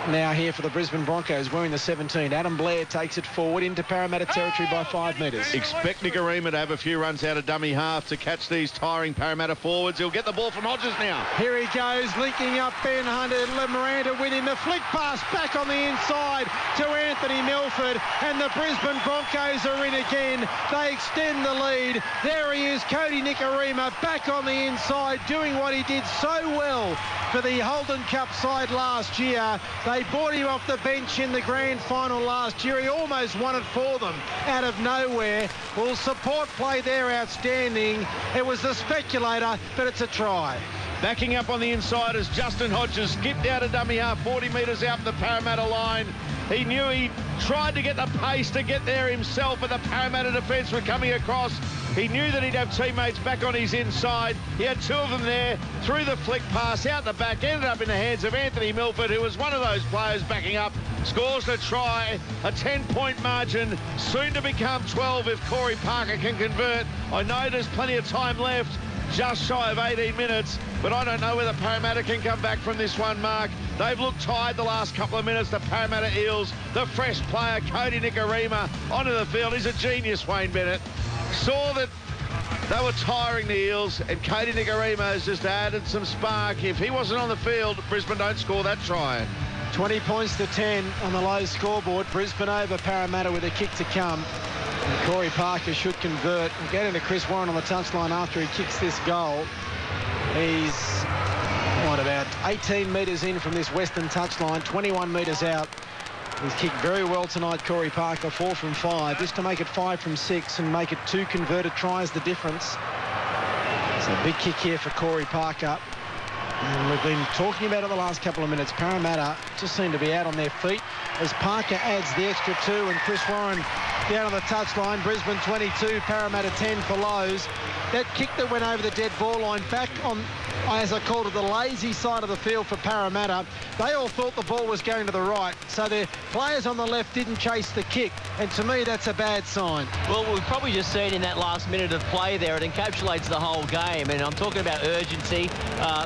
Now here for the Brisbane Broncos, wearing the 17. Adam Blair takes it forward into Parramatta territory by 5 metres. Expect Nicarima to have a few runs out of dummy half to catch these tiring Parramatta forwards. He'll get the ball from Hodges now. Here he goes, linking up Ben Hunter. Miranda winning the flick pass back on the inside to Anthony Milford. And the Brisbane Broncos are in again. They extend the lead. There he is, Cody Nicarima, back on the inside, doing what he did so well for the Holden Cup side last year. They brought him off the bench in the grand final last year. He almost won it for them out of nowhere. Well, support play there outstanding. It was the speculator, but it's a try. Backing up on the inside as Justin Hodges skipped out of dummy half, 40 metres out the Parramatta line. He knew he tried to get the pace to get there himself, but the Parramatta defence were coming across. He knew that he'd have teammates back on his inside. He had 2 of them there, threw the flick pass out the back, ended up in the hands of Anthony Milford, who was one of those players backing up, scores the try, a 10-point margin, soon to become 12 if Corey Parker can convert. I know there's plenty of time left, just shy of 18 minutes, but I don't know whether Parramatta can come back from this one, Mark. They've looked tired the last couple of minutes, the Parramatta Eels. The fresh player, Cody Nicarima, onto the field. He's a genius, Wayne Bennett. Saw that they were tiring the Eels, and Cody Nicarima has just added some spark. If he wasn't on the field, Brisbane don't score that try. 20 points to 10 on the low scoreboard. Brisbane over Parramatta with a kick to come. And Corey Parker should convert. We'll get into Chris Warren on the touchline after he kicks this goal. He's, about 18 metres in from this western touchline, 21 metres out. He's kicked very well tonight, Corey Parker, 4 from 5, just to make it 5 from 6 and make it 2 converted tries the difference. It's a big kick here for Corey Parker. And we've been talking about it the last couple of minutes. Parramatta just seem to be out on their feet as Parker adds the extra 2 and Chris Warren down on the touchline. Brisbane 22, Parramatta 10 for Lowe's. That kick that went over the dead ball line back on, as I called it, the lazy side of the field for Parramatta. They all thought the ball was going to the right, so their players on the left didn't chase the kick, and to me that's a bad sign. Well, we've probably just seen in that last minute of play there, it encapsulates the whole game, and I'm talking about urgency.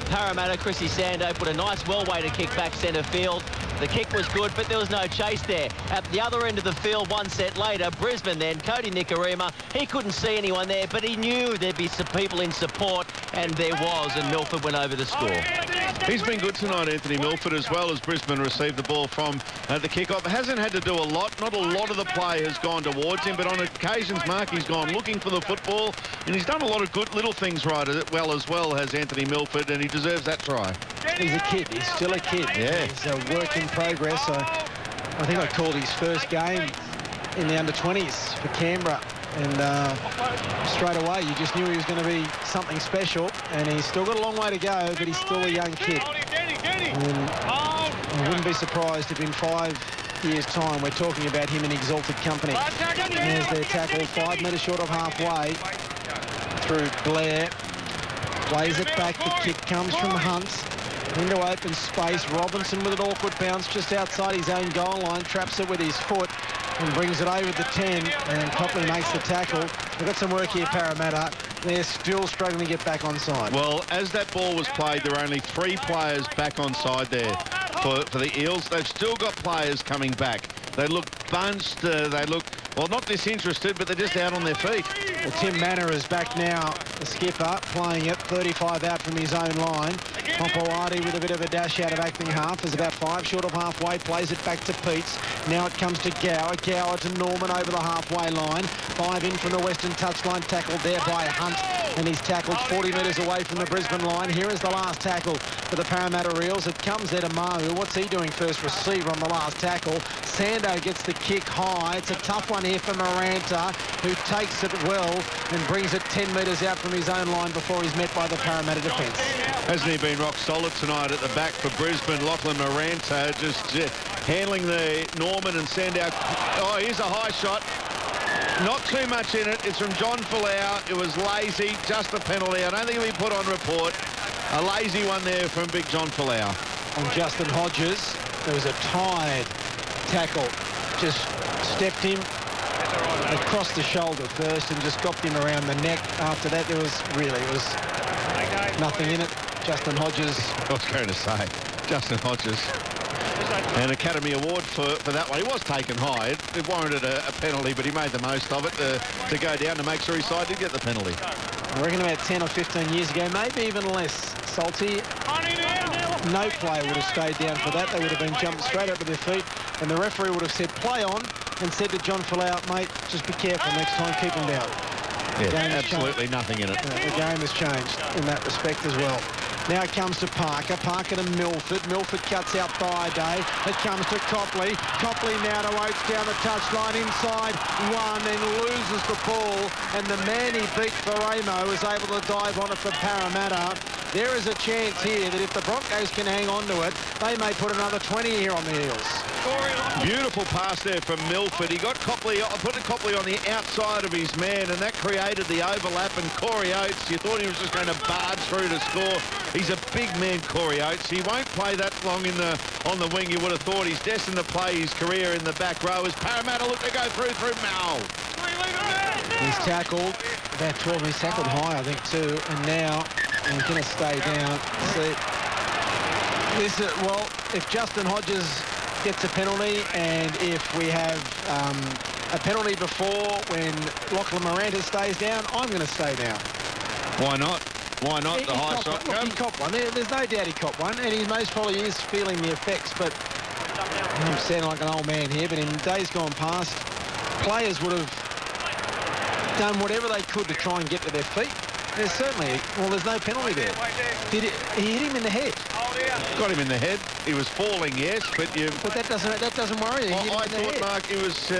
Parramatta, Chrissy Sando put a nice well-weighted kick back centre field. The kick was good, but there was no chase there. At the other end of the field, one set later, Brisbane then, Cody Nicarima, he couldn't see anyone there, but he knew there'd be some people in support, and there was, and Milford went over the score. He's been good tonight, Anthony Milford, as well as Brisbane received the ball from the kick-off. Hasn't had to do a lot. Not a lot of the play has gone towards him, but on occasions, Mark, he's gone looking for the football, and he's done a lot of good little things right as well as Anthony Milford, and he deserves that try. He's a kid. He's still a kid. Yeah. He's a work in progress. I think I called his first game in the under-20s for Canberra. And straight away, you just knew he was going to be something special. And he's still got a long way to go, but he's still a young kid. And I wouldn't be surprised if in 5 years' time we're talking about him in exalted company. There's their tackle, 5 metres short of halfway through Blair. Plays it back. The kick comes from Hunt. Into open space. Robinson with an awkward bounce just outside his own goal line. Traps it with his foot and brings it over the 10. And Copley makes the tackle. They've got some work here, Parramatta. They're still struggling to get back onside. Well, as that ball was played, there were only 3 players back onside there for the Eels. They've still got players coming back. They look bunched. They look, well, not disinterested, but they're just out on their feet. Well, Tim Manor is back now, the skipper, playing it 35 out from his own line. Pompowati with a bit of a dash out of acting half is about 5 short of halfway, plays it back to Peets. Now it comes to Gower. Gower to Norman over the halfway line. 5 in from the western touchline, tackled there by Hunt. And he's tackled 40 metres away from the Brisbane line. Here is the last tackle for the Parramatta Eels. It comes there to Mahu. What's he doing first? Receiver on the last tackle. Sando gets the kick high. It's a tough one here for Miranda, who takes it well and brings it 10 metres out from his own line before he's met by the Parramatta defence. Hasn't he been rock solid tonight at the back for Brisbane? Lachlan Maranta just handling the Norman and Sandow. Oh, here's a high shot. Not too much in it. It's from John Folau. It was lazy, just a penalty. I don't think it'll be put on report. A lazy one there from big John Folau. On Justin Hodges, there was a tired tackle. Just stepped him across the shoulder first and just got him around the neck. After that, there was nothing in it. Justin Hodges. I was going to say, Justin Hodges. An Academy Award for that one. He was taken high. It warranted a penalty, but he made the most of it to go down to make sure his side did get the penalty. I reckon about 10 or 15 years ago, maybe even less, Salty, no player would have stayed down for that. They would have been jumped straight up to their feet, and the referee would have said, play on, and said to John Folau, mate, just be careful next time, keep him down. Yeah, absolutely nothing in it. The game has changed in that respect as well. Now it comes to Parker. Parker to Milford. Milford cuts out Day. It comes to Copley. Copley now to Oates down the touchline inside one and loses the ball. And the man he beat, Faramo, is able to dive on it for Parramatta. There is a chance here that if the Broncos can hang on to it, they may put another 20 here on the Eels. Beautiful pass there from Milford. He got Copley, put Copley on the outside of his man, and that created the overlap. And Corey Oates, you thought he was just going to barge through to score. He's a big man, Corey Oates. He won't play that long on the wing. You would have thought he's destined to play his career in the back row as Parramatta look to go through Mal. He's tackled about 12. He's tackled high, I think, too. And now he's going to stay down. See, well, if Justin Hodges gets a penalty, and if we have a penalty before when Lachlan Maranta stays down, I'm going to stay down. Why not? Why not? The high shot comes. He copped one. There's no doubt he copped one, and he most probably is feeling the effects, but I'm sounding like an old man here, but in days gone past, players would have done whatever they could to try and get to their feet. There's certainly, well, there's no penalty there. He hit him in the head. Got him in the head. He was falling, yes, but that doesn't worry you. I thought, Mark, it was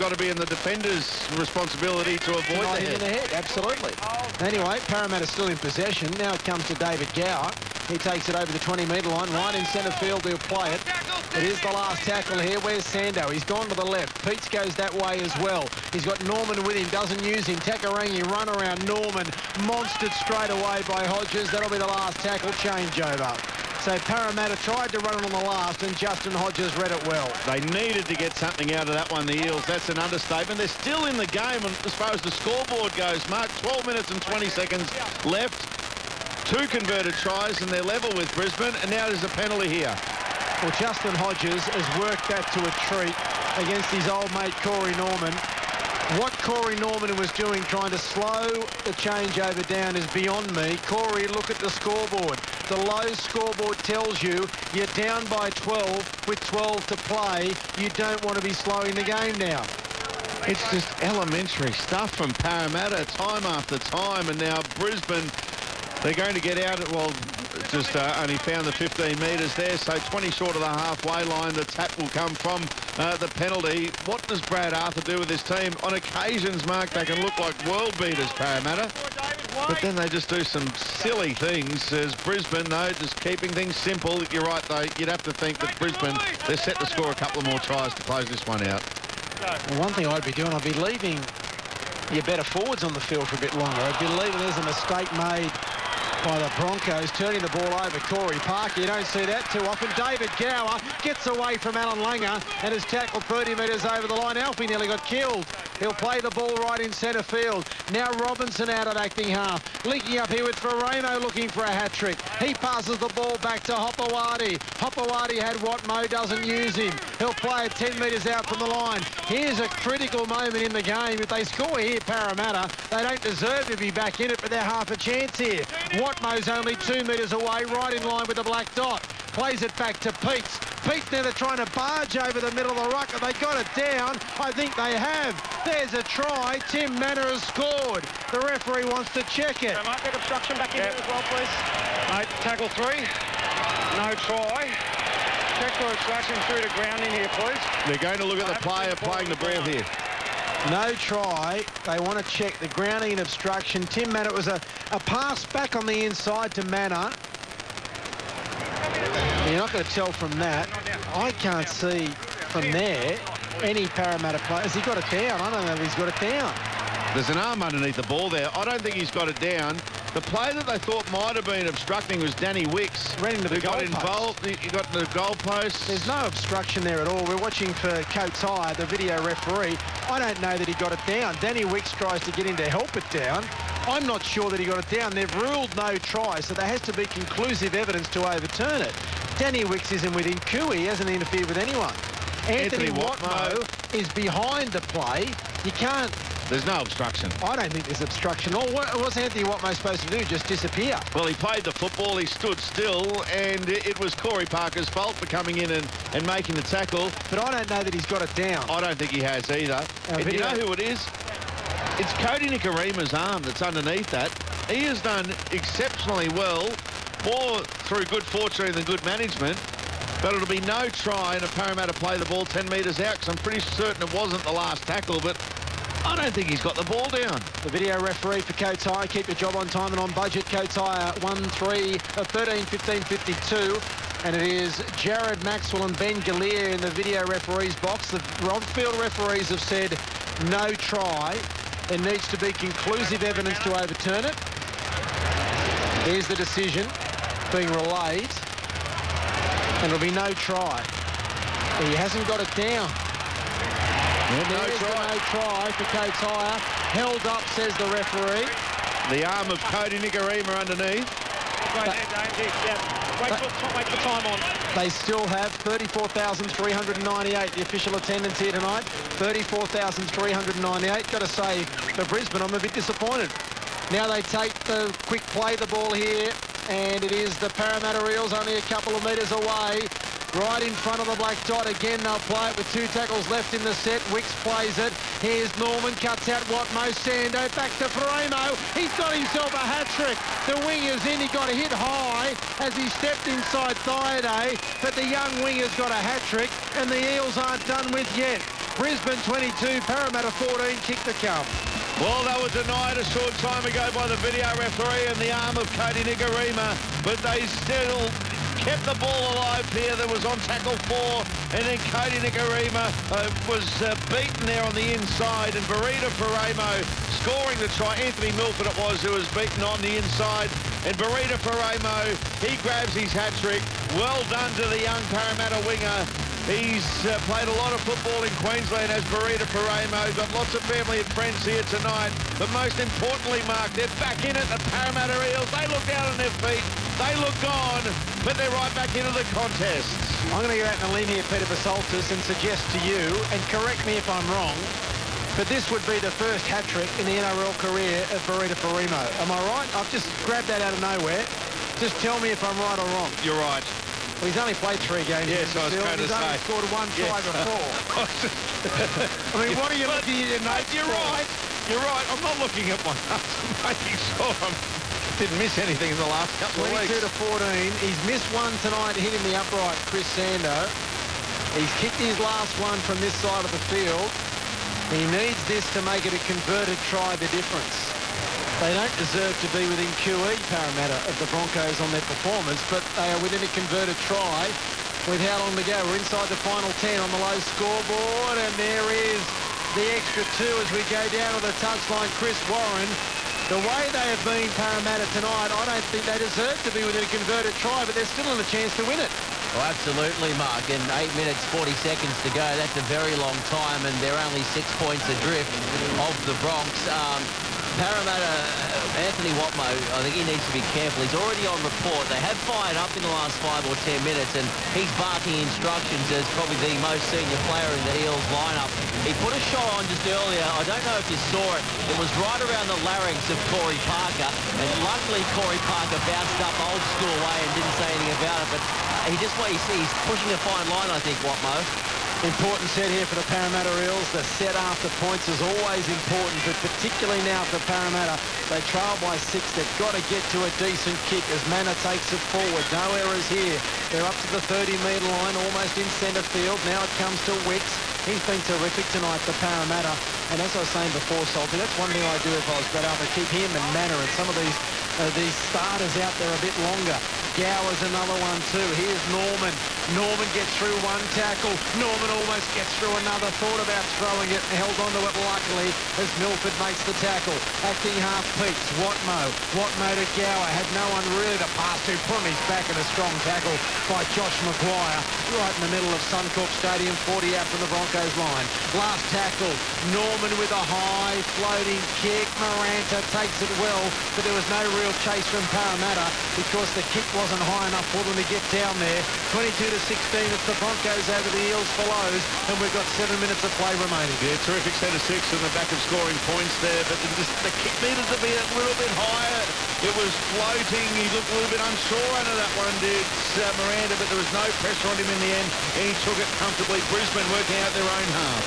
got to be in the defender's responsibility to avoid the head. In the head, absolutely. Anyway, Parramatta's still in possession. Now it comes to David Gower. He takes it over the 20-metre line. Right in centre field, he'll play it. It is the last tackle here. Where's Sando? He's gone to the left. Peets goes that way as well. He's got Norman with him, doesn't use him. Takarangi run around Norman. Monstered straight away by Hodges. That'll be the last tackle changeover. So Parramatta tried to run it on the last, and Justin Hodges read it well. They needed to get something out of that one, the Eels. That's an understatement. They're still in the game as far as the scoreboard goes, Mark. 12 minutes and 20 seconds left. 2 converted tries, and they're level with Brisbane, and now there's a penalty here. Well, Justin Hodges has worked that to a treat against his old mate Corey Norman. What Corey Norman was doing, trying to slow the changeover down, is beyond me. Corey, look at the scoreboard. The low scoreboard tells you you're down by 12 with 12 to play. You don't want to be slowing the game down. It's just elementary stuff from Parramatta time after time, and now Brisbane, they're going to get out, well, just only found the 15 metres there, so 20 short of the halfway line. The tap will come from the penalty. What does Brad Arthur do with this team? On occasions, Mark, they can look like world beaters, Parramatta, but then they just do some silly things. As Brisbane, though, just keeping things simple. You're right, though, you'd have to think that Brisbane, they're set to score a couple of more tries to close this one out. Well, one thing I'd be doing, I'd be leaving your better forwards on the field for a bit longer. I'd be leaving, there's a mistake made by the Broncos, turning the ball over. Corey Parker, you don't see that too often. David Gower gets away from Alan Langer and is tackled 30 metres over the line. Alfie nearly got killed. He'll play the ball right in centre field. Now Robinson out at acting half. Linking up here with Faramo looking for a hat-trick. He passes the ball back to Hopewadi. Hopewadi had what Mo doesn't use him. He'll play it 10 metres out from the line. Here's a critical moment in the game. If they score here, Parramatta, they don't deserve to be back in it, but they're half a chance here. Watmo's only 2 metres away, right in line with the black dot. Plays it back to Peets. Peets now they're trying to barge over the middle of the ruck. Have they got it down? I think they have. There's a try. Tim Manor has scored. The referee wants to check it. Might get obstruction back in here as well, please. Mate, tackle 3. No try. Check for obstruction through the ground in here, please. They're going to look at the player playing the ball here. No try. They want to check the grounding and obstruction. Tim Manor, it was a pass back on the inside to Manor. You're not going to tell from that. I can't see from there any Parramatta player. Has he got it down? I don't know if he's got it down. There's an arm underneath the ball there. I don't think he's got it down. The player that they thought might have been obstructing was Danny Wicks. Ran into the got goalpost. involved. He got the goalpost. There's no obstruction there at all. We're watching for Coates Hire, the video referee. I don't know that he got it down. Danny Wicks tries to get in to help it down. I'm not sure that he got it down. They've ruled no try, so there has to be conclusive evidence to overturn it. Danny Wicks isn't within coo. He hasn't interfered with anyone. Anthony Watmo is behind the play. You can't... There's no obstruction. I don't think there's obstruction. Or what's Anthony Watmo supposed to do? Just disappear? Well, he played the football. He stood still, and it was Corey Parker's fault for coming in and making the tackle. But I don't know that he's got it down. I don't think he has either. And you know who it is? It's Cody Nikorima's arm that's underneath that. He has done exceptionally well, more through good fortune than good management. But it'll be no try, and if Parramatta play the ball 10 metres out, because I'm pretty certain it wasn't the last tackle, but I don't think he's got the ball down. The video referee for Coates Hire. Keep your job on time and on budget. Coates Hire 13-15-52. And it is Jared Maxwell and Ben Gallier in the video referee's box. The on-field referees have said no try. There needs to be conclusive evidence to overturn it. Here's the decision being relayed. And it'll be no try. He hasn't got it down. No try. No try for Coates Hire. Held up, says the referee. The arm of Cody Nikorima underneath. Wait for time on. They still have 34,398. The official attendance here tonight, 34,398. Got to say, for Brisbane, I'm a bit disappointed. Now they take the quick play the ball here, and it is the Parramatta Eels only a couple of metres away. Right in front of the black dot. Again, they'll play it with 2 tackles left in the set. Wicks plays it. Here's Norman, cuts out Watmo. Sando back to Framo. He's got himself a hat-trick. The winger's in. He got hit high as he stepped inside Thaiday. But the young winger's got a hat-trick, and the Eels aren't done with yet. Brisbane 22, Parramatta 14, kick the come. Well, they were denied a short time ago by the video referee and the arm of Cody Nikorima, but they still kept the ball alive here. That was on tackle 4, and then Cody Nikorima was beaten there on the inside, and Barita Faramo scoring the try. Anthony Milford it was who was beaten on the inside, and Barita Faramo, he grabs his hat-trick. Well done to the young Parramatta winger. He's played a lot of football in Queensland as Barita Faramo. Got lots of family and friends here tonight. But most importantly, Mark, they're back in it, the Parramatta Eels. They look down on their feet. They look gone, but they're right back into the contest. I'm going to go out on a limb here, Peter Basaltis, and suggest to you, and correct me if I'm wrong, but this would be the first hat-trick in the NRL career of Barita Faramo. Am I right? I've just grabbed that out of nowhere. Just tell me if I'm right or wrong. You're right. Well, he's only played 3 games. Yes, I was going to say. He's only scored 1 try before. I mean, what are you looking at your notes? You're right. You're right. I'm not looking at my notes. I'm making sure I didn't miss anything in the last couple of weeks. 22-14. He's missed one tonight, hitting the upright, Chris Sando. He's kicked his last one from this side of the field. He needs this to make it a converted try, the difference. They don't deserve to be within QE, Parramatta, of the Broncos on their performance, but they are within a converted try with how long to go. We're inside the final 10 on the low scoreboard, and there is the extra 2 as we go down to the touchline. Chris Warren, the way they have been Parramatta tonight, I don't think they deserve to be within a converted try, but they're still in a chance to win it. Well, absolutely, Mark. And 8 minutes, 40 seconds to go. That's a very long time, and they're only 6 points adrift of the Bronx. Parramatta, Anthony Watmo, I think he needs to be careful. He's already on report. They have fired up in the last 5 or 10 minutes, and he's barking instructions as probably the most senior player in the Eels lineup. He put a shot on just earlier. I don't know if you saw it. It was right around the larynx of Corey Parker, and luckily Corey Parker bounced up old school way and didn't say anything about it, but he's pushing a fine line, I think, Watmo. Important set here for the Parramatta Eels. The set after points is always important, but particularly now for Parramatta. They trail by 6. They've got to get to a decent kick as Manor takes it forward. No errors here. They're up to the 30-metre line, almost in centre field. Now it comes to Wicks. He's been terrific tonight for Parramatta. And as I was saying before, Salty, that's one thing I do if I was Brad Arthur, keep him and Manor and some of these starters out there a bit longer. Gower's another one too. Here's Norman. Norman gets through one tackle. Norman almost gets through another. Thought about throwing it. Held onto it luckily as Milford makes the tackle. Acting half Peaks. Watmo. Watmo to Gower. Had no one really to pass to. Put on his back in a strong tackle by Josh Maguire. Right in the middle of Suncorp Stadium. 40 out from the Broncos line. Last tackle. Norman with a high floating kick. Maranta takes it well, but there was no real chase from Parramatta because the kick wasn't high enough for them to get down there. 22-16, it's the Broncos over the Eels for Lows, and we've got 7 minutes of play remaining. Yeah, terrific set of 6 in the back of scoring points there, but the kick needed to be a little bit higher. It was floating. He looked a little bit unsure under that one, did Miranda, but there was no pressure on him in the end, and he took it comfortably. Brisbane working out their own half.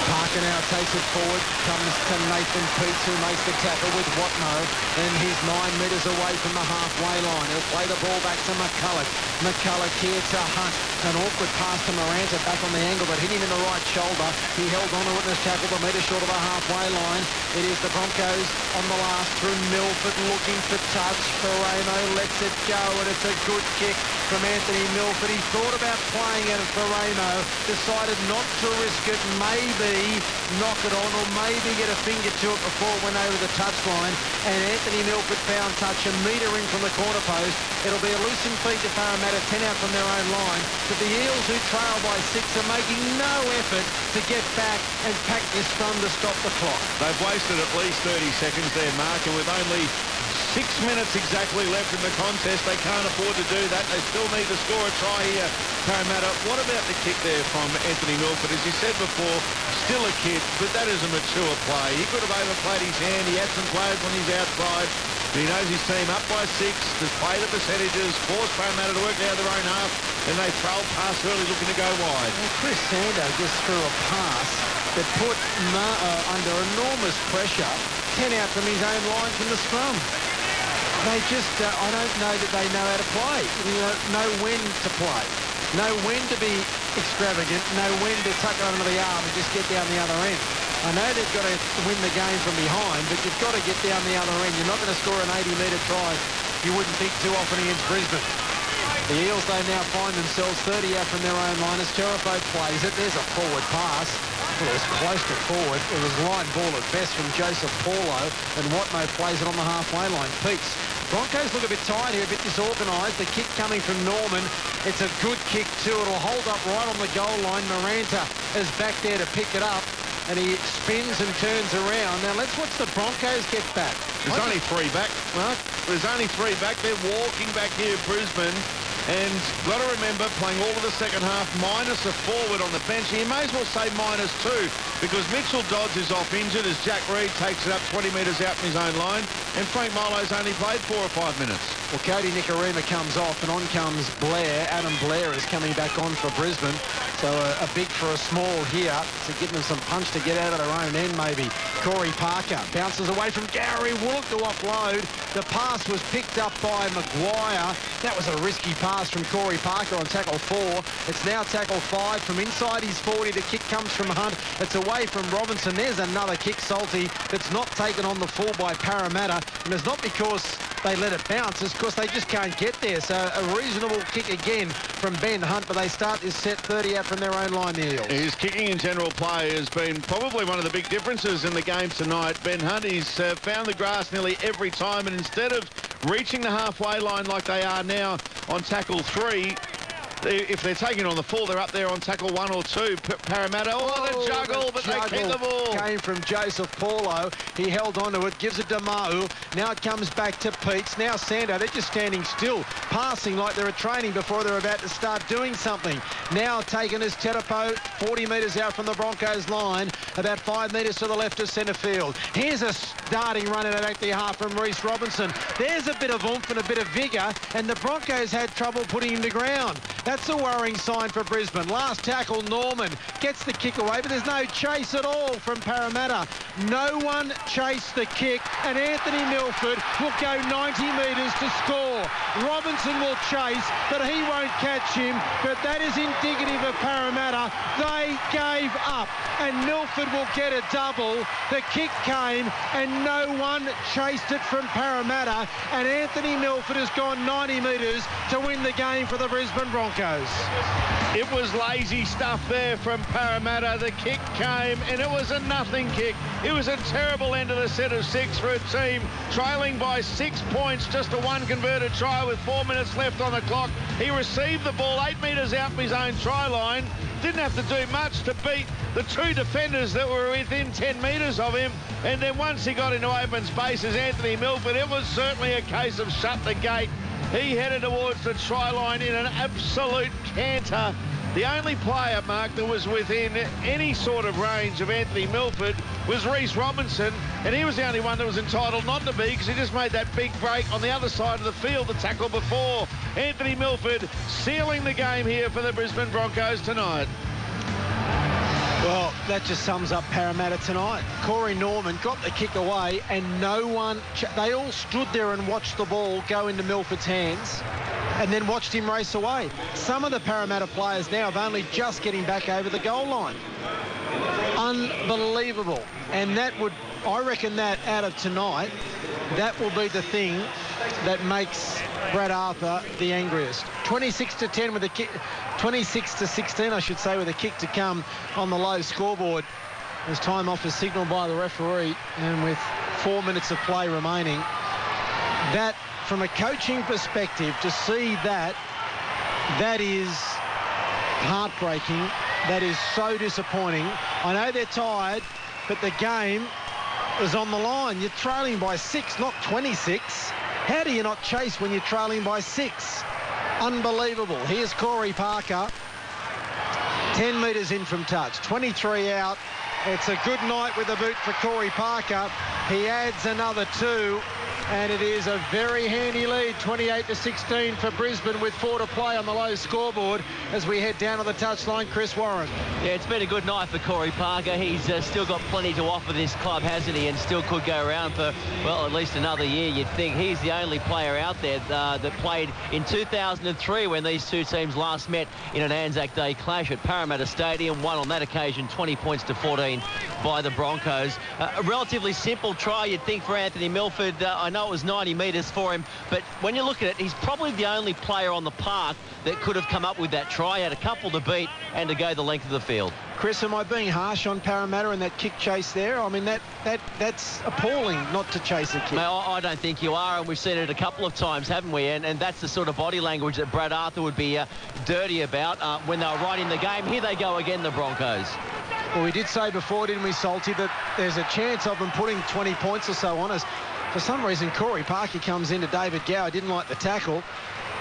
Parker now takes it forward, comes to Nathan Peets, who makes the tackle with Watmo, and he's 9 metres away from the halfway line. He'll play the ball back to McCulloch. McCulloch here to Hunt. An awkward pass to Maranta back on the angle, but hit him in the right shoulder. He held on to it and has tackled a metre short of the halfway line. It is the Broncos on the last through Milford looking for touch. Ferramo lets it go, and it's a good kick from Anthony Milford. He thought about playing it at Ferramo, decided not to risk it, maybe knock it on or maybe get a finger to it before it went over the touchline, and Anthony Milford found touch a metre in from the corner post. It'll be a loosened feet to Parramatta, 10 out from their own line, but the Eels, who trail by 6, are making no effort to get back and pack this scrum to stop the clock. They've wasted at least 30 seconds there, Mark, and with only 6 minutes exactly left in the contest, they can't afford to do that. They still need to score a try here, Parramatta. What about the kick there from Anthony Milford? As you said before, still a kid, but that is a mature play. He could have overplayed his hand. He had some players on his outside. He knows his team up by 6, to play the percentages, force Parramatta to work out their own half, and they trailed past early looking to go wide. Well, Chris Sando just threw a pass that put under enormous pressure, 10 out from his own line from the scrum. They just, I don't know that they know how to play. Know when to play. Know when to be extravagant. Know when to tuck it under the arm and just get down the other end. I know they've got to win the game from behind, but you've got to get down the other end. You're not going to score an 80-metre try, you wouldn't think, too often against Brisbane. The Eels, they now find themselves 30 out from their own line as Terrafo plays it. There's a forward pass. Well, it was close to forward. It was line ball at best from Joseph Paulo, and Watmo plays it on the halfway line. Peaks. Broncos look a bit tired here, a bit disorganised. The kick coming from Norman. It's a good kick too. It'll hold up right on the goal line. Maranta is back there to pick it up, and he spins and turns around. Now let's watch the Broncos get back. There's only 3 back, Mark. There's only 3 back. They're walking back here, Brisbane. And got to remember, playing all of the second half, minus a forward on the bench. You may as well say -2, because Mitchell Dodds is off injured as Jack Reed takes it up 20 metres out from his own line, and Frank Molo's only played 4 or 5 minutes. Well, Cody Nikorima comes off, and on comes Blair. Adam Blair is coming back on for Brisbane. So a big for a small here to give them some punch to get out of their own end, maybe. Corey Parker bounces away from Gary Woollock to offload. The pass was picked up by Maguire. That was a risky pass from Corey Parker on tackle 4. It's now tackle 5 from inside his 40. The kick comes from Hunt. It's away from Robinson. There's another kick, Salty, that's not taken on the full by Parramatta. And it's not because they let it bounce, it's because they just can't get there. So a reasonable kick again from Ben Hunt, but they start this set 30 out from their own line, the Eels. His kicking in general play has been probably one of the big differences in the game tonight. Ben Hunt, he's found the grass nearly every time, and instead of reaching the halfway line like they are now on tackle 3, if they're taking on the full, they're up there on tackle 1 or 2. Parramatta, the juggle, but they keep the ball. Came from Joseph Paulo. He held on to it, gives it to Mau. Now it comes back to Peets. Now Sando, they're just standing still, passing like they were training before they're about to start doing something. Now taken is Terapo, 40 metres out from the Broncos line, about 5 metres to the left of centre field. Here's a starting run at back the half from Reece Robinson. There's a bit of oomph and a bit of vigour, and the Broncos had trouble putting him to ground. That's a worrying sign for Brisbane. Last tackle, Norman gets the kick away, but there's no chase at all from Parramatta. No one chased the kick, and Anthony Milford will go 90 metres to score. Robinson will chase, but he won't catch him. But that is indicative of Parramatta. They gave up, and Milford will get a double. The kick came, and no one chased it from Parramatta, and Anthony Milford has gone 90 metres to win the game for the Brisbane Broncos. It was lazy stuff there from Parramatta. The kick came, and it was a nothing kick. It was a terrible end of the set of 6 for a team trailing by 6 points, just a one converted try with 4 minutes left on the clock. He received the ball 8 metres out from his own try line. Didn't have to do much to beat the 2 defenders that were within 10 metres of him. And then once he got into open space as Anthony Milford, it was certainly a case of shut the gate. He headed towards the try line in an absolute canter. The only player, Mark, that was within any sort of range of Anthony Milford was Reece Robinson, and he was the only one that was entitled not to be, because he just made that big break on the other side of the field, the tackle before. Anthony Milford sealing the game here for the Brisbane Broncos tonight. Well, that just sums up Parramatta tonight. Corey Norman got the kick away, and no one... They all stood there and watched the ball go into Milford's hands and then watched him race away. Some of the Parramatta players now have only just getting back over the goal line. Unbelievable. And that would... I reckon that out of tonight, that will be the thing that makes Brad Arthur the angriest. 26-10 with a kick... 26-16, I should say, with a kick to come on the low scoreboard as time off is signalled by the referee, and with 4 minutes of play remaining. That, from a coaching perspective, to see that is heartbreaking. That is so disappointing. I know they're tired, but the game is on the line. You're trailing by 6, not 26. How do you not chase when you're trailing by 6? Unbelievable. Here's Corey Parker. 10 metres in from touch. 23 out. It's a good night with the boot for Corey Parker. He adds another 2. And it is a very handy lead, 28-16 for Brisbane, with 4 to play on the low scoreboard as we head down to the touchline. Chris Warren. Yeah, it's been a good night for Corey Parker. He's still got plenty to offer this club, hasn't he? And still could go around for, well, at least another year, you'd think. He's the only player out there that played in 2003 when these two teams last met in an Anzac Day clash at Parramatta Stadium. Won on that occasion 20 points to 14 by the Broncos. A relatively simple try, you'd think, for Anthony Milford. I know it was 90 metres for him, but when you look at it, he's probably the only player on the park that could have come up with that try. Had a couple to beat and to go the length of the field. Chris, am I being harsh on Parramatta and that kick chase there? I mean, that's appalling not to chase a kick. No, I don't think you are, and we've seen it a couple of times, haven't we? And that's the sort of body language that Brad Arthur would be dirty about when they were right in the game. Here they go again, the Broncos. Well, we did say before, didn't we, Salty, that there's a chance of them putting 20 points or so on us. For some reason, Corey Parker comes into David Gower. Didn't like the tackle.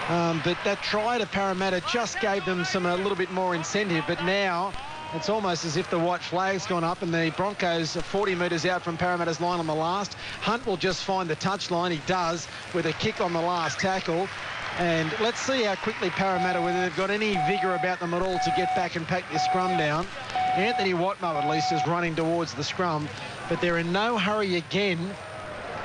But that try to Parramatta just gave them a little bit more incentive. But now it's almost as if the white flag's gone up and the Broncos are 40 metres out from Parramatta's line on the last. Hunt will just find the touch line. He does with a kick on the last tackle. And let's see how quickly Parramatta, whether they've got any vigour about them at all to get back and pack this scrum down. Anthony Watmough, at least, is running towards the scrum. But they're in no hurry again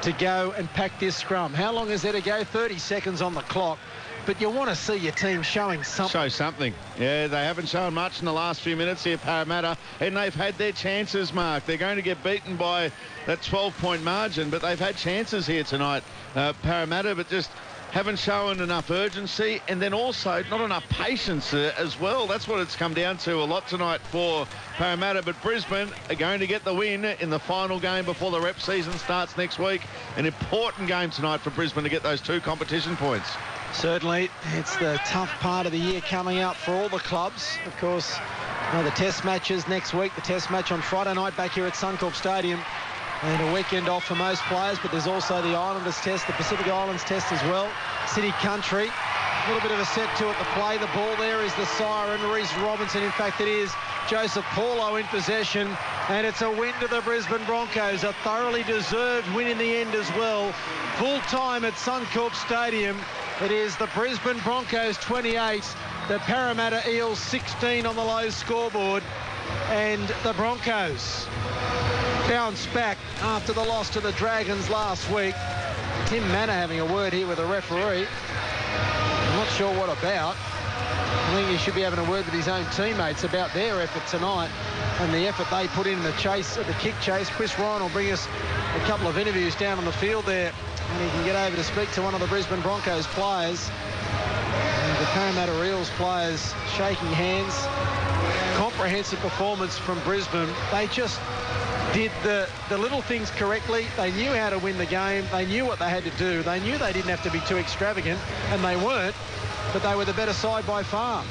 to go and pack this scrum. How long is there to go? 30 seconds on the clock. But you want to see your team showing something. Show something. Yeah, they haven't shown much in the last few minutes here, Parramatta, and they've had their chances, Mark. They're going to get beaten by that 12-point margin, but they've had chances here tonight, Parramatta, but just haven't shown enough urgency, and then also not enough patience as well. That's what it's come down to a lot tonight for Parramatta. But Brisbane are going to get the win in the final game before the rep season starts next week. An important game tonight for Brisbane to get those 2 competition points. Certainly, it's the tough part of the year coming up for all the clubs. Of course, the test matches next week, the test match on Friday night back here at Suncorp Stadium. And a weekend off for most players, but there's also the Islanders test, the Pacific Islands test as well. City Country, a little bit of a set to it, the play. The ball there is the siren, Reece Robinson. In fact, it is Joseph Paulo in possession, and it's a win to the Brisbane Broncos. A thoroughly deserved win in the end as well. Full time at Suncorp Stadium. It is the Brisbane Broncos 28, the Parramatta Eels 16 on the low scoreboard, and the Broncos bounce back after the loss to the Dragons last week. Tim Manor having a word here with the referee. I'm not sure what about. I think he should be having a word with his own teammates about their effort tonight and the effort they put in the chase, the kick chase. Chris Ryan will bring us a couple of interviews down on the field there, and he can get over to speak to one of the Brisbane Broncos players. And the Parramatta Eels players shaking hands. Comprehensive performance from Brisbane. They just did the little things correctly. They knew how to win the game. They knew what they had to do. They knew they didn't have to be too extravagant, and they weren't, but they were the better side by far.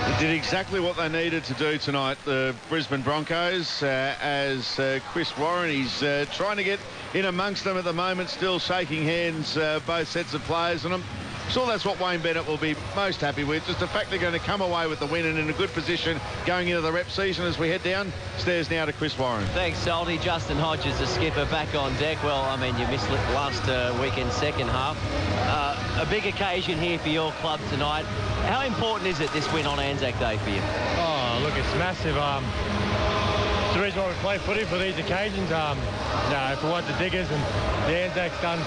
They did exactly what they needed to do tonight, the Brisbane Broncos, as Chris Warren, he's trying to get in amongst them at the moment, still shaking hands, both sets of players, and I'm sure that's what Wayne Bennett will be most happy with, just the fact they're going to come away with the win and in a good position going into the rep season. As we head downstairs now to Chris Warren. Thanks, Salty. Justin Hodges, the skipper, back on deck. Well, I mean, you missed last weekend second half. A big occasion here for your club tonight. How important is it, this win on ANZAC Day for you? Oh, look, it's massive. It's the reason why we play footy for these occasions. For what the Diggers and the ANZAC's done,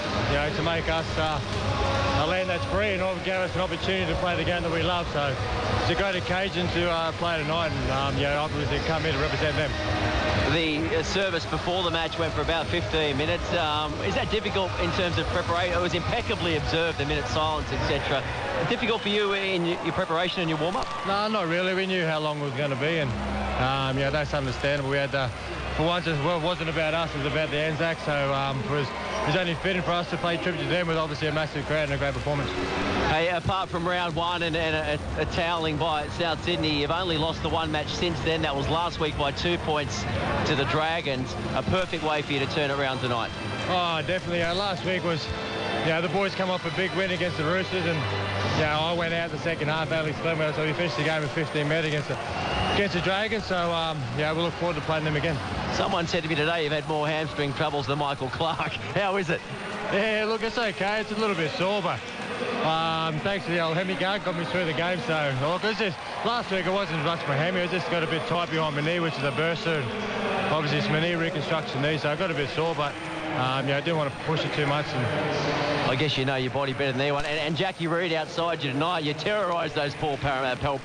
to make us a land that's free and give us an opportunity to play the game that we love. So it's a great occasion to play tonight, and obviously come here to represent them. The service before the match went for about 15 minutes. Is that difficult in terms of preparation? It was impeccably observed, the minute silence, etc. Difficult for you in your preparation and your warm-up? No, not really. We knew how long it was going to be, and that's understandable. We had for once, it wasn't about us, it was about the ANZAC, so it was only fitting for us to pay tribute to them with obviously a massive crowd and a great performance. Hey, apart from round one and a toweling by South Sydney, you've only lost the one match since then. That was last week by 2 points to the Dragons. A perfect way for you to turn it around tonight. Oh, definitely. Last week was, the boys come off a big win against the Roosters, and I went out the second half, only split, so we finished the game with 15 men against the Dragons, so we look forward to playing them again. Someone said to me today you've had more hamstring troubles than Michael Clark. How is it? Yeah, look, it's okay. It's a little bit sore, but thanks to the old hemi guard, got me through the game. So look, last week it wasn't much for hemi. It just got a bit tight behind my knee, which is a bursa. And obviously it's my knee reconstruction knee, so I got a bit sore, but I didn't want to push it too much. And I guess you know your body better than anyone. And Jackie Reid outside you tonight, you terrorised those poor Parramatta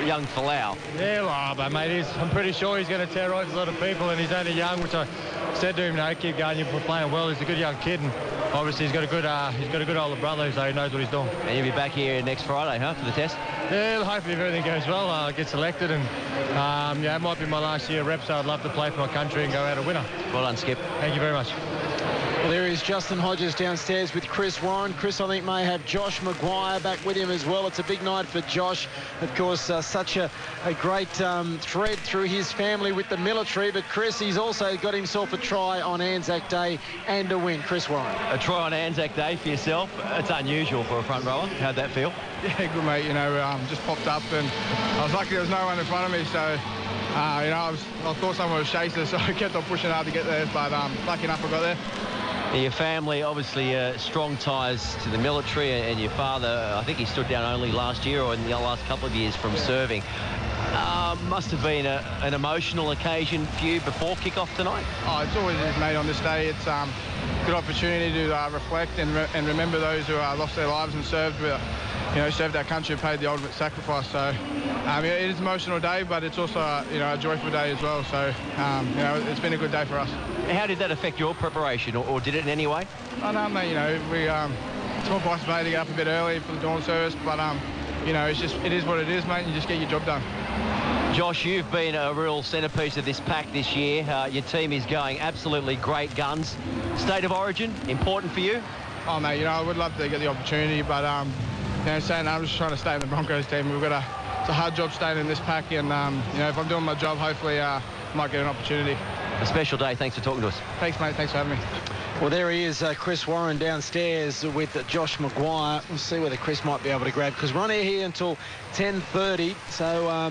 young Falau. Yeah, but mate, I'm pretty sure he's going to terrorise a lot of people, and he's only young, which I said to him, no, keep going, you're playing well. He's a good young kid, and obviously he's got a good older brother, so he knows what he's doing. And you'll be back here next Friday, huh, for the test? Yeah, hopefully if everything goes well, I'll get selected, and it might be my last year rep, so I'd love to play for my country and go out a winner. Well done, Skip. Thank you very much. Well, there is Justin Hodges downstairs with Chris Warren. Chris, I think, may have Josh Maguire back with him as well. It's a big night for Josh. Of course, such a great thread through his family with the military. But, Chris, he's also got himself a try on ANZAC Day and a win. Chris Warren. A try on ANZAC Day for yourself. It's unusual for a front rower. How'd that feel? Yeah, good, mate. Just popped up, and I was lucky there was no one in front of me, so... I thought someone was chasing, so I kept on pushing hard to get there, but lucky enough I got there. Your family, obviously, strong ties to the military, and your father, I think he stood down only last year or in the last couple of years from serving. Must have been an emotional occasion for you before kick-off tonight? Oh, it's always is, mate, on this day. It's a good opportunity to reflect and remember those who lost their lives and served our country and paid the ultimate sacrifice. So it is an emotional day, but it's also a joyful day as well. So it's been a good day for us. How did that affect your preparation, or did it in any way? Oh, no, mate. We small possibility to get up a bit early for the dawn service, but it is what it is, mate. You just get your job done. Josh, you've been a real centrepiece of this pack this year. Your team is going absolutely great guns. State of origin, important for you? Oh, mate, I would love to get the opportunity, but saying that, I'm just trying to stay in the Broncos team. It's a hard job staying in this pack, and if I'm doing my job, hopefully I might get an opportunity. A special day. Thanks for talking to us. Thanks, mate. Thanks for having me. Well, there he is, Chris Warren downstairs with Josh Maguire. We'll see whether Chris might be able to grab, because we're on air here until 10:30. So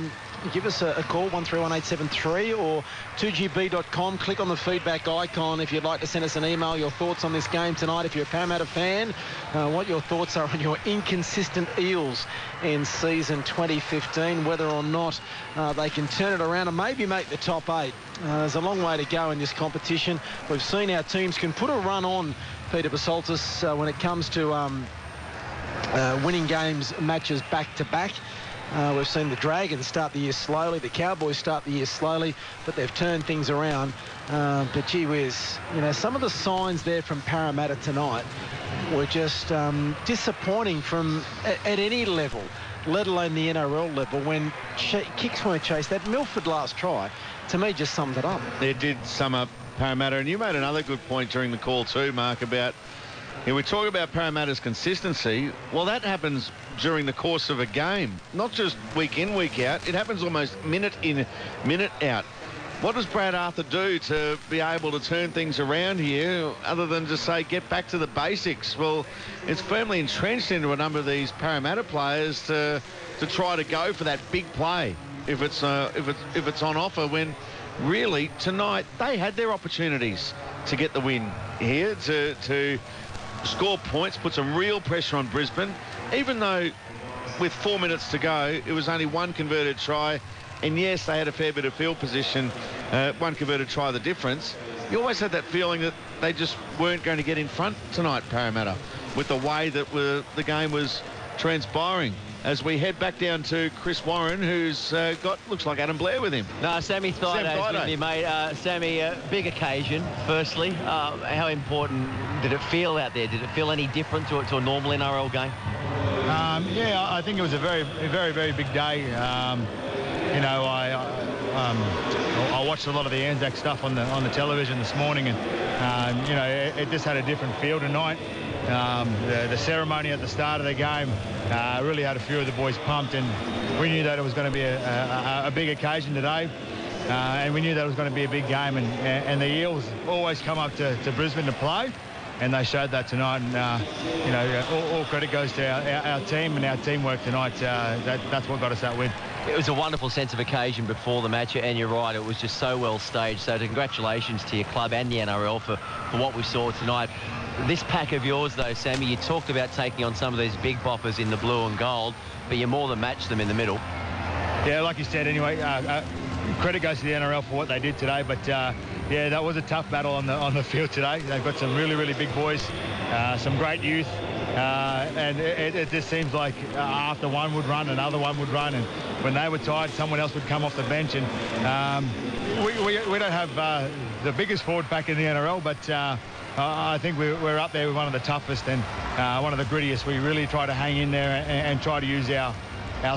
give us a call, 131873, or 2GB.com. Click on the feedback icon if you'd like to send us an email, your thoughts on this game tonight. If you're a Parramatta fan, what your thoughts are on your inconsistent Eels in season 2015, whether or not they can turn it around and maybe make the top 8. There's a long way to go in this competition. We've seen how teams can put a run on Peter Basaltis when it comes to winning matches back-to-back. We've seen the Dragons start the year slowly, the Cowboys start the year slowly, but they've turned things around. But gee whiz, some of the signs there from Parramatta tonight were just disappointing at any level, let alone the NRL level, when kicks weren't chased. That Milford last try, to me, just summed it up. It did sum up Parramatta, and you made another good point during the call too, Mark, about we talk about Parramatta's consistency. Well, that happens during the course of a game, not just week in, week out. It happens almost minute in, minute out. What does Brad Arthur do to be able to turn things around here, other than just say, get back to the basics? Well, it's firmly entrenched into a number of these Parramatta players to try to go for that big play if it's on offer, when really tonight they had their opportunities to get the win here, to score points, put some real pressure on Brisbane, even though with 4 minutes to go, it was only one converted try. And yes, they had a fair bit of field position, one converted try the difference. You always had that feeling that they just weren't going to get in front tonight, Parramatta, with the way that the game was transpiring. As we head back down to Chris Warren, who's looks like Adam Blair with him. No, Sammy Thaiday with me, mate. Sammy, big occasion, firstly. How important did it feel out there? Did it feel any different to a normal NRL game? Yeah, I think it was a very, very big day. I watched a lot of the ANZAC stuff on the television this morning, and it just had a different feel tonight. The ceremony at the start of the game really had a few of the boys pumped, and we knew that it was going to be a big occasion today, and we knew that it was going to be a big game, and the Eels always come up to Brisbane to play, and they showed that tonight. And all credit goes to our team and our teamwork tonight. That's what got us that win. It was a wonderful sense of occasion before the match, and you're right, it was just so well staged. So congratulations to your club and the NRL for what we saw tonight. This pack of yours, though, Sammy, you talked about taking on some of these big boppers in the blue and gold, but you more than matched them in the middle. Yeah, like you said, anyway, credit goes to the NRL for what they did today, but yeah, that was a tough battle on the field today. They've got some really big boys, some great youth, and it just seems like after one would run, another one would run, and when they were tired, someone else would come off the bench. And we don't have the biggest forward pack in the NRL, but I think we're up there with one of the toughest and one of the grittiest. We really try to hang in there and try to use our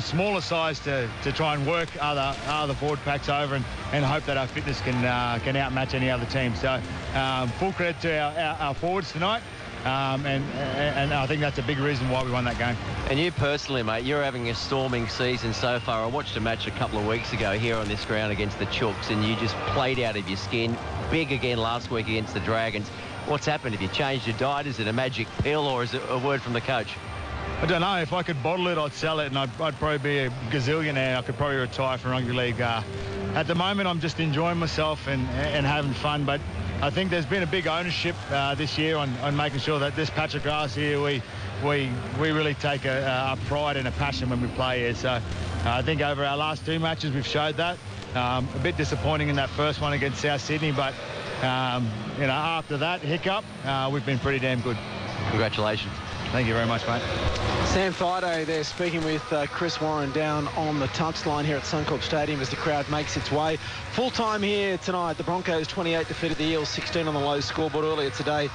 smaller size to try and work other forward packs over and hope that our fitness can outmatch any other team. So full credit to our forwards tonight. And I think that's a big reason why we won that game. And you personally, mate, you're having a storming season so far. I watched a match a couple of weeks ago here on this ground against the Chooks, and you just played out of your skin. Big again last week against the Dragons. What's happened? Have you changed your diet? Is it a magic pill, or is it a word from the coach? I don't know. If I could bottle it, I'd sell it, and I'd probably be a gazillionaire. I could probably retire from rugby league. At the moment, I'm just enjoying myself and having fun, but I think there's been a big ownership this year on making sure that this patch of grass here, we really take a pride and a passion when we play here. So I think over our last two matches, we've showed that. A bit disappointing in that first one against South Sydney, but after that hiccup, we've been pretty damn good. Congratulations. Thank you very much, mate. Sam Thaiday there speaking with Chris Warren down on the touchline here at Suncorp Stadium as the crowd makes its way. Full time here tonight. The Broncos 28 defeated the Eels 16 on the low scoreboard. Earlier today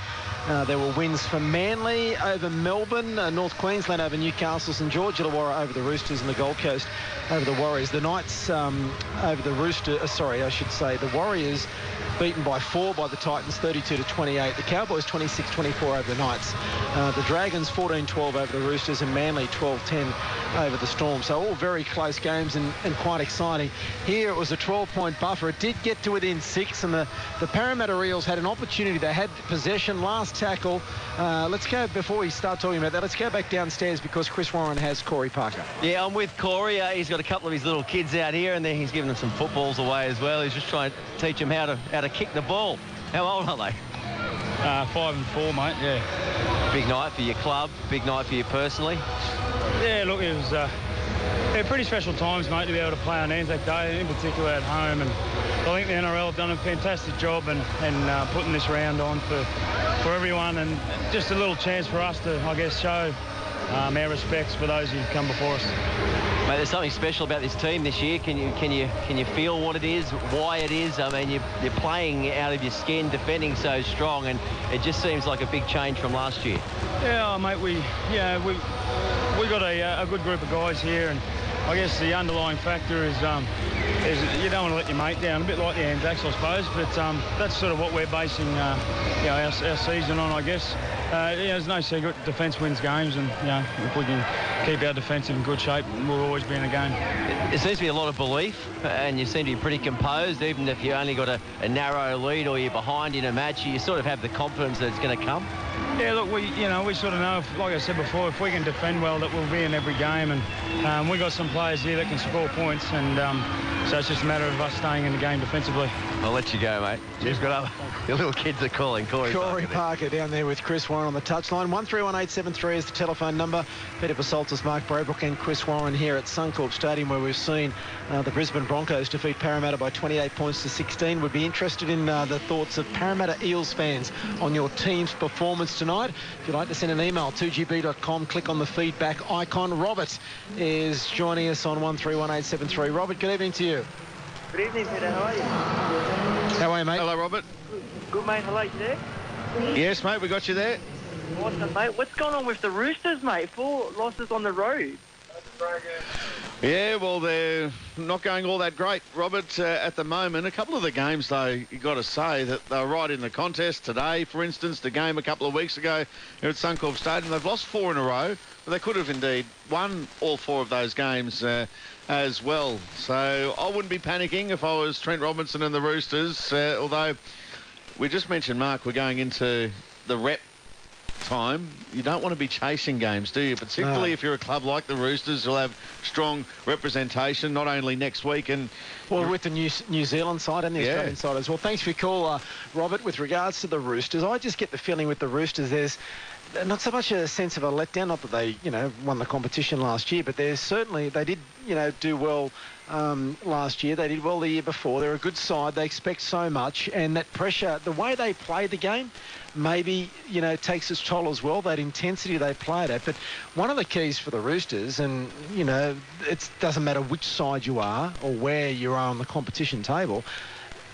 there were wins for Manly over Melbourne, North Queensland over Newcastle, St George, Illawarra over the Roosters, and the Gold Coast over the Warriors. The Knights over the the Warriors beaten by 4 by the Titans, 32-28. The Cowboys 26-24 over the Knights. The Dragons 14-12 over the Roosters, and Manly 12-10 over the Storm. So all very close games and quite exciting. Here it was a 12-point buffer. It did get to within 6, and the Parramatta Eels had an opportunity. They had possession, last tackle. Let's go, before we start talking about that, let's go back downstairs because Chris Warren has Corey Parker. Yeah, I'm with Corey. He's got a couple of his little kids out here, and then he's giving them some footballs away as well. He's just trying to teach them how to kick the ball. How old are they? 5 and 4, mate, yeah. Big night for your club, big night for you personally? Yeah, look, it was pretty special times, mate, to be able to play on ANZAC Day, in particular at home. And I think the NRL have done a fantastic job and putting this round on for everyone, and just a little chance for us to, I guess, show our respects for those who've come before us. Mate, there's something special about this team this year. Can you feel what it is, why it is? I mean, you're playing out of your skin, defending so strong, and it just seems like a big change from last year. Yeah, mate, we got a good group of guys here, and I guess the underlying factor is you don't want to let your mate down, a bit like the ANZACs, I suppose, but that's sort of what we're basing our season on, I guess. There's no secret, defence wins games, and if we can keep our defence in good shape, we'll always be in a game. There seems to be a lot of belief, and you seem to be pretty composed, even if you only got a narrow lead or you're behind in a match. You sort of have the confidence that it's going to come. Yeah, look, we sort of know, like I said before, if we can defend well, that we'll be in every game, and we got some players here that can score points, and so it's just a matter of us staying in the game defensively. I'll let you go, mate. You've got your little kids are calling. Corey Parker down there with Chris Warren on the touchline. 131873 is the telephone number. Peter Basaltis, Mark Braybrook and Chris Warren here at Suncorp Stadium, where we've seen the Brisbane Broncos defeat Parramatta by 28 points to 16. Would be interested in the thoughts of Parramatta Eels fans on your team's performance tonight. If you'd like to send an email, 2gb.com, click on the feedback icon. Robert is joining us on 131873. Robert, good evening to you. Good evening, Peter. How are you? How are you, mate? Hello, Robert. Good, mate. Hello, you there? Yes, mate, we got you there. Awesome, mate. What's going on with the Roosters, mate? 4 losses on the road. Yeah, well, they're not going all that great, Robert, at the moment. A couple of the games, though, you've got to say that they're right in the contest today. For instance, the game a couple of weeks ago here at Suncorp Stadium, they've lost 4 in a row, but they could have indeed won all 4 of those games as well. So I wouldn't be panicking if I was Trent Robinson and the Roosters, although we just mentioned, Mark, we're going into the rep time. You don't want to be chasing games, do you? Particularly if you're a club like the Roosters who'll have strong representation, not only next week and... Well, with the New Zealand side and the Australian side as well. Thanks for your call, Robert. With regards to the Roosters, I just get the feeling with the Roosters there's not so much a sense of a letdown, not that they, won the competition last year, but there's certainly, they did, do well last year. They did well the year before. They're a good side. They expect so much, and that pressure, the way they play the game, maybe, takes its toll as well, that intensity they played at. But one of the keys for the Roosters, and, it doesn't matter which side you are or where you are on the competition table,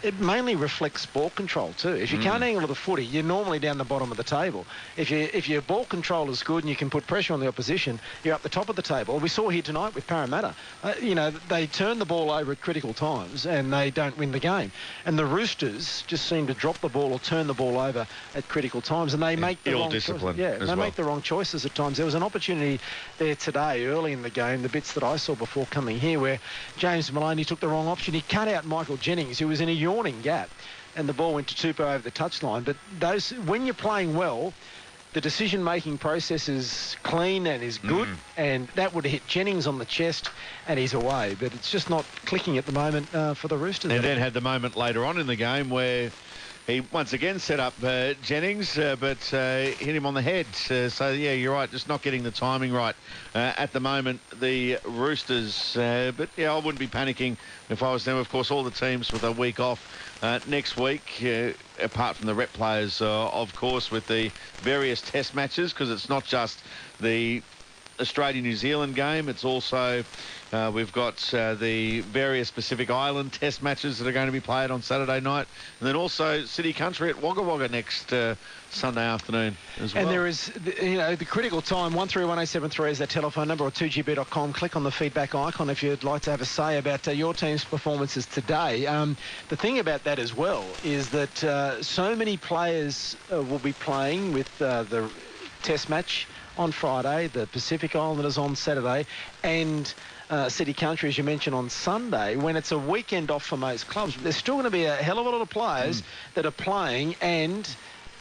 it mainly reflects ball control too. If you can't angle the footy, you're normally down the bottom of the table. If your ball control is good and you can put pressure on the opposition, you're up the top of the table. We saw here tonight with Parramatta, they turn the ball over at critical times and they don't win the game. And the Roosters just seem to drop the ball or turn the ball over at critical times, and they make the wrong choices. Yeah, they make the wrong choices at times. There was an opportunity there today, early in the game, the bits that I saw before coming here, where James Maloney took the wrong option. He cut out Michael Jennings, who was in a yawning gap, and the ball went to Tupou over the touchline. But when you're playing well, the decision-making process is clean and is good, and that would hit Jennings on the chest and he's away. But it's just not clicking at the moment for the Roosters. And then had the moment later on in the game where he once again set up Jennings, but hit him on the head. So, yeah, you're right, just not getting the timing right at the moment, the Roosters. But, yeah, I wouldn't be panicking if I was them. Of course, all the teams with a week off next week, apart from the rep players, of course, with the various test matches, because it's not just the Australia-New Zealand game. It's also, we've got the various Pacific Island test matches that are going to be played on Saturday night. And then also City Country at Wagga Wagga next Sunday afternoon as well. And there is, the critical time, 131873 is that telephone number, or 2GB.com. Click on the feedback icon if you'd like to have a say about your team's performances today. The thing about that as well is that so many players will be playing with the test match on Friday, the Pacific Islanders on Saturday, and City Country, as you mentioned, on Sunday. When it's a weekend off for most clubs, there's still going to be a hell of a lot of players that are playing and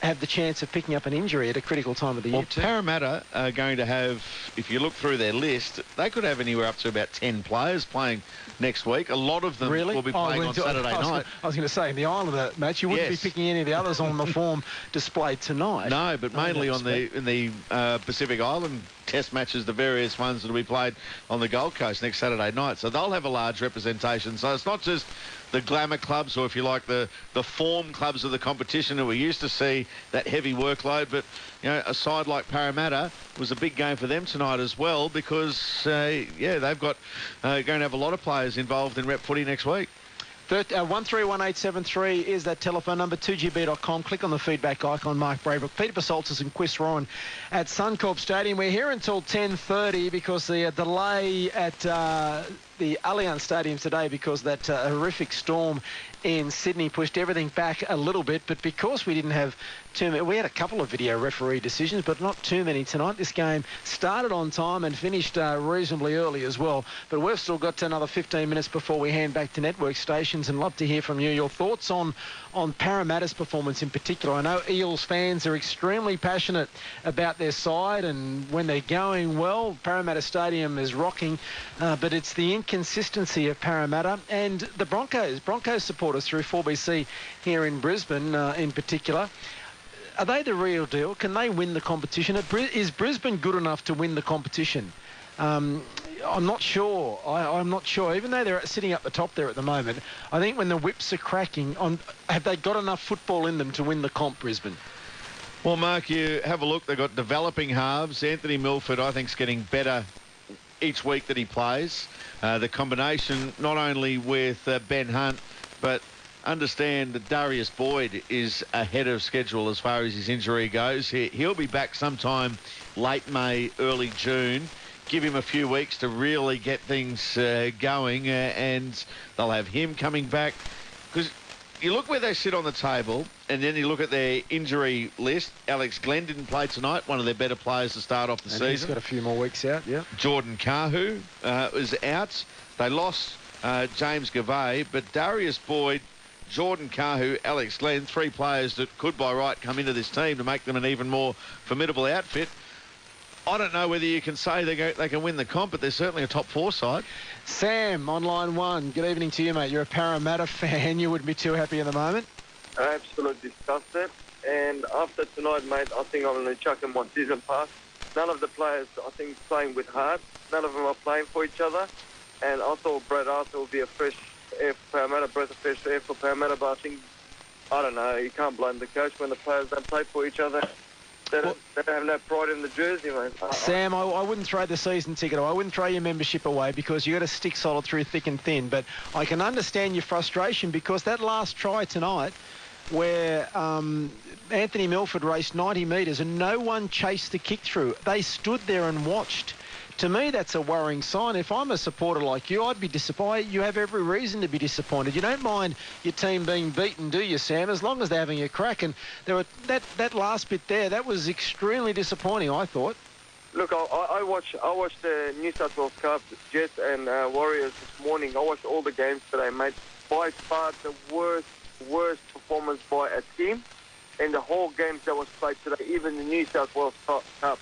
have the chance of picking up an injury at a critical time of the year too. Parramatta are going to have, if you look through their list, they could have anywhere up to about 10 players playing next week. A lot of them will be playing on Saturday night. I was going to say, in the Islander match, you wouldn't be picking any of the others on the form displayed tonight. No, but mainly in the Pacific Island test matches, the various ones that will be played on the Gold Coast next Saturday night. So they'll have a large representation. So it's not just the glamour clubs, or if you like, the form clubs of the competition that we used to see that heavy workload. But, you know, a side like Parramatta was a big game for them tonight as well, because, they've got going to have a lot of players involved in rep footy next week. 131873 is that telephone number, 2GB.com. Click on the feedback icon. Mark Braybrook, Peter Pasoltis and Chris Rowan at Suncorp Stadium. We're here until 10:30 because the delay at the Allianz Stadium today, because that horrific storm in Sydney pushed everything back a little bit. But because we didn't have too many, we had a couple of video referee decisions, but not too many tonight. This game started on time and finished reasonably early as well. But we've still got another 15 minutes before we hand back to network stations, and love to hear from you. Your thoughts on Parramatta's performance in particular. I know Eels fans are extremely passionate about their side, and when they're going well, Parramatta Stadium is rocking. But it's the inconsistency of Parramatta and the Broncos supporters through 4BC here in Brisbane in particular. Are they the real deal? Can they win the competition? Is Brisbane good enough to win the competition? I'm not sure. I'm not sure. Even though they're sitting up the top there at the moment, I think when the whips are cracking, have they got enough football in them to win the comp, Brisbane? Well, Mark, you have a look. They've got developing halves. Anthony Milford, I think, is getting better each week that he plays. The combination not only with Ben Hunt, but understand that Darius Boyd is ahead of schedule as far as his injury goes. He'll be back sometime late May, early June. Give him a few weeks to really get things going, and they'll have him coming back. Because you look where they sit on the table, and then you look at their injury list. Alex Glenn didn't play tonight, one of their better players to start off the season. He's got a few more weeks out, yeah. Jordan Kahu is out. They lost James Gavay, but Darius Boyd, Jordan Kahu, Alex Glenn, three players that could by right come into this team to make them an even more formidable outfit. I don't know whether you can say they can win the comp, but they're certainly a top four side. Sam, on line one. Good evening to you, mate. You're a Parramatta fan. You wouldn't be too happy in the moment? I absolutely disgusted. And after tonight, mate, I think I'm going to chuck in my season pass. None of the players, I think, playing with heart. None of them are playing for each other. And I thought Brad Arthur would be a fresh air for Parramatta, breath of fresh air for Parramatta, but I think, I don't know, you can't blame the coach when the players don't play for each other. They don't have no pride in the jersey, mate. Sam, I wouldn't throw the season ticket away. I wouldn't throw your membership away, because you've got to stick solid through thick and thin. But I can understand your frustration, because that last try tonight, where Anthony Milford raced 90 metres and no one chased the kick through, they stood there and watched. To me, that's a worrying sign. If I'm a supporter like you, I'd be disappointed. You have every reason to be disappointed. You don't mind your team being beaten, do you, Sam, as long as they're having a crack? And that last bit there, that was extremely disappointing, I thought. Look, I watched the New South Wales Cup, Jets and Warriors this morning. I watched all the games today, mate. By far the worst performance by a team in the whole games that was played today, even the New South Wales Cup.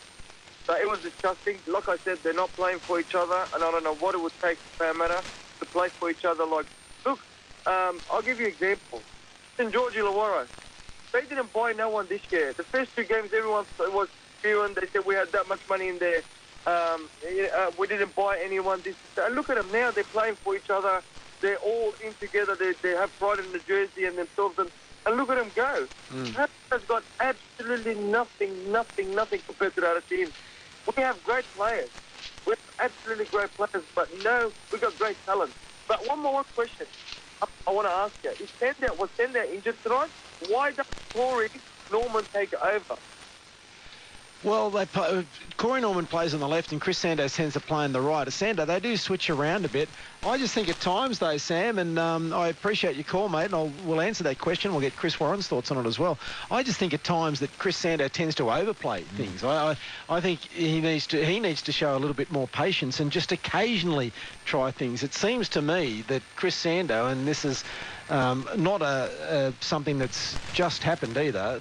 So it was disgusting. Like I said, they're not playing for each other, and I don't know what it would take for Parramatta to play for each other. Like, look, I'll give you an example. St. George Illawarra, they didn't buy no one this year. The first two games, everyone was spewing. They said we had that much money in there. We didn't buy anyone. And look at them now. They're playing for each other. They're all in together. They have pride in the jersey and themselves. And look at them go. Parramatta's got absolutely nothing compared to the other teams. We have great players. We have absolutely great players, but no, we got great talent. But one more question I want to ask you. Was Sandow injured tonight? Why does Corey Norman take over? Well, Corey Norman plays on the left and Chris Sandow tends to play on the right. Sandow, they do switch around a bit. I just think at times, though, Sam, and I appreciate your call, mate, and we'll answer that question. We'll get Chris Warren's thoughts on it as well. I just think at times that Chris Sandow tends to overplay things. I think he needs to show a little bit more patience and just occasionally try things. It seems to me that Chris Sandow, and this is not something that's just happened either,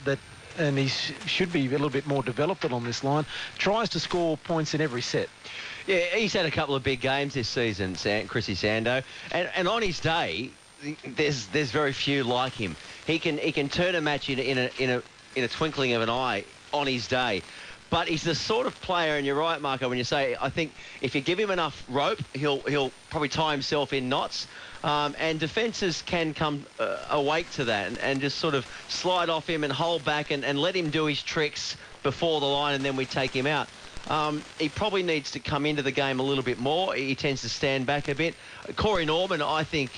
and he should be a little bit more developed on this line, tries to score points in every set. Yeah, he's had a couple of big games this season, Chrissy Sandow, and on his day, there's very few like him. He can turn a match in a twinkling of an eye on his day. But he's the sort of player, and you're right, Marco, when you say, I think if you give him enough rope, he'll probably tie himself in knots. And defences can come awake to that and just sort of slide off him and hold back and let him do his tricks before the line, and then we take him out. He probably needs to come into the game a little bit more. He tends to stand back a bit. Corey Norman, I think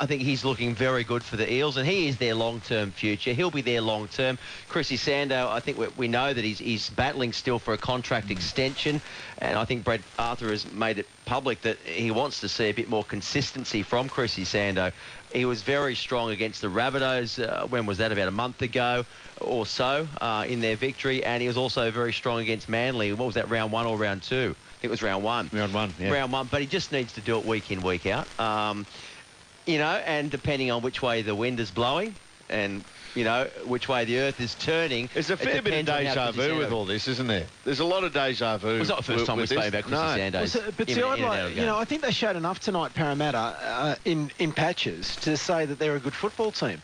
he's looking very good for the Eels, and he is their long-term future. He'll be there long-term. Chrissy Sandow, I think we know that he's battling still for a contract extension, and I think Brett Arthur has made it public that he wants to see a bit more consistency from Chrissy Sandow. He was very strong against the Rabbitohs. When was that? About a month ago or so in their victory. And he was also very strong against Manly. What was that, round 1 or round 2? I think it was round 1. Round 1, yeah. Round 1, but he just needs to do it week in, week out. And depending on which way the wind is blowing and, which way the earth is turning. There's a fair bit of deja vu with all this, isn't there? There's a lot of deja vu. It's not the first time we've spoken about Chrissy Sandow. But see, I think they showed enough tonight, Parramatta, in patches to say that they're a good football team.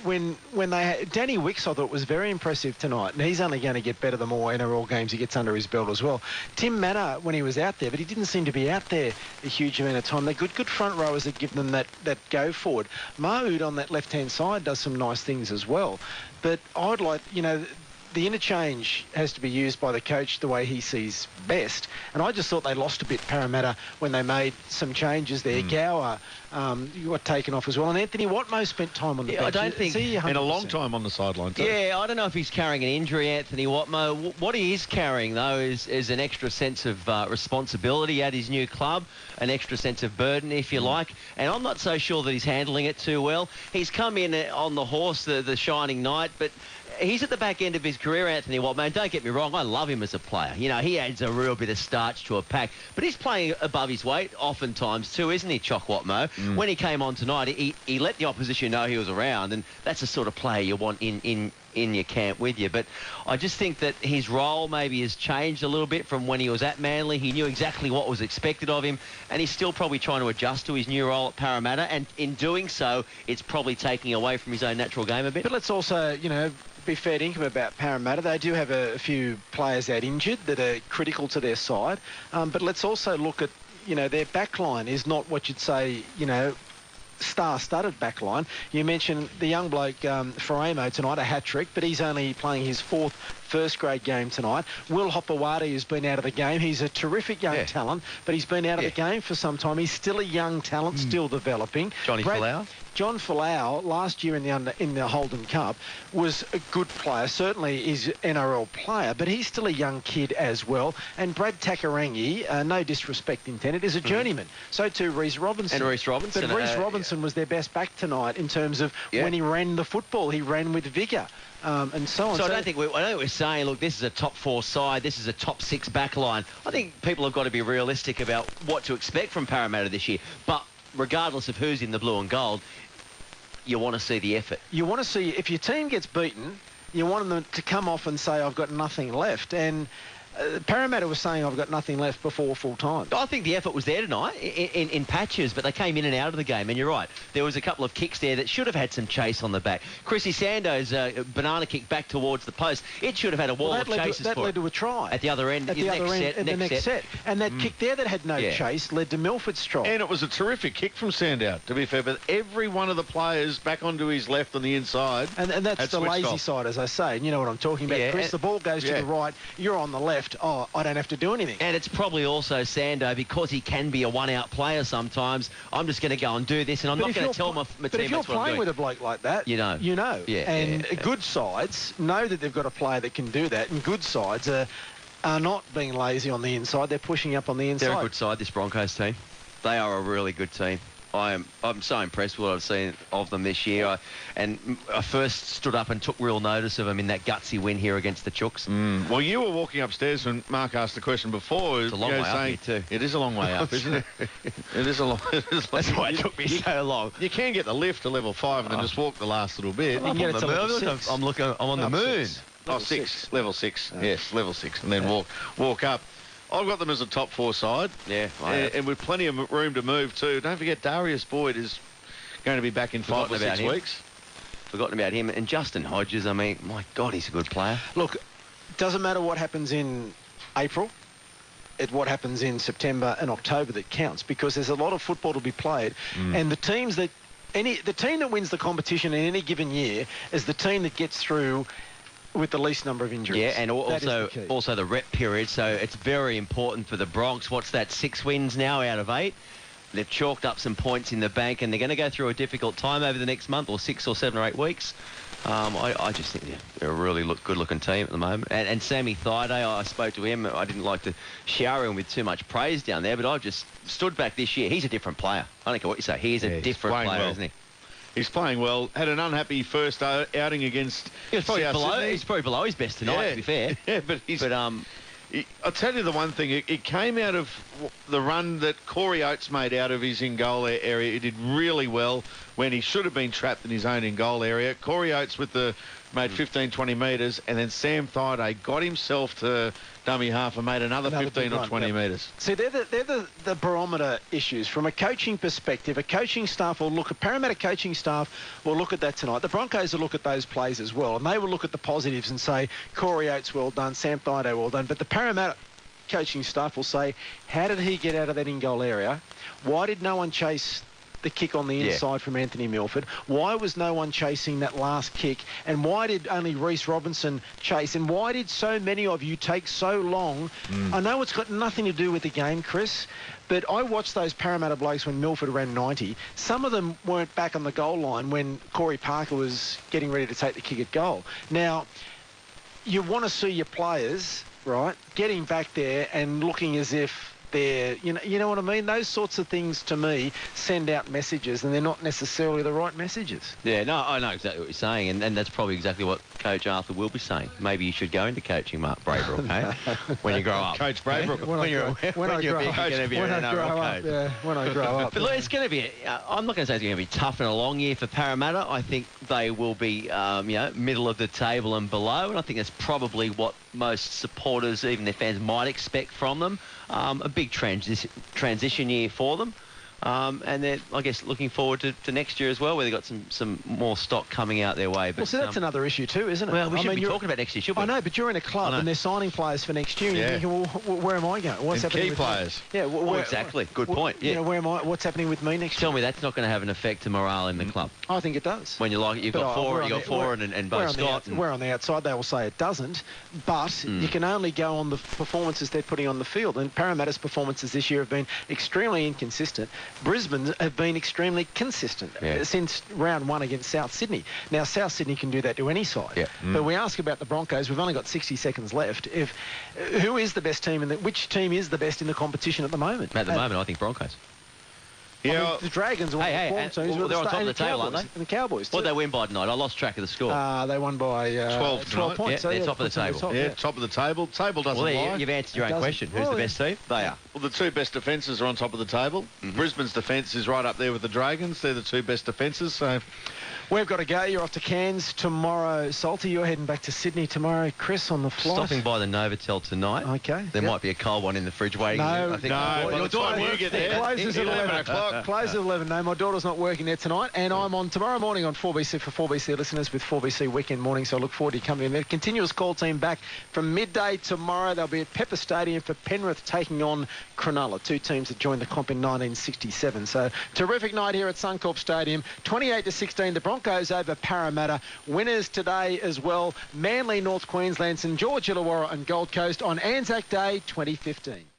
When they had Danny Wicks, I thought was very impressive tonight, and he's only going to get better the more NRL games he gets under his belt as well. Tim Manor, when he was out there, but he didn't seem to be out there a huge amount of time. They're good front rowers that give them that go forward. Mahood on that left-hand side does some nice things as well. But I'd like, the interchange has to be used by the coach the way he sees best. And I just thought they lost a bit, Parramatta, when they made some changes there. Gower got taken off as well. And Anthony Watmoe spent time on the bench. I don't think... And a long time on the sideline too. Yeah, I don't know if he's carrying an injury, Anthony Watmoe. What he is carrying, though, is an extra sense of responsibility at his new club, an extra sense of burden, if you like. And I'm not so sure that he's handling it too well. He's come in on the horse, the shining knight, but... He's at the back end of his career, Anthony Watmoe. Don't get me wrong, I love him as a player. He adds a real bit of starch to a pack. But he's playing above his weight oftentimes too, isn't he, Chock Watmoe? When he came on tonight, he let the opposition know he was around, and that's the sort of player you want in your camp with you. But I just think that his role maybe has changed a little bit from when he was at Manly. He knew exactly what was expected of him, and he's still probably trying to adjust to his new role at Parramatta, and in doing so, it's probably taking away from his own natural game a bit. But let's also, be fair dinkum about Parramatta. They do have a few players out injured that are critical to their side. But let's also look at, their backline is not what you'd say, star-studded backline. You mentioned the young bloke, Faramo, tonight, a hat-trick, but he's only playing his 4th first-grade game tonight. Will Hopewadi has been out of the game. He's a terrific young talent, but he's been out of the game for some time. He's still a young talent, still developing. John Folau, last year in the Holden Cup, was a good player. Certainly is NRL player, but he's still a young kid as well. And Brad Takarangi, no disrespect intended, is a journeyman. So too Reece Robinson. And Reece Robinson. But Reece Robinson was their best back tonight in terms of when he ran the football. He ran with vigour. And so on. So I don't think we're saying, look, this is a top 4 side, this is a top 6 back line. I think people have got to be realistic about what to expect from Parramatta this year. But regardless of who's in the blue and gold, you want to see the effort. You want to see, if your team gets beaten, you want them to come off and say, I've got nothing left. And Parramatta was saying, I've got nothing left before full time. I think the effort was there tonight in patches, but they came in and out of the game. And you're right, there was a couple of kicks there that should have had some chase on the back. Chrissy Sandow's banana kick back towards the post, it should have had a wall of chases that led to a try. At the other end, at the next set. And that kick there that had no chase led to Milford's try. And it was a terrific kick from Sandow, to be fair, but every one of the players back onto his left on the inside. And that's the lazy side, as I say. And you know what I'm talking about, Chris. The ball goes to the right, you're on the left. left, oh, I don't have to do anything. And it's probably also Sando, because he can be a one-out player sometimes. I'm just going to go and do this, and I'm not going to tell my teammates what I'm doing. But if you're playing with a bloke like that, you know. Yeah, and good sides know that they've got a player that can do that, and good sides are not being lazy on the inside. They're pushing up on the inside. They're a good side, this Broncos team. They are a really good team. I'm so impressed with what I've seen of them this year. I first stood up and took real notice of them in that gutsy win here against the Chooks. Well, you were walking upstairs when Mark asked the question before. It's a long way up here too. It is a long way up, isn't it? It is a long. That's why it took me so long. You can get the lift to level 5 and then just walk the last little bit. I'm on the moon. Level 6. Yes, level 6, and then walk up. I've got them as a top 4 side. Yeah, and with plenty of room to move too. Don't forget, Darius Boyd is going to be back in 5 or 6 weeks. Forgotten about him. And Justin Hodges, I mean, my God, he's a good player. Look, doesn't matter what happens in April. It's what happens in September and October that counts, because there's a lot of football to be played, and the teams that the team that wins the competition in any given year is the team that gets through with the least number of injuries. Yeah, and also the rep period. So it's very important for the Bronx. What's that, 6 wins now out of 8? They've chalked up some points in the bank, and they're going to go through a difficult time over the next month, or 6 or 7 or 8 weeks. I just think they're a really good-looking team at the moment. And Sammy Thaiday, I spoke to him. I didn't like to shower him with too much praise down there, but I just stood back this year. He's a different player. I don't care what you say. He's a different player, isn't he? He's playing well. Had an unhappy first outing against He's probably below his best tonight, to be fair. Yeah, but I'll tell you the one thing. It came out of the run that Corey Oates made out of his in-goal area. He did really well when he should have been trapped in his own in-goal area. Corey Oates made 15, 20 metres, and then Sam Thaiday got himself to dummy half and made another 15 or 20 metres. See, they're the barometer issues. From a coaching perspective, a coaching staff will look at, Parramatta coaching staff will look at that tonight. The Broncos will look at those plays as well, and they will look at the positives and say, Corey Oates, well done, Sam Thaiday, well done. But the Parramatta coaching staff will say, how did he get out of that in-goal area? Why did no one chase the kick on the inside from Anthony Milford? Why was no one chasing that last kick? And why did only Reece Robinson chase? And why did so many of you take so long? I know it's got nothing to do with the game, Chris, but I watched those Parramatta blokes when Milford ran 90. Some of them weren't back on the goal line when Corey Parker was getting ready to take the kick at goal. Now, you want to see your players, right, getting back there and looking as if they're, you know what I mean? Those sorts of things, to me, send out messages, and they're not necessarily the right messages. Yeah, no, I know exactly what you're saying, and that's probably exactly what Coach Arthur will be saying. Maybe you should go into coaching, Mark Braybrook, okay? When you grow up. Coach Braybrook. When I grow up. But look, it's going to be, I'm not going to say it's going to be tough and a long year for Parramatta. I think they will be, middle of the table and below, and I think that's probably what most supporters, even their fans, might expect from them. A big transition year for them. And they're, I guess, looking forward to next year as well, where they've got some more stock coming out their way. But, well, so that's another issue too, isn't it? Well, we should be talking about next year, should we? I know, but you're in a club and they're signing players for next year, and you're thinking, well, where am I going? What's happening with players? Yeah, exactly. Good point. Yeah. Where am I? What's happening with me next year? Tell me that's not going to have an effect to morale in the club. I think it does. When you've got four and Bo Scott. We're on the outside. They will say it doesn't, but you can only go on the performances they're putting on the field. And Parramatta's performances this year have been extremely inconsistent. Brisbane's have been extremely consistent since round 1 against South Sydney. Now, South Sydney can do that to any side. But we ask about the Broncos. We've only got 60 seconds left. Who is the best team which team is the best in the competition at the moment? At the moment, I think Broncos. Yeah, I mean, the Dragons are one of the form teams. They're on top of the table, aren't they? And the Cowboys, too. What did they win by tonight? I lost track of the score. They won by 12 points. They're top of the table. Top of the table. Table doesn't lie. You've answered your own question. Who's the best team? They are. Well, the 2 best defences are on top of the table. Brisbane's defence is right up there with the Dragons. They're the 2 best defences. So we've got to go. You're off to Cairns tomorrow. Salty, you're heading back to Sydney tomorrow. Chris, on the flight. Stopping by the Novotel tonight. Okay. There might be a cold one in the fridge waiting. No. You're doing you get there. Closes at 11 o'clock. Closes at 11. No, my daughter's not working there tonight, and I'm on tomorrow morning on 4BC for 4BC listeners with 4BC Weekend Morning, so I look forward to your company. And the continuous call team back from midday tomorrow. They'll be at Pepper Stadium for Penrith taking on Cronulla, 2 teams that joined the comp in 1967. So terrific night here at Suncorp Stadium. 28-16, the Broncos Broncos over Parramatta. Winners today as well. Manly, North Queensland, St George, Illawarra and Gold Coast on Anzac Day 2015.